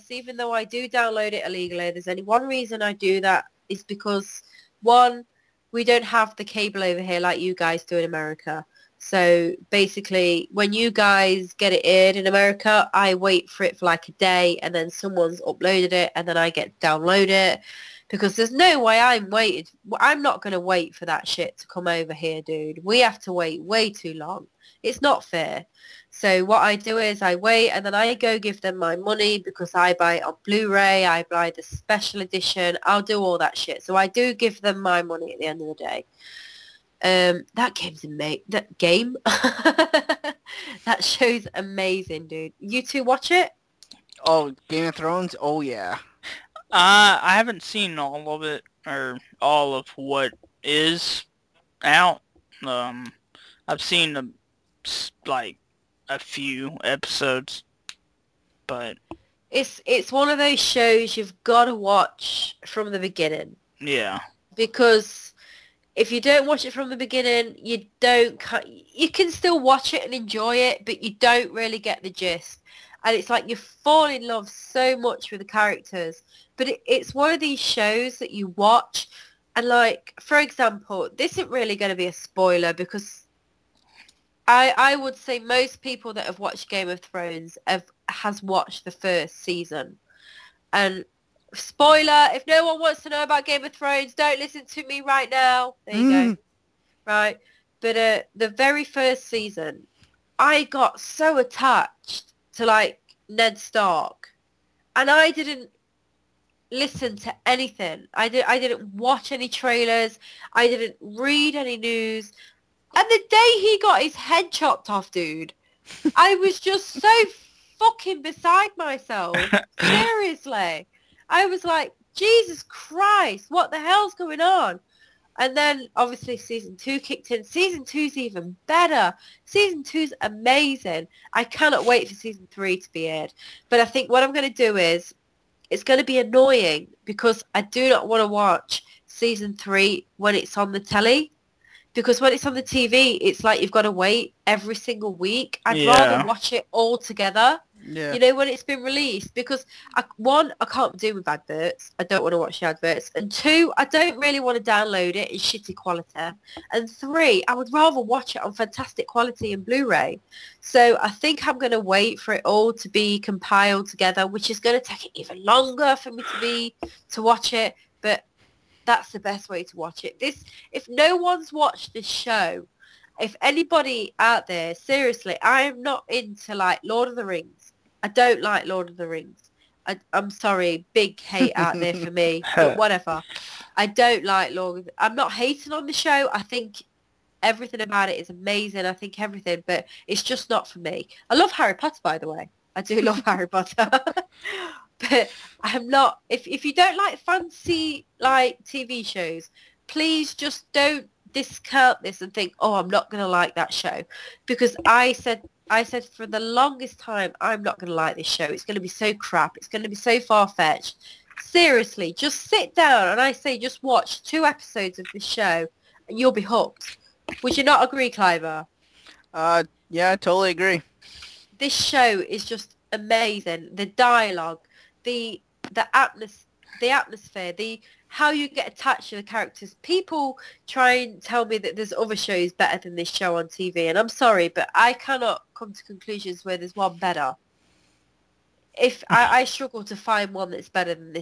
even though I do download it illegally, there's only one reason I do that is because, one, we don't have the cable over here like you guys do in America. So basically, when you guys get it aired in America, I wait for it for like a day and then someone's uploaded it and then I get to download it. Because there's no way I'm not going to wait for that shit to come over here, dude. We have to wait way too long. It's not fair. So what I do is I wait and then I go give them my money because I buy it on Blu-ray, I buy the special edition, I'll do all that shit. So I do give them my money at the end of the day. That game's amazing. That game? That show's amazing, dude. You two watch it? Oh, Game of Thrones? Oh, yeah. I haven't seen all of it, or all of what is out. I've seen like a few episodes, but it's one of those shows you've got to watch from the beginning. Yeah. Because if you don't watch it from the beginning, you can still watch it and enjoy it, but you don't really get the gist. And it's like you fall in love so much with the characters. But it's one of these shows that you watch and, like, for example, this isn't really going to be a spoiler because I would say most people that have watched Game of Thrones has watched the first season. And spoiler, if no one wants to know about Game of Thrones, don't listen to me right now. There you go. Right. But the very first season, I got so attached to, like, Ned Stark. And I didn't listen to anything. I didn't watch any trailers. I didn't read any news. And the day he got his head chopped off, dude, I was just so fucking beside myself. Seriously. I was like, Jesus Christ, what the hell's going on? And then, obviously, Season 2 kicked in. Season 2's even better. Season 2's amazing. I cannot wait for Season 3 to be aired. But I think what I'm going to do is, it's going to be annoying because I do not want to watch Season 3 when it's on the telly. Because when it's on the TV, it's like you've got to wait every single week. I'd rather watch it all together. Yeah. You know, when it's been released, because one, I can't do with adverts. I don't want to watch the adverts. And two, I don't really want to download it in shitty quality. And three, I would rather watch it on fantastic quality and Blu-ray. So I think I'm going to wait for it all to be compiled together, which is going to take it even longer for me to watch it. But that's the best way to watch it. If no one's watched this show, if anybody out there, seriously, I am not into like Lord of the Rings. I don't like Lord of the Rings. I'm sorry, big hate out there for me, but whatever. I don't like I'm not hating on the show. I think everything about it is amazing. I think everything, but it's just not for me. I love Harry Potter, by the way. I do love Harry Potter. But I'm not, if you don't like fancy like TV shows, please just don't discount this and think, oh, I'm not going to like that show. Because I said for the longest time, I'm not going to like this show. It's going to be so crap. It's going to be so far-fetched. Seriously, just sit down and I say just watch 2 episodes of this show and you'll be hooked. Would you not agree, Cliver? Yeah, I totally agree. This show is just amazing. The dialogue, the atmosphere, how you get attached to the characters. People try and tell me that there's other shows better than this show on TV, and I'm sorry, but I cannot come to conclusions where there's one better. If I struggle to find one that's better than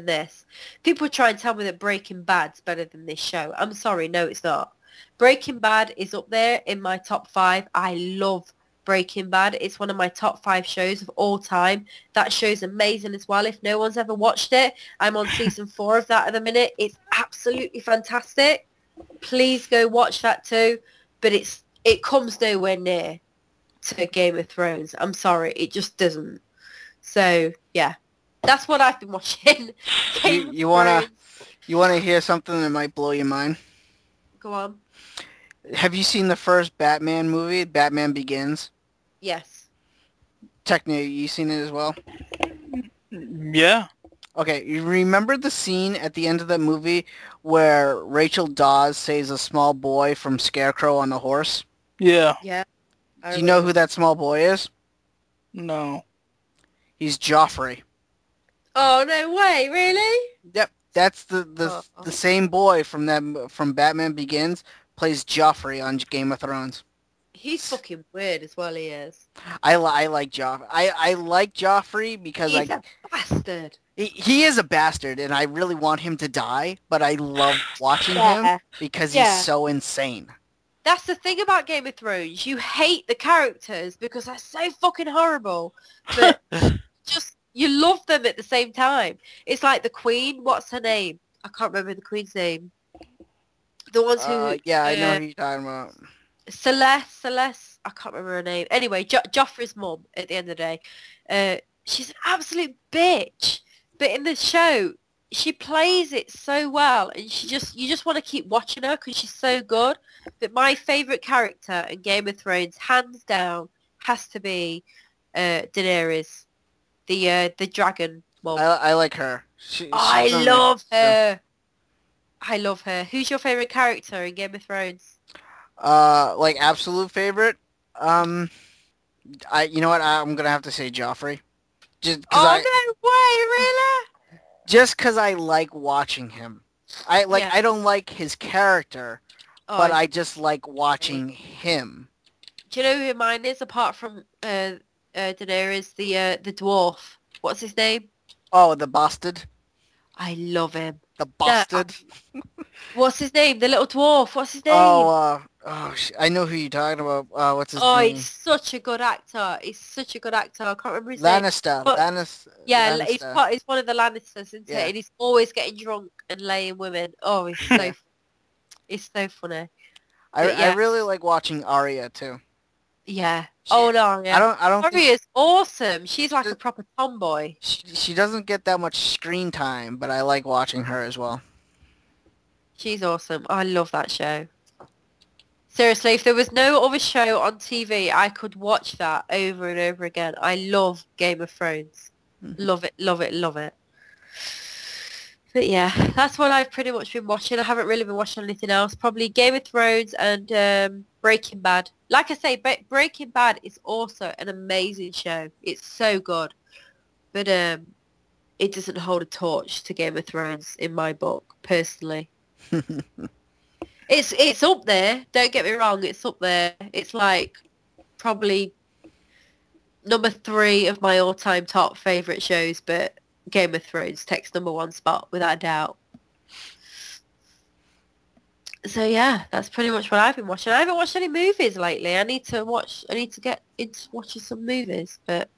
this. People try and tell me that Breaking Bad's better than this show. I'm sorry, no, it's not. Breaking Bad is up there in my top 5. I love Breaking Bad. It's one of my top 5 shows of all time. That show's amazing as well. If no one's ever watched it, I'm on season 4 of that at the minute. It's absolutely fantastic. Please go watch that too. But it comes nowhere near to Game of Thrones. I'm sorry, it just doesn't. So yeah, that's what I've been watching. You wanna hear something that might blow your mind? Go on. Have you seen the first Batman movie, Batman Begins? Yes. Techno, you seen it as well? Yeah. Okay, you remember the scene at the end of that movie where Rachel Dawes saves a small boy from Scarecrow on the horse? Yeah. Yeah. Do you know who that small boy is? No. He's Joffrey. Oh, no way, really? Yep, that's the same boy from Batman Begins, plays Joffrey on Game of Thrones. He's fucking weird as well, he is. I like Joffrey. I like Joffrey because He's a bastard. He is a bastard, and I really want him to die, but I love watching him because he's so insane. That's the thing about Game of Thrones. You hate the characters because they're so fucking horrible, but you love them at the same time. It's like the Queen. What's her name? I can't remember the Queen's name. The ones who... yeah, I know who you're talking about. Celeste. I can't remember her name. Anyway, Joffrey's mum at the end of the day. She's an absolute bitch. But in the show, she plays it so well, and you just want to keep watching her because she's so good. But my favourite character in Game of Thrones, hands down, has to be Daenerys, the dragon mom. I like her. I love her. I love her. Who's your favourite character in Game of Thrones? Like absolute favorite? You know what? I'm gonna have to say Joffrey. No way, really? Just because I like watching him. I don't like his character, but I just like watching him. Do you know who mine is apart from Daenerys? The dwarf. What's his name? Oh, the bastard. I love him. The bastard. What's his name? The little dwarf. What's his name? I know who you're talking about. What's his name? Oh, he's such a good actor. I can't remember his name. Lannister. Yeah, Lannister. he's one of the Lannisters, isn't he? And he's always getting drunk and laying women. Oh, he's so it's so funny. I really like watching Arya too. Yeah. Yeah. I don't. Arya's awesome. She's like a proper tomboy. She doesn't get that much screen time, but I like watching her as well. She's awesome. I love that show. Seriously, if there was no other show on TV, I could watch that over and over again. I love Game of Thrones. Love it, love it, love it. But yeah, that's what I've pretty much been watching. I haven't really been watching anything else. Probably Game of Thrones and Breaking Bad. Like I say, Breaking Bad is also an amazing show. It's so good. But it doesn't hold a torch to Game of Thrones in my book, personally. It's up there. Don't get me wrong. It's up there. It's like probably number 3 of my all-time top favourite shows, but Game of Thrones takes number 1 spot without a doubt. So yeah, that's pretty much what I've been watching. I haven't watched any movies lately. I need to get into watching some movies, but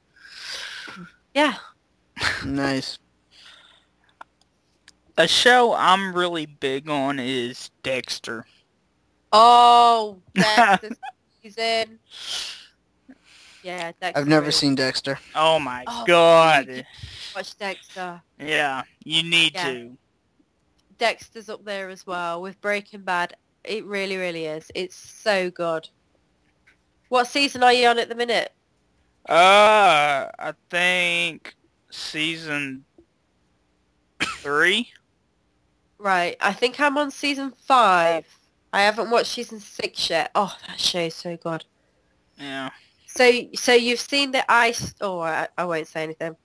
yeah. Nice. A show I'm really big on is Dexter. Oh, Dexter's season. Yeah, Dexter. I've never seen Dexter. Oh my Oh, god. Watch Dexter. Yeah, you need Yeah. to. Dexter's up there as well with Breaking Bad. It really, really is. It's so good. What season are you on at the minute? I think season 3. Right. I think I'm on season 5. I haven't watched season 6 yet. Oh, that show's so good. Yeah. So you've seen the ice... Oh, I won't say anything.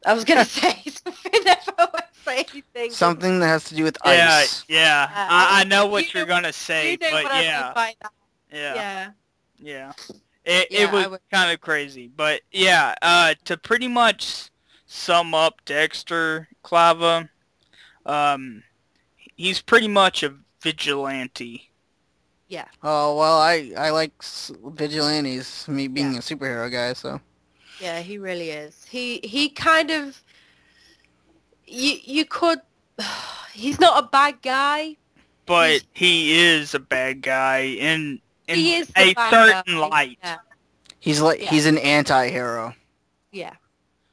I was going to say something, but I won't say anything. Something that has to do with Yeah, ice. yeah. I know what you're gonna say, You know but what I yeah. mean by that. Yeah. Yeah. It Yeah, I was would- kind of crazy, but yeah. To pretty much sum up Dexter Clava, he's pretty much a vigilante. Yeah. Oh, well, I like vigilantes, me being a superhero guy, so. Yeah, he really is. He kind of... You could... He's not a bad guy. But he is a bad guy in He is the a bad certain guy. light. Yeah. He's like Yeah. he's an anti-hero. Yeah.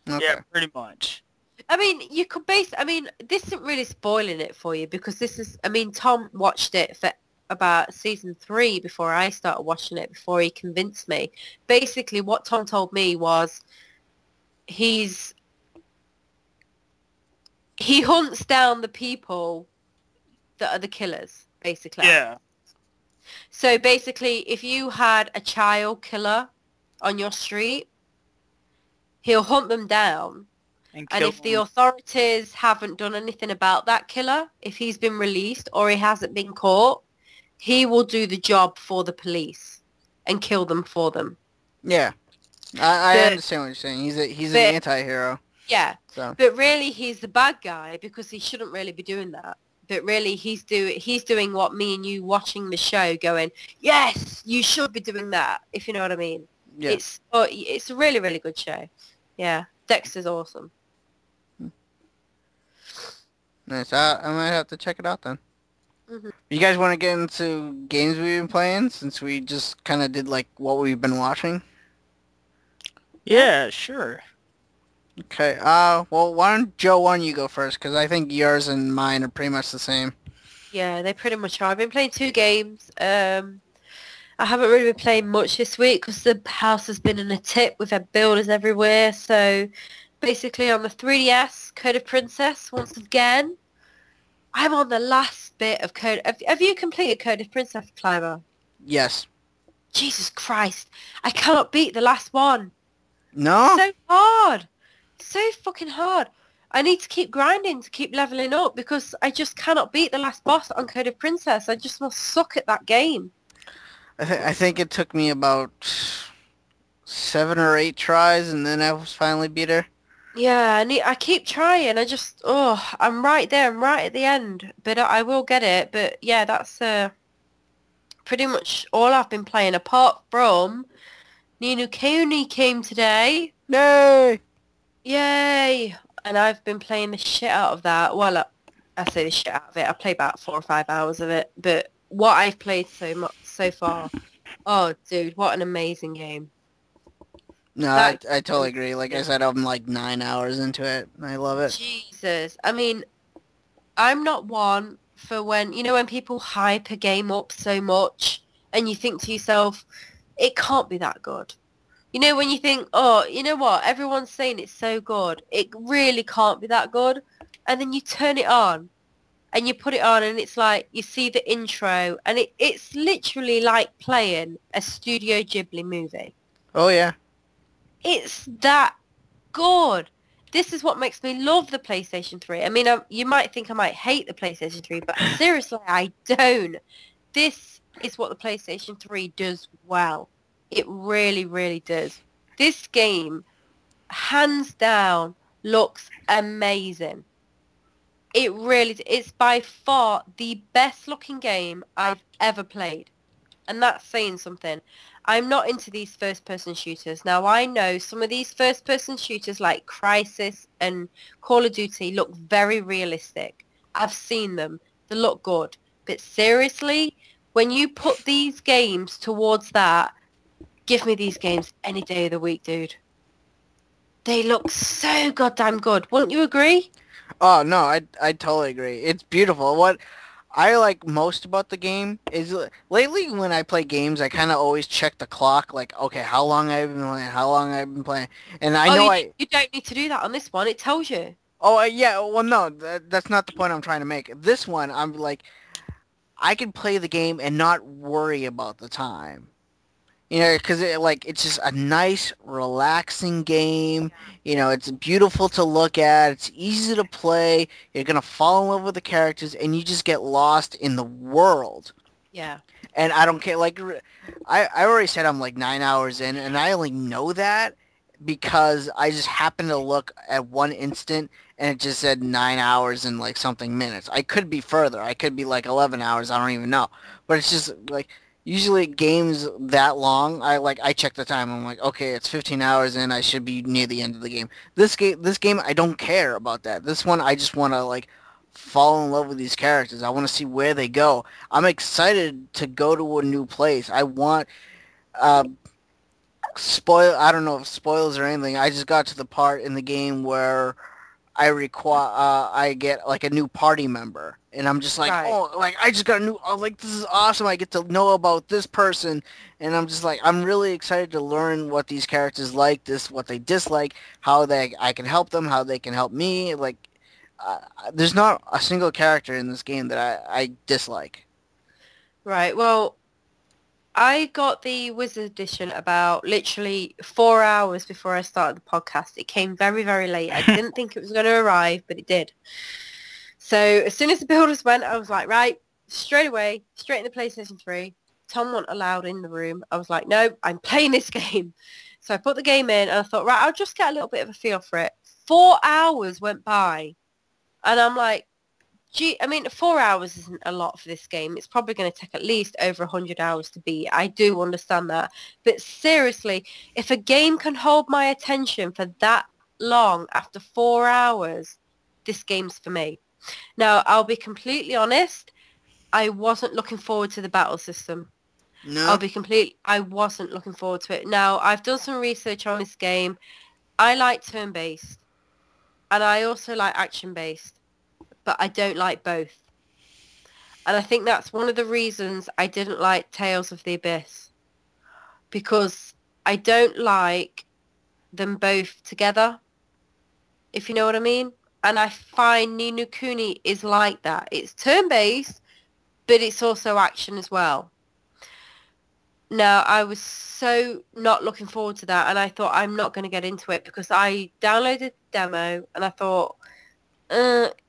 Okay. Yeah, pretty much. I mean, you could base... I mean, this isn't really spoiling it for you because this is... I mean, Tom watched it for about season 3 before I started watching it, before he convinced me. Basically, what Tom told me was he hunts down the people that are the killers, basically. Yeah. So basically, if you had a child killer on your street, he'll hunt them down. And And kill if the him. authorities haven't done anything about that killer, if he's been released or he hasn't been caught, he will do the job for the police and kill them for them. Yeah. I But- understand what you're saying. He's but- an anti-hero. Yeah, So. but really he's the bad guy because he shouldn't really be doing that. But really he's doing what me and you watching the show going, yes, you should be doing that, if you know what I mean. Yeah. It's a really, really good show. Yeah, Dexter's awesome. Nice. I might have to check it out then. Mhm. You guys want to get into games we've been playing since we just kind of did like what we've been watching? Yeah, sure. Okay. Well, why don't you go first? Because I think yours and mine are pretty much the same. Yeah, they pretty much are. I've been playing 2 games. I haven't really been playing much this week because the house has been in a tip. We've had builders everywhere. So basically on the 3DS, Code of Princess once again. I'm on the last bit of Code. Have you completed Code of Princess, Climber? Yes. Jesus Christ. I cannot beat the last one. No? So hard. So fucking hard. I need to keep grinding to keep leveling up because I just cannot beat the last boss on Code of Princess. I just must suck at that game. I think it took me about 7 or 8 tries, and then I was finally beat her. Yeah, I keep trying. I'm right there. I'm right at the end. But I will get it. But yeah, that's pretty much all I've been playing apart from Ni No Kuni came today. Yay! Yay! And I've been playing the shit out of that. Well, I say the shit out of it. I played about 4 or 5 hours of it. But what I've played so far, oh, dude, what an amazing game. No, I totally agree. Like I said, I'm like 9 hours into it. And I love it. Jesus. I mean, I'm not one for when people hype a game up so much and you think to yourself, it can't be that good. You know, when you think, oh, you know what, everyone's saying it's so good. It really can't be that good. and then you turn it on, and you put it on, and it's like you see the intro, and it's literally like playing a Studio Ghibli movie. Oh yeah. It's that good. This is what makes me love the PlayStation 3. I mean, you might think I might hate the PlayStation 3, but seriously, I don't. This is what the PlayStation 3 does well. It really, really does. This game, hands down, looks amazing. It really, it's by far the best looking game I've ever played. And that's saying something. I'm not into these first-person shooters. Now, I know some of these first-person shooters like Crysis and Call of Duty look very realistic. I've seen them. They look good. But seriously, when you put these games towards that, give me these games any day of the week, dude. They look so goddamn good. Wouldn't you agree? Oh no, I totally agree. It's beautiful. What I like most about the game is lately when I play games, I kind of always check the clock, like, okay, how long I've been playing, and I know you don't need to do that on this one. It tells you. Oh yeah, well no, that's not the point I'm trying to make. This one, I'm like, I can play the game and not worry about the time. You know, because it's just a nice, relaxing game. You know, it's beautiful to look at. It's easy to play. You're going to fall in love with the characters, and you just get lost in the world. Yeah. And I don't care. Like, I already said I'm like 9 hours in, and I only know that because I just happened to look at one instant, and it just said 9 hours and, like, something minutes. I could be further. I could be, like, 11 hours. I don't even know. But it's just, like... Usually games that long, I check the time. I'm like, okay, it's 15 hours in. I should be near the end of the game. This game, I don't care about that. This one, I just want to like fall in love with these characters. I want to see where they go. I'm excited to go to a new place. I want I don't know if spoilers or anything. I just got to the part in the game where I get like a new party member, and I'm just like, right. Oh, like I just got a new, oh, like this is awesome. I get to know about this person, and I'm just like, I'm really excited to learn what these characters like, what they dislike, I can help them, how they can help me. Like, there's not a single character in this game that I dislike. Right. Well, I got the Wizard Edition about literally 4 hours before I started the podcast. It came very, very late. I didn't think it was going to arrive, but it did. So as soon as the builders went, I was like, right, straight away, straight in the PlayStation 3. Tom wasn't allowed in the room. I was like, no, I'm playing this game. So I put the game in, and I thought, right, I'll just get a little bit of a feel for it. 4 hours went by, and I'm like, gee, I mean, 4 hours isn't a lot for this game. It's probably going to take at least over 100 hours to beat. I do understand that. But seriously, if a game can hold my attention for that long after 4 hours, this game's for me. Now, I'll be completely honest. I wasn't looking forward to the battle system. No. I wasn't looking forward to it. Now, I've done some research on this game. I like turn-based. And I also like action-based. But I don't like both. And I think that's one of the reasons I didn't like Tales of the Abyss. Because I don't like them both together, if you know what I mean. And I find Ni No Kuni is like that. It's turn-based, but it's also action as well. Now, I was so not looking forward to that, and I thought I'm not going to get into it because I downloaded the demo, and I thought,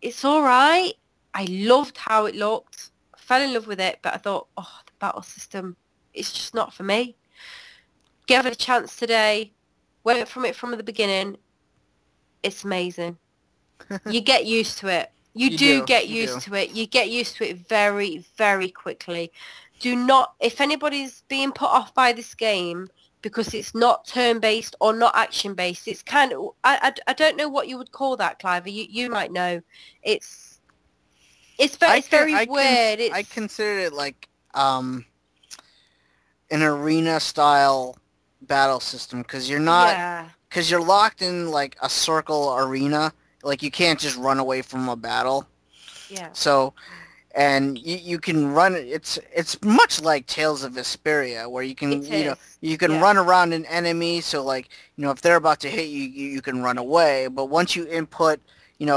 it's all right. I loved how it looked. I fell in love with it, but I thought, oh, the battle system, it's just not for me. Gave it a chance today. Went from it from the beginning. It's amazing. You get used to it. You do get used to it. You get used to it very, very quickly. Do not, if anybody's being put off by this game because it's not turn-based or not action-based, it's kind of, I don't know what you would call that, Clive. You might know. It's very weird. I consider it like an arena-style battle system because you're not, because you're locked in like a circle arena. Like you can't just run away from a battle. Yeah. So, and you can run. It's much like Tales of Vesperia, where you can you can run around an enemy. So like if they're about to hit you, you can run away. But once you input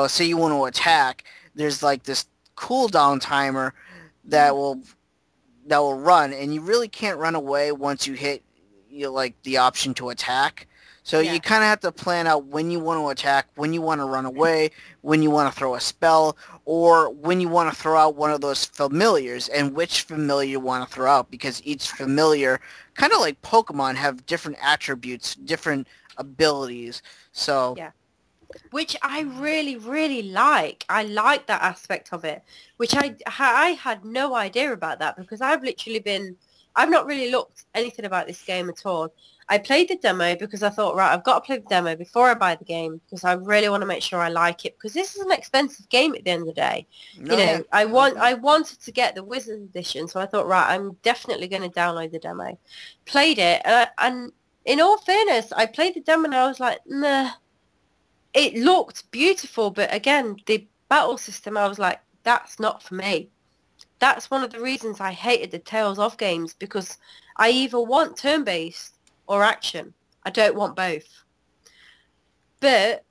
say you want to attack, there's like this cooldown timer that will run, and you really can't run away once you hit like the option to attack. So you kind of have to plan out when you want to attack, when you want to run away, when you want to throw a spell, or when you want to throw out one of those familiars, and which familiar you want to throw out, because each familiar, kind of like Pokemon, have different attributes, different abilities. So yeah. Which I really, really like. I like that aspect of it, which I had no idea about that, because I've not really looked anything about this game at all. I played the demo because I thought, right, I've got to play the demo before I buy the game, because I really want to make sure I like it, because this is an expensive game at the end of the day. I wanted to get the Wizard Edition, so I thought, right, I'm definitely going to download the demo. Played it, and in all fairness, I played the demo and I was like, nah. It looked beautiful, but again, the battle system, I was like, that's not for me. That's one of the reasons I hated the Tales of games, because I either want turn-based or action. I don't want both. But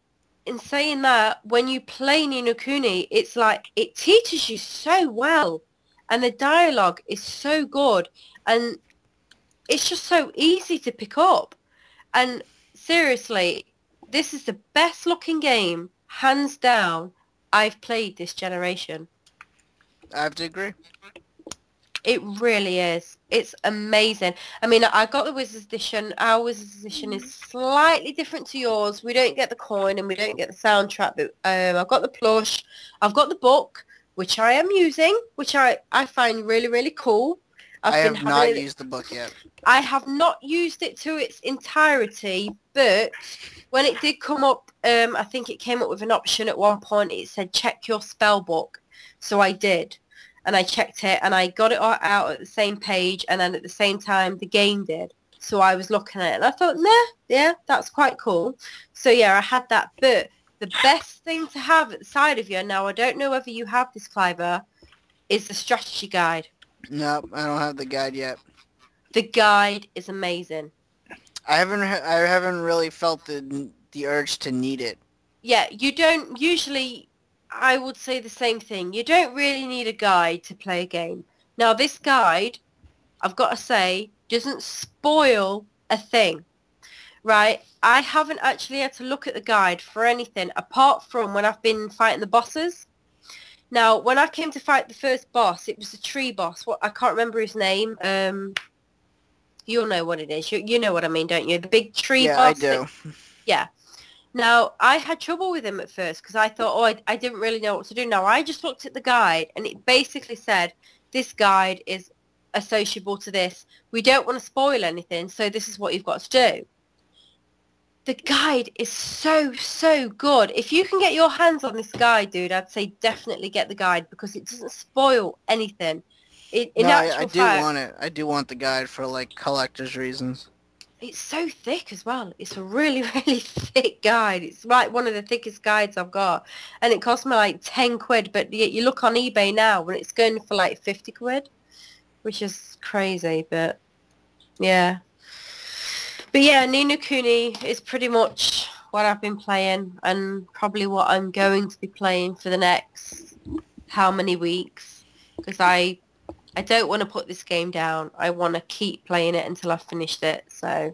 in saying that, when you play Ni No Kuni, it's like, it teaches you so well, and the dialogue is so good, and it's just so easy to pick up. And seriously, this is the best looking game, hands down, I've played this generation. I have to agree. It really is. It's amazing. I mean, I got the Wizard's Edition. Our Wizard's Edition is slightly different to yours. We don't get the coin and we don't get the soundtrack, but I've got the plush. I've got the book, which I am using, which I find really, really cool. I have not used the book yet. I have not used it to its entirety, but when it did come up, I think it came up with an option at one point. It said, check your spell book. So I did. And I checked it, and I got it out at the same page, and then at the same time, the game did. So I was looking at it, and I thought, nah, yeah, that's quite cool. So yeah, I had that. But the best thing to have at the side of you, now I don't know whether you have this, Cliver, is the strategy guide. No, I don't have the guide yet. The guide is amazing. I haven't really felt the urge to need it. Yeah, you don't usually. I would say the same thing. You don't really need a guide to play a game. Now, this guide, I've got to say, doesn't spoil a thing, right? I haven't actually had to look at the guide for anything apart from when I've been fighting the bosses. Now, when I came to fight the first boss, it was the tree boss. I can't remember his name. You'll know what it is. You know what I mean, don't you? The big tree boss. Yeah, I do. Yeah. Now, I had trouble with him at first because I thought, I didn't really know what to do. Now, I just looked at the guide, and it basically said, this guide is associable to this. We don't want to spoil anything, so this is what you've got to do. The guide is so, so good. If you can get your hands on this guide, dude, I'd say definitely get the guide because it doesn't spoil anything. I do want it. I do want the guide for, like, collector's reasons. It's so thick as well. It's a really, really thick guide. It's like one of the thickest guides I've got. And it cost me like 10 quid. But you look on eBay now and it's going for like 50 quid. Which is crazy. But yeah. But yeah, Ni No Kuni is pretty much what I've been playing. And probably what I'm going to be playing for the next how many weeks. Because I don't want to put this game down. I want to keep playing it until I've finished it, so...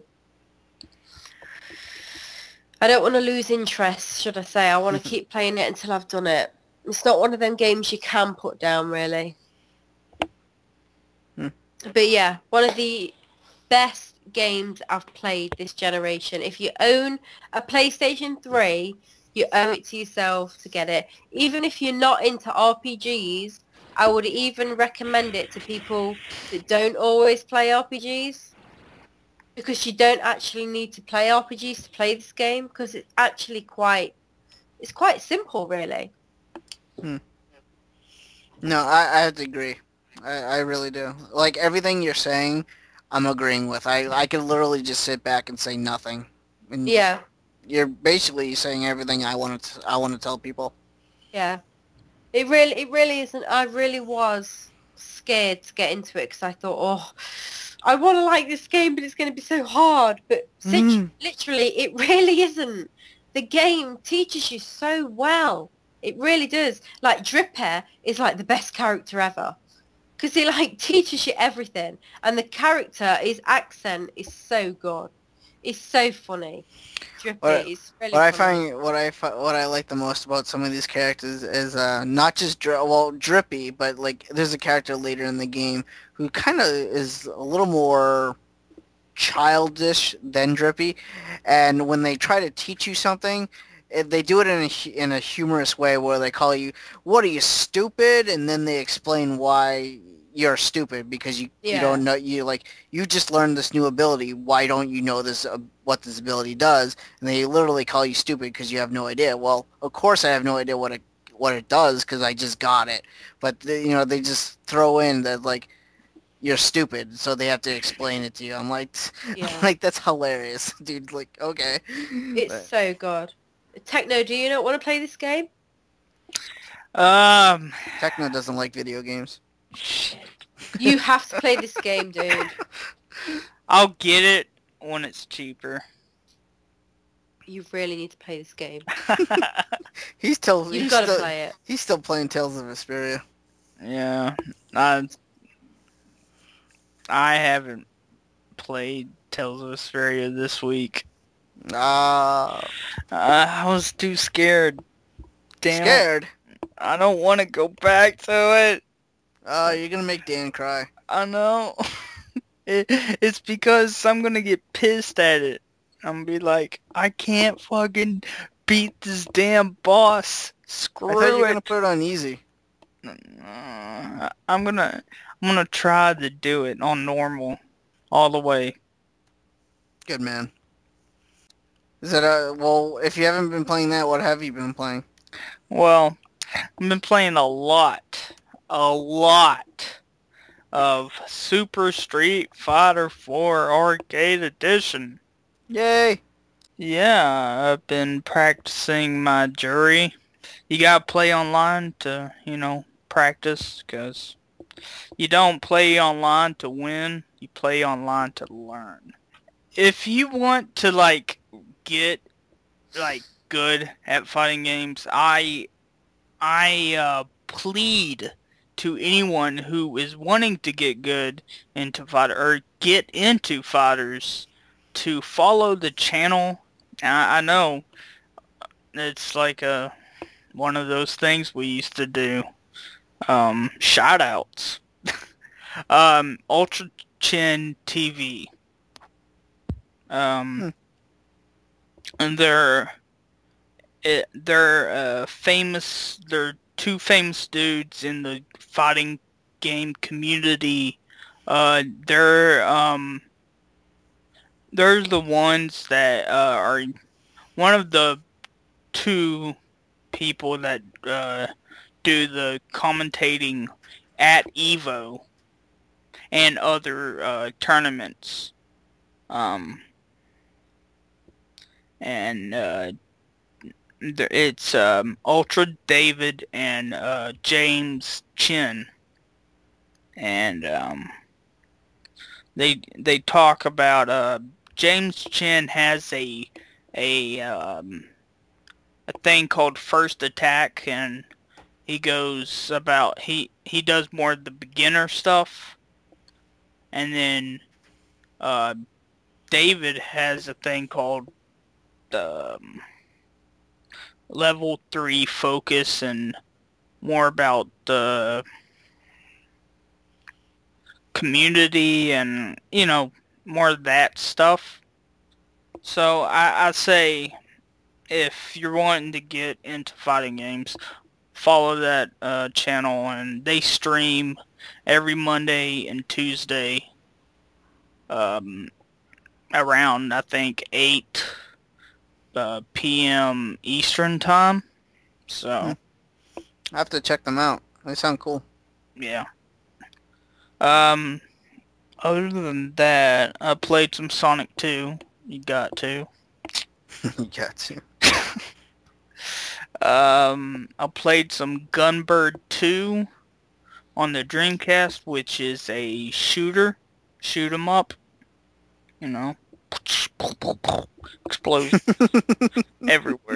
I don't want to lose interest, should I say. I want to keep playing it until I've done it. It's not one of them games you can put down, really. But yeah, one of the best games I've played this generation. If you own a PlayStation 3, you owe it to yourself to get it. Even if you're not into RPGs, I would even recommend it to people that don't always play RPGs, because you don't actually need to play RPGs to play this game, because it's actually quite simple, really. No, I have to agree. I really do. Like, everything you're saying, I'm agreeing with. I could literally just sit back and say nothing. And yeah. You're basically saying everything I want to tell people. Yeah. It really isn't. I really was scared to get into it because I thought, I want to like this game, but it's going to be so hard. But literally, it really isn't. the game teaches you so well. It really does. Like, Drip Hair is like the best character ever. Because he like teaches you everything. And the character, his accent is so good. It's so funny. Drippy is really funny. What I like the most about some of these characters is not just Drippy, but like there's a character later in the game who kind of is a little more childish than Drippy, and when they try to teach you something, they do it in a humorous way where they call you, "What are you, stupid?" and then they explain why you're stupid because you don't know, you just learned this new ability. Why don't you know this what this ability does? And they literally call you stupid because you have no idea. Well, of course I have no idea what it does because I just got it. But they just throw in that like you're stupid, so they have to explain it to you. I'm like, that's hilarious, dude. Like, okay, it's so good. Techno, do you not want to play this game? Techno doesn't like video games. You have to play this game, dude. I'll get it when it's cheaper. You really need to play this game. You've got to play it. He's still playing Tales of Vesperia. Yeah, I haven't played Tales of Vesperia this week. I was too scared. Damn. Scared? I don't want to go back to it. You're gonna make Dan cry. I know. It's because I'm gonna get pissed at it. I'm gonna be like, I can't fucking beat this damn boss. Screw I thought you were it. gonna put it on easy. I'm gonna try to do it on normal, all the way. Good man. Is it well? If you haven't been playing that, what have you been playing? Well, I've been playing a lot of Super Street Fighter 4 Arcade Edition. Yay! Yeah, I've been practicing my jury. You gotta play online to, practice, because you don't play online to win, you play online to learn. If you want to, get, good at fighting games, I plead to anyone who is wanting to get good into or get into fighters to follow the channel. I know it's like one of those things we used to do. Shout outs. Ultra Chin TV. And they're famous. They're two famous dudes in the fighting game community. They're the ones that are one of the two people that do the commentating at Evo and other tournaments. It's Ultra David and James Chin, and they talk about James Chin has a thing called First Attack, and he goes about he does more of the beginner stuff, and then David has a thing called Level 3 focus, and more about the community and more of that stuff. So I say, if you're wanting to get into fighting games, follow that channel, and they stream every Monday and Tuesday around, I think, 8 p.m. Eastern time. So I have to check them out. They sound cool. Yeah. Other than that, I played some Sonic 2. You got to. You got to. I played some Gunbird 2 on the Dreamcast, which is a shooter. Shoot 'em up. Explosions everywhere.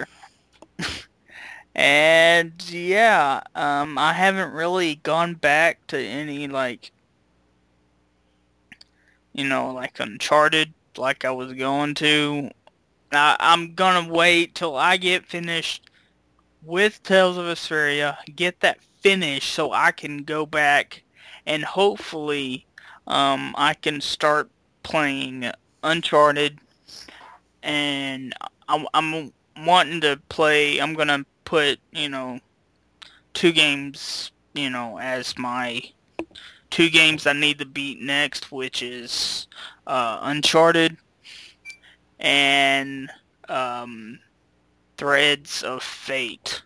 And yeah, I haven't really gone back to any like, like Uncharted like I was going to. I'm gonna wait till I get finished with Tales of Vesperia, get that finished so I can go back and hopefully I can start playing Uncharted, and I'm wanting to play. I'm gonna put 2 games as my 2 games I need to beat next, which is Uncharted and Threads of Fate,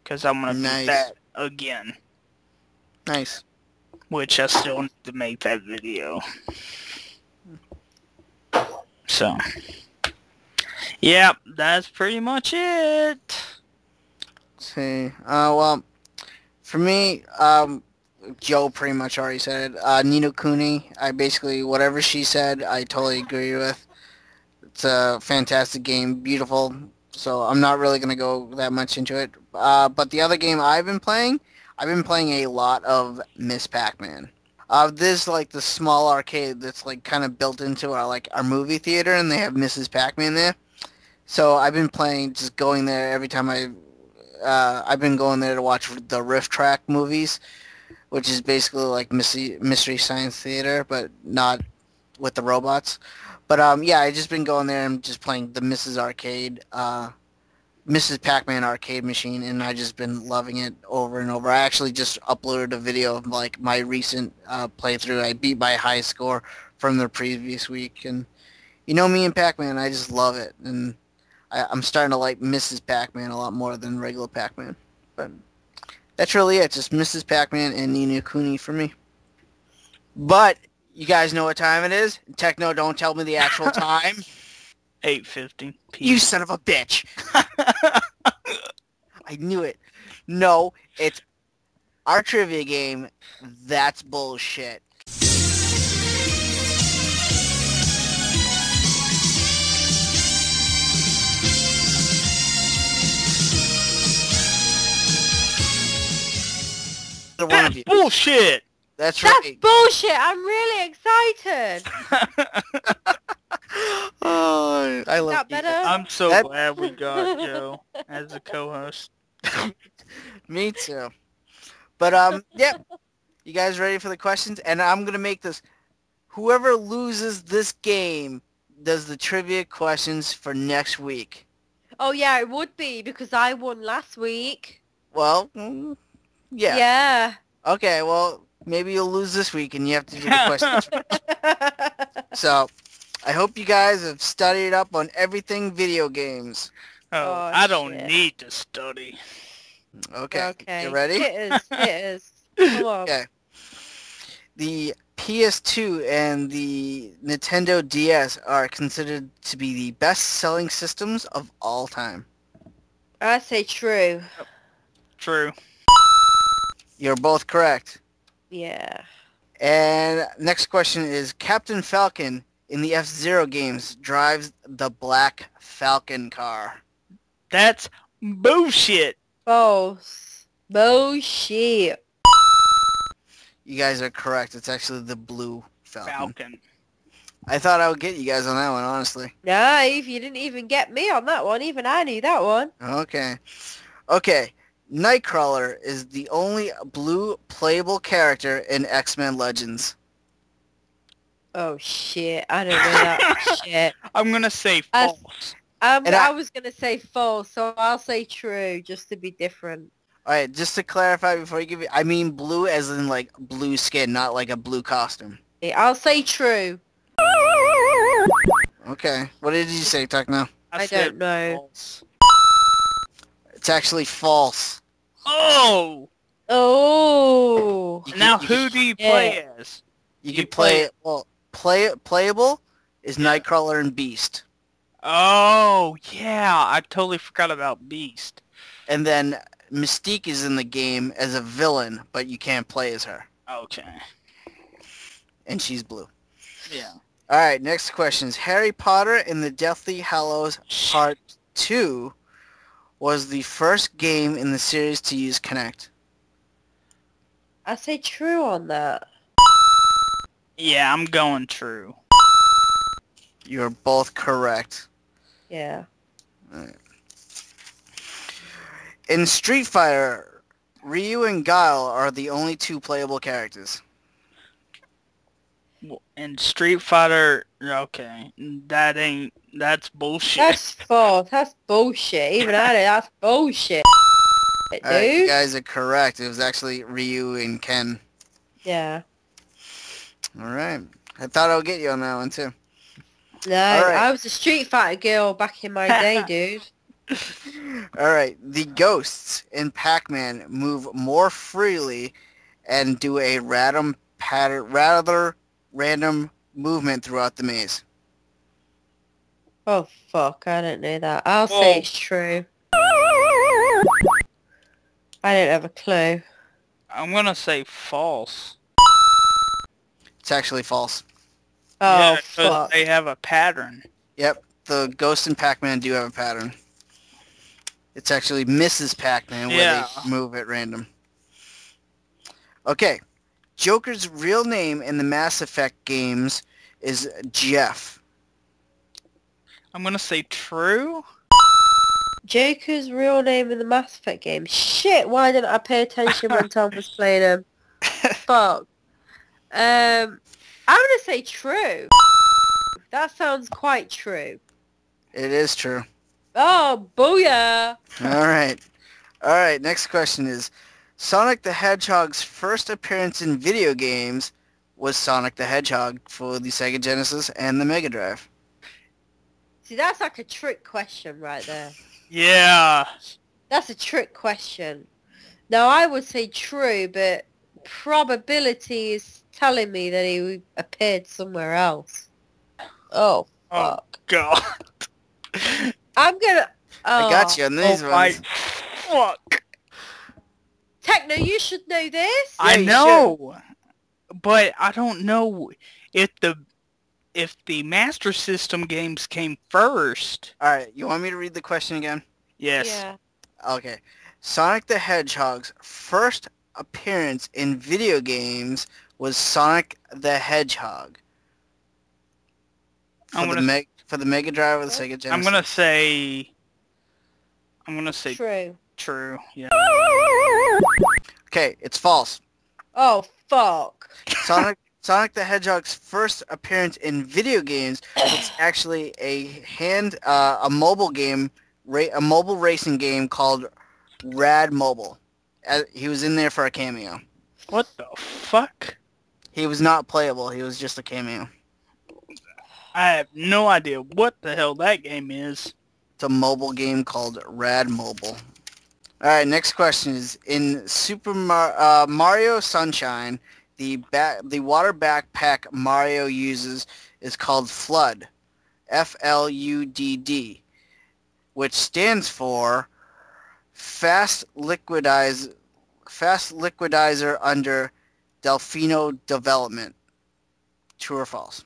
because I'm gonna beat that again. Nice. Which I still need to make that video. So, yeah, that's pretty much it. Let's see. Well, for me, Joe pretty much already said it. Ni No Kuni, whatever she said, I totally agree with. It's a fantastic game, beautiful, so I'm not really going to go that much into it. But the other game I've been playing a lot of Miss Pac-Man. There's like the small arcade that's like kind of built into our movie theater, and they have Mrs. Pac-Man there. So I've been playing, just going there every time I've been going there to watch the Riff Track movies, which is basically like Mystery Science Theater, but not with the robots. But yeah, I just been going there and just playing the Mrs. Pac-Man arcade machine, and I just been loving it over and over. I actually just uploaded a video of like my recent playthrough. I beat my high score from the previous week, and me and Pac-Man, I just love it, and I'm starting to like Mrs. Pac-Man a lot more than regular Pac-Man. But that's really it, just Mrs. Pac-Man and Ni No Kuni for me. But you guys know what time it is? Techno, don't tell me the actual time. 8:50 p.m. You son of a bitch. I knew it. No, it's our trivia game. That's bullshit. That's bullshit. That's right. That's bullshit. I'm really excited. Oh, I love That you. better? I'm so glad we got Joe as a co-host. Me too. But yep. You guys ready for the questions? And I'm gonna make this. Whoever loses this game does the trivia questions for next week. Oh yeah, it would be because I won last week. Well, yeah. Yeah. Okay. Well, maybe you'll lose this week, and you have to do the questions. So, I hope you guys have studied up on everything video games. Oh, I don't need to study. Okay. You ready? It is. Come on. Okay. The PS2 and the Nintendo DS are considered to be the best-selling systems of all time. I say true. True. You're both correct. Yeah. And next question is, Captain Falcon in the F-Zero games drives the Black Falcon car. That's bullshit. False. Bullshit. You guys are correct. It's actually the Blue Falcon. Falcon. I thought I would get you guys on that one, honestly. No, you didn't even get me on that one. Even I knew that one. Okay. Okay. Nightcrawler is the only blue playable character in X-Men Legends. Oh shit! I don't know that shit. I'm gonna say false. I was gonna say false, so I'll say true just to be different. Alright, just to clarify before you give it, I mean blue as in like blue skin, not like a blue costume. I'll say true. Okay. What did you say, Techno? I don't know. False. It's actually false. Oh! Oh. Now who do you play as? You could play it. Well, playable is Nightcrawler and Beast. Oh, yeah. I totally forgot about Beast. And then Mystique is in the game as a villain, but you can't play as her. Okay. And she's blue. Yeah. Alright, next question is Harry Potter and the Deathly Hallows Part 2 was the first game in the series to use Kinect? I say true on that. Yeah, I'm going true. You're both correct. Yeah. Alright. In Street Fighter, Ryu and Guile are the only two playable characters. And Street Fighter, okay, that's bullshit. That's false. That's bullshit. Even I know that's bullshit, dude. Alright, you guys are correct. It was actually Ryu and Ken. Yeah. Alright. I thought I would get you on that one, too. No, Alright. I was a Street Fighter girl back in my day, dude. Alright, the ghosts in Pac-Man move more freely and do a rather random movement throughout the maze. Oh, fuck. I don't know that. I'll say it's true. I don't have a clue. I'm gonna say false. It's actually false. Oh, Yeah, 'cause fuck. they have a pattern. Yep, the ghosts in Pac-Man do have a pattern. It's actually Mrs. Pac-Man where Yeah. they move at random. Okay, Joker's real name in the Mass Effect games is Jeff. I'm gonna say true. Joker's real name in the Mass Effect game. Shit, why didn't I pay attention when Tom was playing him? Fuck. I'm gonna say true. That sounds quite true. It is true. Oh, booyah! Alright, next question is, Sonic the Hedgehog's first appearance in video games was Sonic the Hedgehog for the Sega Genesis and the Mega Drive. See, that's like a trick question right there. Yeah. That's a trick question. Now, I would say true, but probability is telling me that he appeared somewhere else. Oh, Oh fuck. God. I'm gonna... I got you on these Oh my ones. fuck. Techno, you should know this. I you know, but I don't know if the Master System games came first. Alright, you want me to read the question again? Yes. Yeah. Okay. Sonic the Hedgehog's first appearance in video games was Sonic the Hedgehog. For the Mega Drive or the Sega Genesis? I'm gonna say True. true. Yeah. Okay, it's false. Oh, fuck. Sonic the Hedgehog's first appearance in video games was actually a mobile game, a mobile racing game called Rad Mobile. He was in there for a cameo. What the fuck? He was not playable. He was just a cameo. I have no idea what the hell that game is. It's a mobile game called Rad Mobile. Alright, next question is, in Super Mario Sunshine, the water backpack Mario uses is called Flood. F-L-U-D-D. Which stands for Fast Liquidizer under Delfino Development. True or false?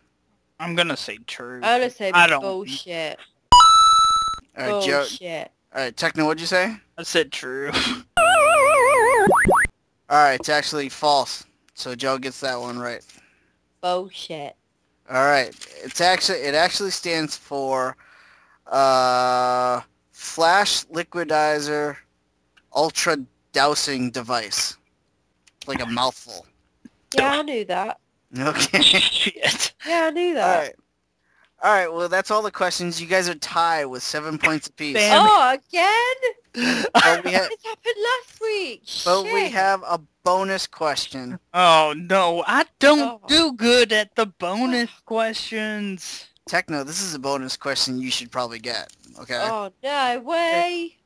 I'm gonna say true. I'm gonna say I don't- bullshit. Alright, Joe. Bullshit. Alright, Techno, what'd you say? I said true. Alright, it's actually false. So Joe gets that one right. Bullshit. Alright, it actually stands for Flash Liquidizer Ultra Dousing Device. Like a mouthful. Yeah, I knew that. Okay. Shit. Yeah, I knew that. Alright. Alright, well that's all the questions. You guys are tied with 7 points apiece. Damn. Oh, again? But we, This happened last week. but we Shit. have a bonus question. Oh no, I don't Oh. do good at the bonus questions. Techno, this is a bonus question you should probably get. Okay? Oh, no way.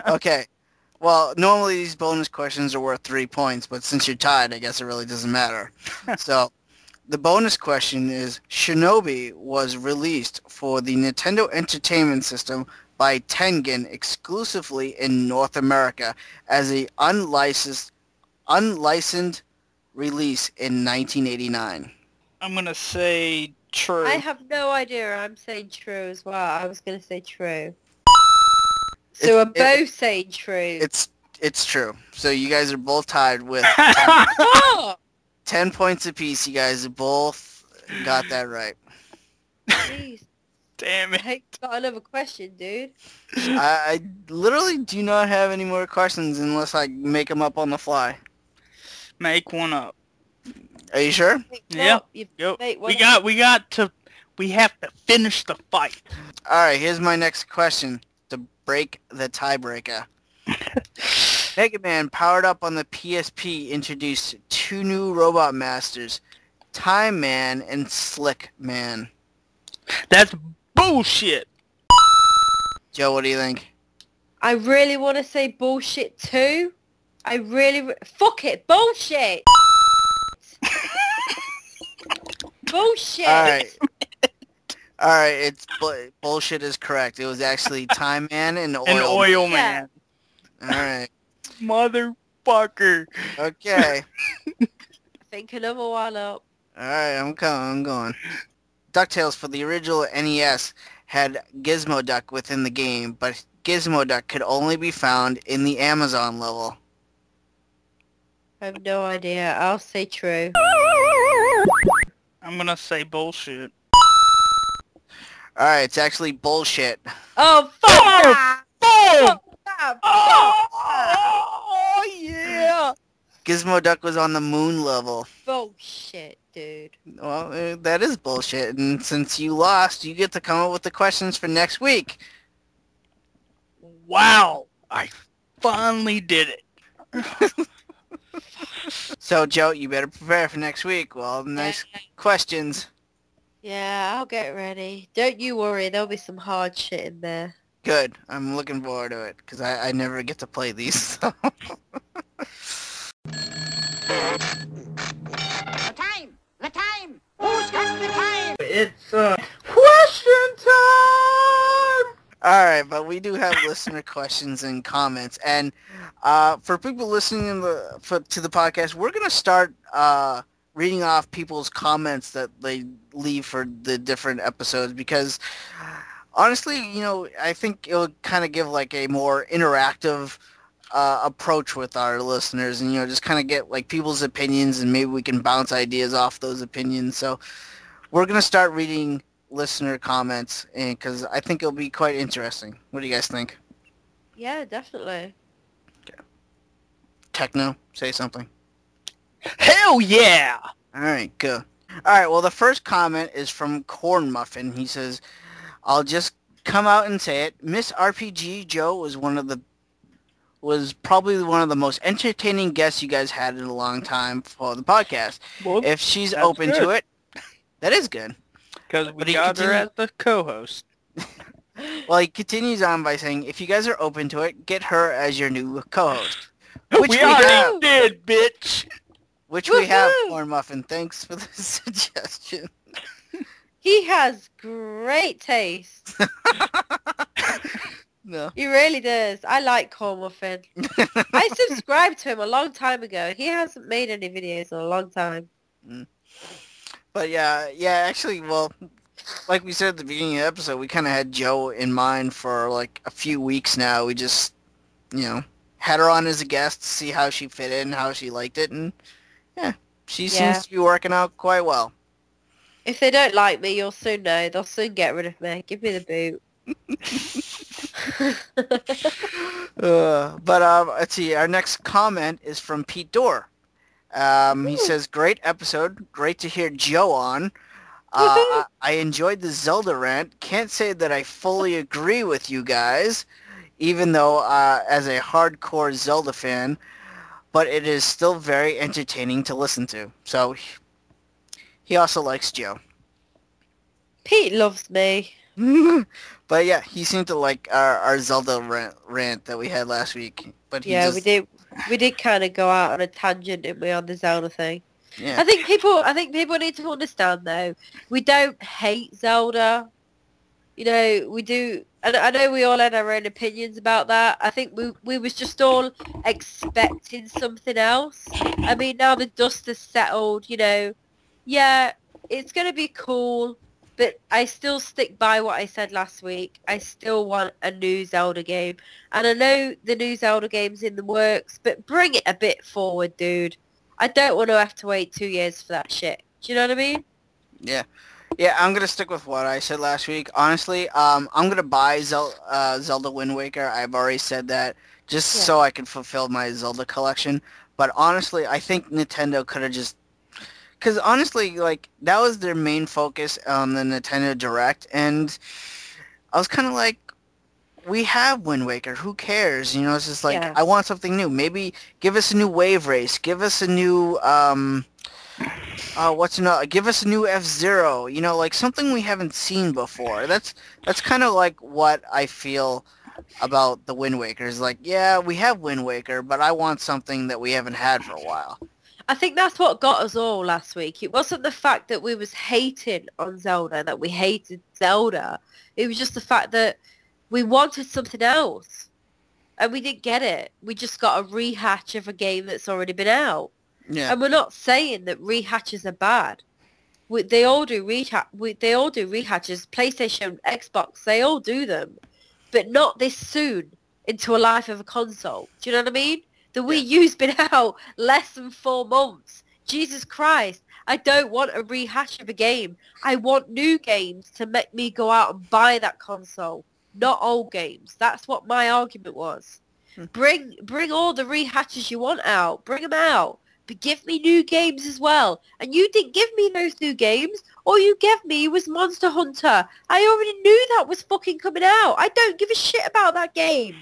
Okay. Well, normally these bonus questions are worth 3 points, but since you're tied, I guess it really doesn't matter. So, the bonus question is, Shinobi was released for the Nintendo Entertainment System by Tengen exclusively in North America as a unlicensed release in 1989. I'm gonna say true. I have no idea. I'm saying true as well. I was going to say true. So we're both saying true. It's true. So you guys are both tied with 10 points apiece. You guys both got that right. Jeez. Damn it. Hey, got another question, dude. I literally do not have any more questions unless I make them up on the fly. Make one up. Are you sure? Yeah. Yep. We have to finish the fight. Alright, here's my next question to break the tiebreaker. Mega Man, powered up on the PSP, introduced 2 new robot masters, Time Man and Slick Man. That's bullshit. Joe, what do you think? I really want to say bullshit too. Fuck it, bullshit. Bullshit. Alright, it's bullshit is correct. It was actually Time Man and Oil, Oil Man. Man. Alright. Motherfucker. Okay. Think another one up. Alright, I'm going. DuckTales for the original NES had Gizmo Duck within the game, but Gizmo Duck could only be found in the Amazon level. I have no idea. I'll say true. I'm gonna say bullshit. Alright, it's actually bullshit. Oh, fuck! Oh, yeah! Gizmo Duck was on the moon level. Bullshit, dude. Well, that is bullshit, and since you lost, you get to come up with the questions for next week. Wow! I finally did it. So, Joe, you better prepare for next week. Well, nice questions. Yeah, I'll get ready. Don't you worry, there'll be some hard shit in there. Good. I'm looking forward to it, because I never get to play these. So. The time! Who's got the time? It's question time! Alright, but we do have listener questions and comments, and for people listening to the podcast, we're going to start reading off people's comments that they leave for the different episodes, because honestly, I think it'll kind of give like a more interactive approach with our listeners, and just kind of get like people's opinions, and maybe we can bounce ideas off those opinions. So we're going to start reading listener comments, and because I think it'll be quite interesting. What do you guys think? Yeah, definitely. Okay. Techno, say something. Hell yeah! Alright, good. Alright, well, the first comment is from Corn Muffin. He says, I'll just come out and say it. MissRPGJo was probably one of the most entertaining guests you guys had in a long time for the podcast. Well, if she's open to it, that is good. Because we got her as the co-host. Well, he continues on by saying, if you guys are open to it, get her as your new co-host. Which we already did, bitch! Which we have, Corn Muffin. Thanks for the suggestion. He has great taste. No. He really does. I like Corn Muffin. I subscribed to him a long time ago. He hasn't made any videos in a long time. But yeah, actually, well, like we said at the beginning of the episode, we kind of had Joe in mind for like a few weeks now. We just, had her on as a guest to see how she fit in, how she liked it, and yeah, she seems to be working out quite well. If they don't like me, you'll soon know. They'll soon get rid of me. Give me the boot. But let's see, our next comment is from Pete Dorr. He says, great episode, great to hear Joe on. I enjoyed the Zelda rant. Can't say that I fully agree with you guys, even though as a hardcore Zelda fan, but it is still very entertaining to listen to. So he also likes Joe. Pete loves me. But yeah, he seemed to like our Zelda rant that we had last week. But we did. We did kind of go out on a tangent, didn't we, on the Zelda thing? Yeah. I think people need to understand though. We don't hate Zelda. We do. And I know we all had our own opinions about that. I think we was just all expecting something else. I mean, now the dust has settled. Yeah, it's gonna be cool. But I still stick by what I said last week. I still want a new Zelda game. And I know the new Zelda game's in the works, but bring it a bit forward, dude. I don't want to have to wait 2 years for that shit. Do you know what I mean? Yeah. Yeah, I'm going to stick with what I said last week. Honestly, I'm going to buy Zelda Wind Waker. I've already said that just so I can fulfill my Zelda collection. But honestly, I think Nintendo could have just... Because honestly, like, that was their main focus on the Nintendo Direct. And I was kind of like, we have Wind Waker. Who cares? You know, it's just like, I want something new. Maybe give us a new Wave Race. Give us a new... give us a new F-Zero, you know, like something we haven't seen before. That's kind of like what I feel about the Wind Wakers. Like, yeah, we have Wind Waker, but I want something that we haven't had for a while. I think that's what got us all last week. It wasn't the fact that we was hating on Zelda, that we hated Zelda. It was just the fact that we wanted something else. And we didn't get it. We just got a rehash of a game that's already been out. Yeah. And we're not saying that rehashes are bad. They all do they all do rehashes. PlayStation, Xbox, they all do them, but not this soon into a life of a console. Do you know what I mean? The Wii U's been out less than 4 months. Jesus Christ! I don't want a rehash of a game. I want new games to make me go out and buy that console, not old games. That's what my argument was. Bring all the rehashes you want out. Bring them out. But give me new games as well. And you didn't give me those new games. All you gave me was Monster Hunter. I already knew that was fucking coming out. I don't give a shit about that game.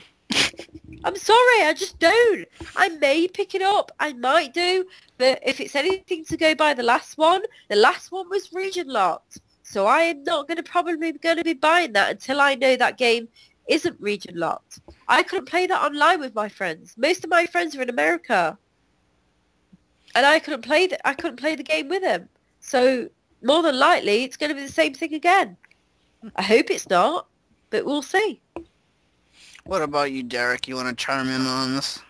I'm sorry, I just don't. I may pick it up. I might do. But if it's anything to go by the last one was region locked. So I am not probably going to be buying that until I know that game isn't region locked. I couldn't play that online with my friends. Most of my friends are in America. And I couldn't play the game with him. So more than likely, it's going to be the same thing again. I hope it's not, but we'll see. What about you, Derek? You want to chime in on this?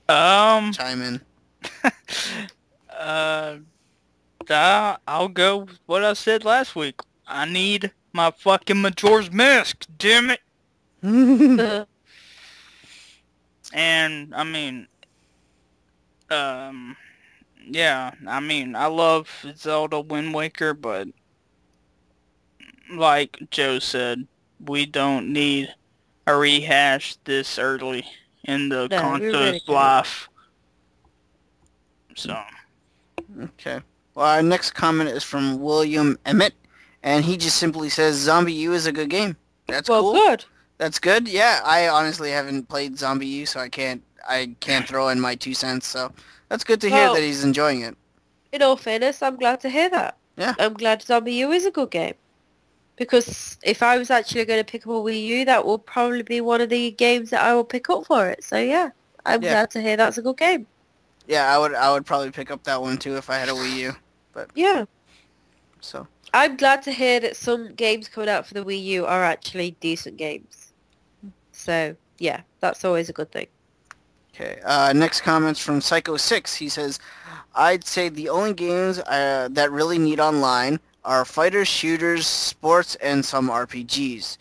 Chime in. I'll go with what I said last week. I need my fucking Majora's Mask, damn it. And, I mean, yeah, I mean, I love Zelda Wind Waker, but like Joe said, we don't need a rehash this early in the console's life. So. Okay. Well, our next comment is from William Emmett, and he just simply says, Zombie U is a good game. That's cool. Good. That's good. Yeah, I honestly haven't played Zombie U, so I can't throw in my 2 cents, so that's good to hear that he's enjoying it. In all fairness, I'm glad to hear that. Yeah. I'm glad Zombie U is a good game. Because if I was actually going to pick up a Wii U, that will probably be one of the games that I will pick up for it. So yeah, I'm glad to hear that's a good game. Yeah, I would probably pick up that one too if I had a Wii U. But yeah. So I'm glad to hear that some games coming out for the Wii U are actually decent games. So yeah, that's always a good thing. Okay, next comment's from Psycho6. He says, I'd say the only games that really need online are fighters, shooters, sports, and some RPGs.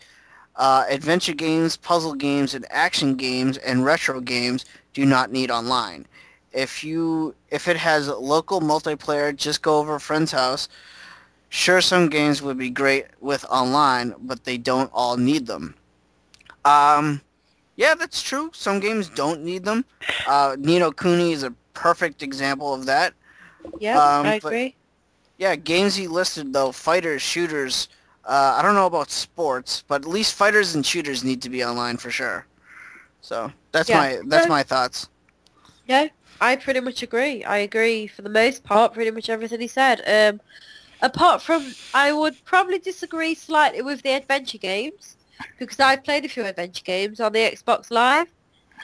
Adventure games, puzzle games, and action games, and retro games do not need online. If it has local multiplayer, just go over a friend's house. Sure, some games would be great with online, but they don't all need them. Yeah, that's true. Some games don't need them. Ni No Kuni is a perfect example of that. Yeah, I agree. Yeah, games he listed, though, fighters, shooters, I don't know about sports, but at least fighters and shooters need to be online for sure. So, that's my thoughts. Yeah, I pretty much agree. I agree for the most part, pretty much everything he said. Apart from, I would probably disagree slightly with the adventure games, because I've played a few adventure games on the Xbox Live,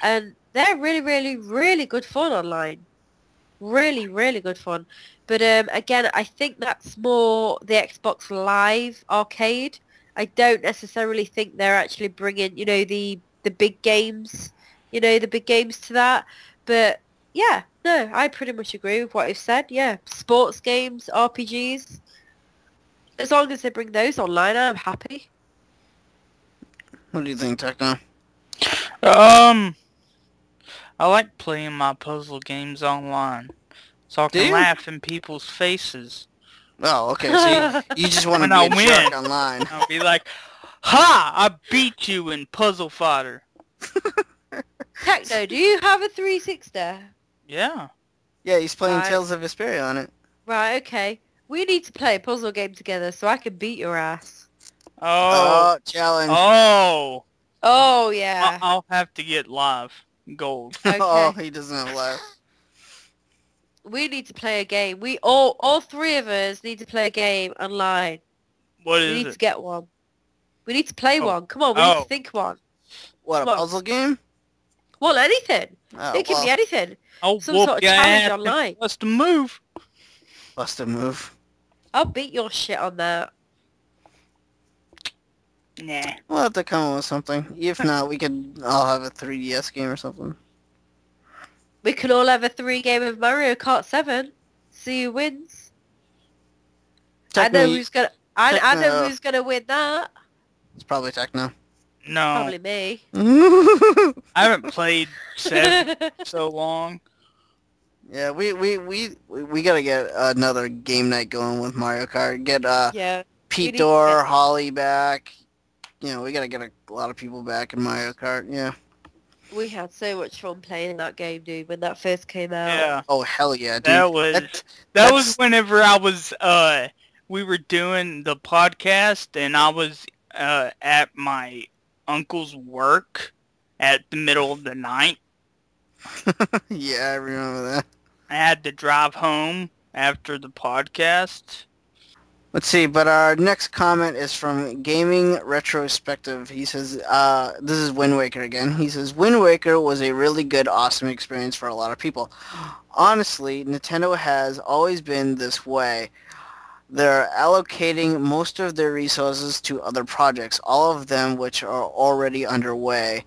and they're really, really, really good fun online. Really, really good fun. But again, I think that's more the Xbox Live arcade. I don't necessarily think they're actually bringing, the big games, the big games to that. But yeah, no, I pretty much agree with what you've said. Yeah, sports games, RPGs. As long as they bring those online, I'm happy. What do you think, Techno? I like playing my puzzle games online, so I Do can you? laugh in people's faces. Oh, okay. So you just want to When I be a win. jerk online. I'll be like, "Ha! I beat you in Puzzle Fighter." Techno, do you have a 360? Yeah. Yeah, he's playing Right. Tales of Vesperia on it. Right, okay. We need to play a puzzle game together so I can beat your ass. Oh. Challenge. Oh. Oh, yeah. I'll have to get live gold. Okay. Oh, he doesn't have life. We need to play a game. We all three of us need to play a game online. What We is need it? to get one. We need to play Oh. one. Come on, we need Oh. to think one. What, a Come on. puzzle game? Well, anything. Oh, It can be anything. I'll Some whoop sort of your challenge ass online. and bust a move. Bust a move. I'll beat your shit on that. Nah. We'll have to come up with something. If not, we could all have a 3DS game or something. We could all have a 3 game of Mario Kart 7. See who wins. I know Techno, who's gonna. I know Techno. who's gonna win that. It's probably Techno. No. Probably me. I haven't played 7 so long. Yeah, we gotta get another game night going with Mario Kart. Get Yeah. Pete need to Dorr, get- Holly back. You know, we gotta get a lot of people back in Mario Kart. Yeah. We had so much fun playing that game, dude, when that first came out. Yeah. Oh hell yeah, dude. That was That- that was that's- whenever I was we were doing the podcast and I was at my uncle's work at the middle of the night. yeah, I remember that. I had to drive home after the podcast. Let's see, but our next comment is from Gaming Retrospective. He says, this is Wind Waker again. He says, Wind Waker was a really good, awesome experience for a lot of people. Honestly, Nintendo has always been this way. They're allocating most of their resources to other projects, all of them which are already underway.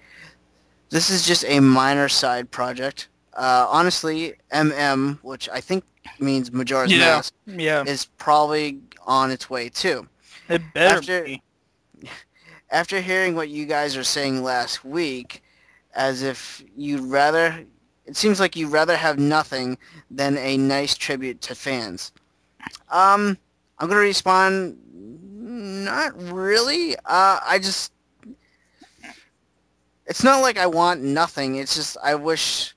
This is just a minor side project. Honestly, MM, which I think means Majora's Mask, Yeah. is probably on its way too. It better After- be. After hearing what you guys are saying last week, as if it seems like you'd rather have nothing than a nice tribute to fans. I'm gonna respond, not really. It's not like I want nothing. It's just I wish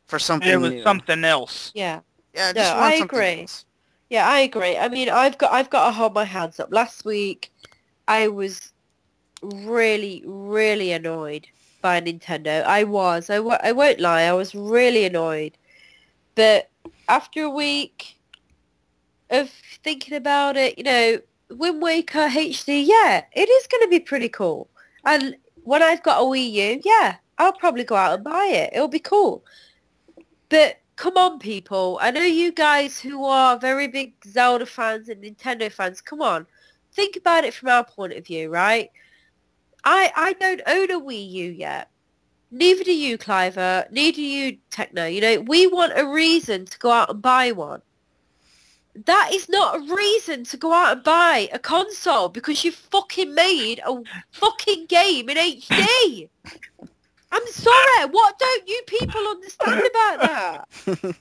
for something It was new. something else. Yeah. Yeah, No, just want I something agree. else. Yeah, I agree. I mean, I've got to hold my hands up. Last week, I was really, really annoyed by Nintendo. I won't lie. I was really annoyed. But after a week of thinking about it, you know, Wind Waker HD, yeah, it is going to be pretty cool. And when I've got a Wii U, yeah, I'll probably go out and buy it. It'll be cool. But come on, people. I know you guys who are very big Zelda fans and Nintendo fans, come on. Think about it from our point of view, right? I don't own a Wii U yet. Neither do you, Cliver. Neither do you, Techno. You know, we want a reason to go out and buy one. That is not a reason to go out and buy a console because you fucking made a fucking game in HD. I'm sorry. What don't you people understand about that?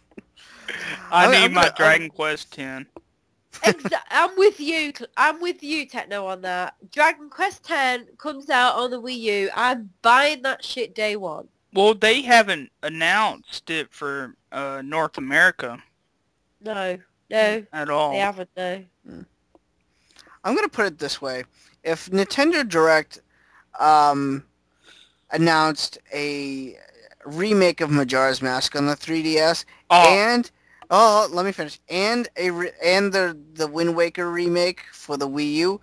I need I'm my gonna- Dragon Quest X. I'm with you. I'm with you, Techno, on that. Dragon Quest X comes out on the Wii U. I'm buying that shit day one. Well, they haven't announced it for North America No, at all. they haven't. No. I'm gonna put it this way: if Nintendo Direct announced a remake of Majora's Mask on the 3DS, and let me finish, and the Wind Waker remake for the Wii U,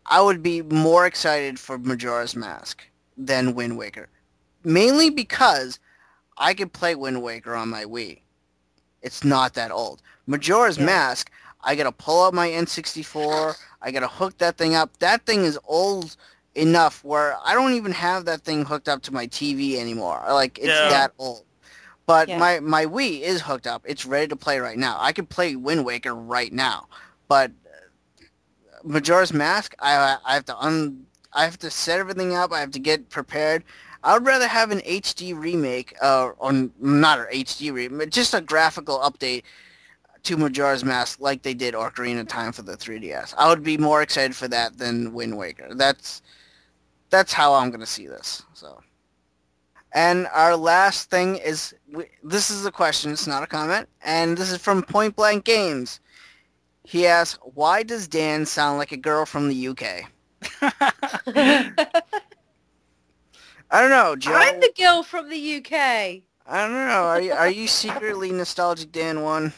I would be more excited for Majora's Mask than Wind Waker, mainly because I could play Wind Waker on my Wii. It's not that old. Majora's Mask, I gotta pull out my N64, I gotta hook that thing up. That thing is old enough where I don't even have that thing hooked up to my TV anymore. Like, it's that old. But my Wii is hooked up. It's ready to play right now. I could play Wind Waker right now. But Majora's Mask, I have to I have to set everything up. I have to get prepared. I would rather have an HD remake, or not an HD remake, but just a graphical update to Majora's Mask like they did Ocarina of Time for the 3DS. I would be more excited for that than Wind Waker. That's how I'm going to see this. So, and our last thing is, this is a question, it's not a comment, and this is from Point Blank Games. He asks, why does Dan sound like a girl from the UK? I don't know, Joe. I'm the girl from the UK. I don't know. Are you secretly nostalgic Dan 1?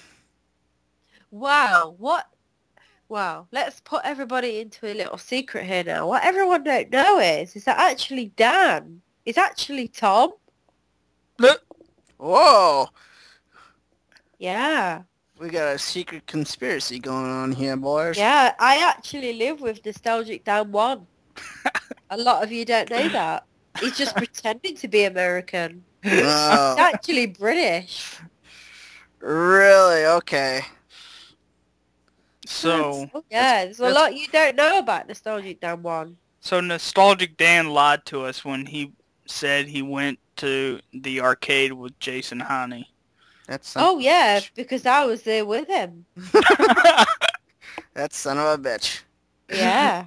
Wow, what? Wow, let's put everybody into a little secret here now. What everyone don't know is that actually Dan is actually Tom. Whoa. Yeah. We got a secret conspiracy going on here, boys. Yeah, I actually live with Nostalgic Dan 1. A lot of you don't know that. He's just pretending to be American. Oh. He's actually British. Really? Okay. So, Yeah, there's a lot you don't know about Nostalgic Dan 1. so Nostalgic Dan lied to us when he said he went to the arcade with Jason Honey. That's Oh yeah, because I was there with him. that son of a bitch. Yeah.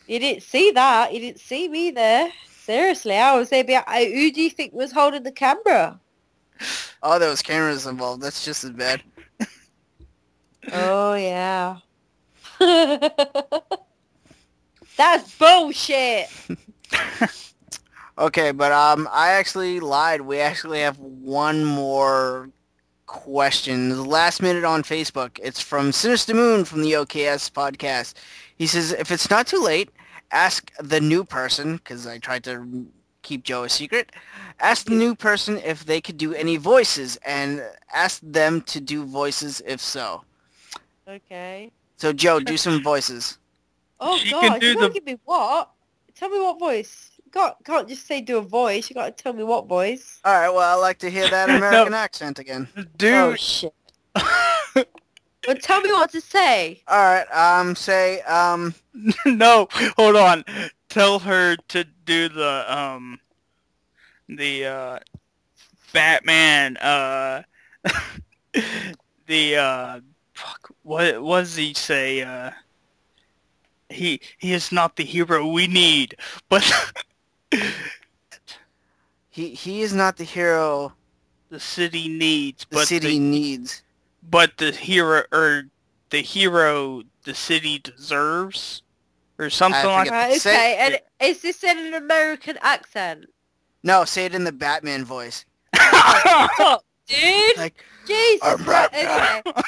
You didn't see that. You didn't see me there. Seriously, I was there. Who do you think was holding the camera? Oh, there was cameras involved. That's just as bad. Oh yeah. That's bullshit. Okay, but I actually lied. We actually have one more question. Last minute on Facebook. It's from Sinister Moon from the OKS podcast. He says, if it's not too late, ask the new person, because I tried to keep Joe a secret, ask the new person if they could do any voices, and ask them to do voices if so. Okay. So, Joe, do some voices. Oh She God, can do you gotta the- give me what? Tell me what voice. You can't just say do a voice. You gotta tell me what voice. All right, well, I like to hear that American accent again. Oh Dude, shit. Well, tell me what to say. All right, say, no, hold on. Tell her to do the Batman, fuck, what does he say? He is not the hero we need, but he is not the hero the city needs, the but city needs. but the hero the city deserves, or something I like forget. that. Right, Say- okay, and is this in an American accent? No, say it in the Batman voice. Fuck, dude. Like, Jesus I'm Christ. Batman. Okay.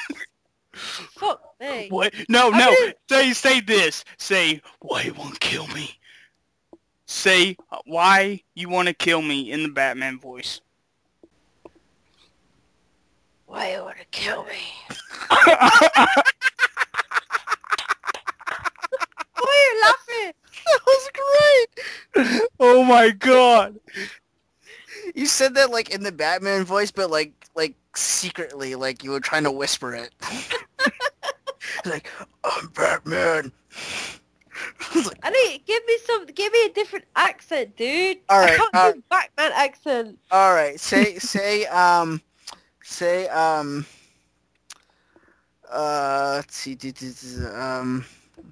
Fuck me. What? No, I no. didn't- Say this. Say why you want to kill me. Say why you want to kill me in the Batman voice. Why you wanna kill me? Why are you laughing? that was great. Oh my god. You said that like in the Batman voice, but like secretly, like you were trying to whisper it. Like, I'm Batman. Like, I need give me a different accent, dude. All right, I can't do Batman accent. all right, say let's see, I'm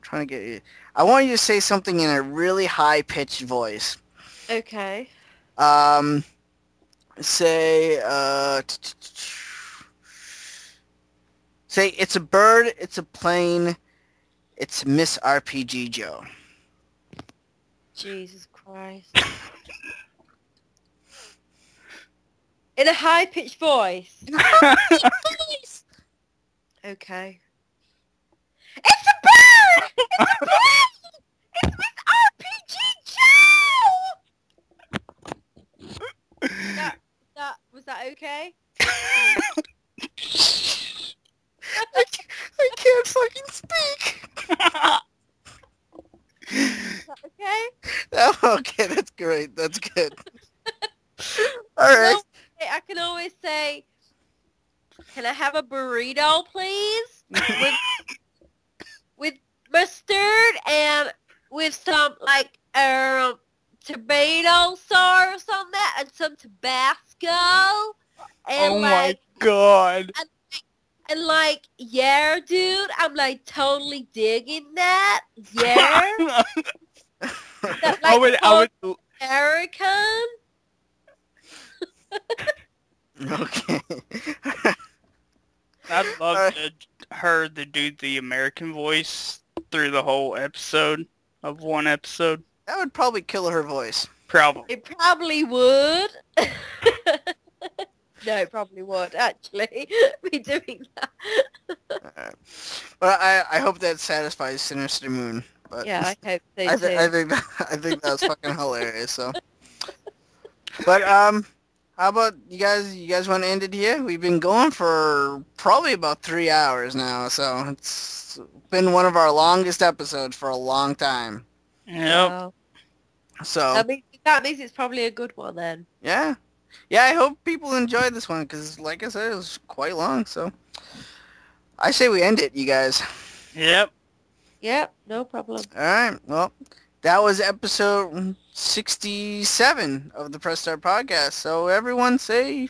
trying to get you. I want you to say something in a really high pitched voice. Okay. Say say it's a bird, it's a plane, it's MissRPGJo. Jesus Christ. In a high pitched voice. Okay. It's a bird! It's a plane! It's MissRPGJo! Was that okay? I can't fucking speak. Is that okay? Oh, okay, that's great. That's good. All right. I can always say, can I have a burrito, please? With mustard and with some like tomato sauce on that and some Tabasco. And Oh my god. And like, yeah, dude, I'm like totally digging that. Yeah. That, like, I would American. Okay. I'd love her to do the American voice through the whole episode of one episode. That would probably kill her voice. Probably. It probably would. No, it probably would, actually, be doing that. Alright. Well, I hope that satisfies Sinister Moon. But Yeah, I hope so, I too. think that's fucking hilarious. So, but how about you guys? You guys want to end it here? We've been going for probably about 3 hours now, so it's been one of our longest episodes for a long time. Yep. Wow. So That means it's probably a good one, then. yeah. I hope people enjoyed this one because, like I said, it was quite long. So I say we end it, you guys. Yep. Yep, no problem. All right. Well, that was episode 67 of the Press Start podcast. So everyone say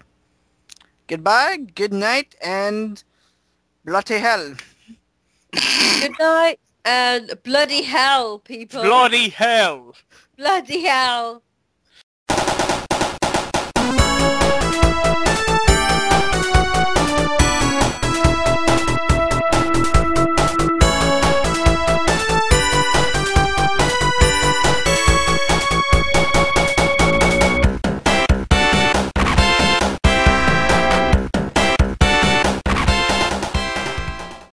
goodbye, good night, and bloody hell. Good night, and bloody hell, people. Bloody hell. Bloody hell.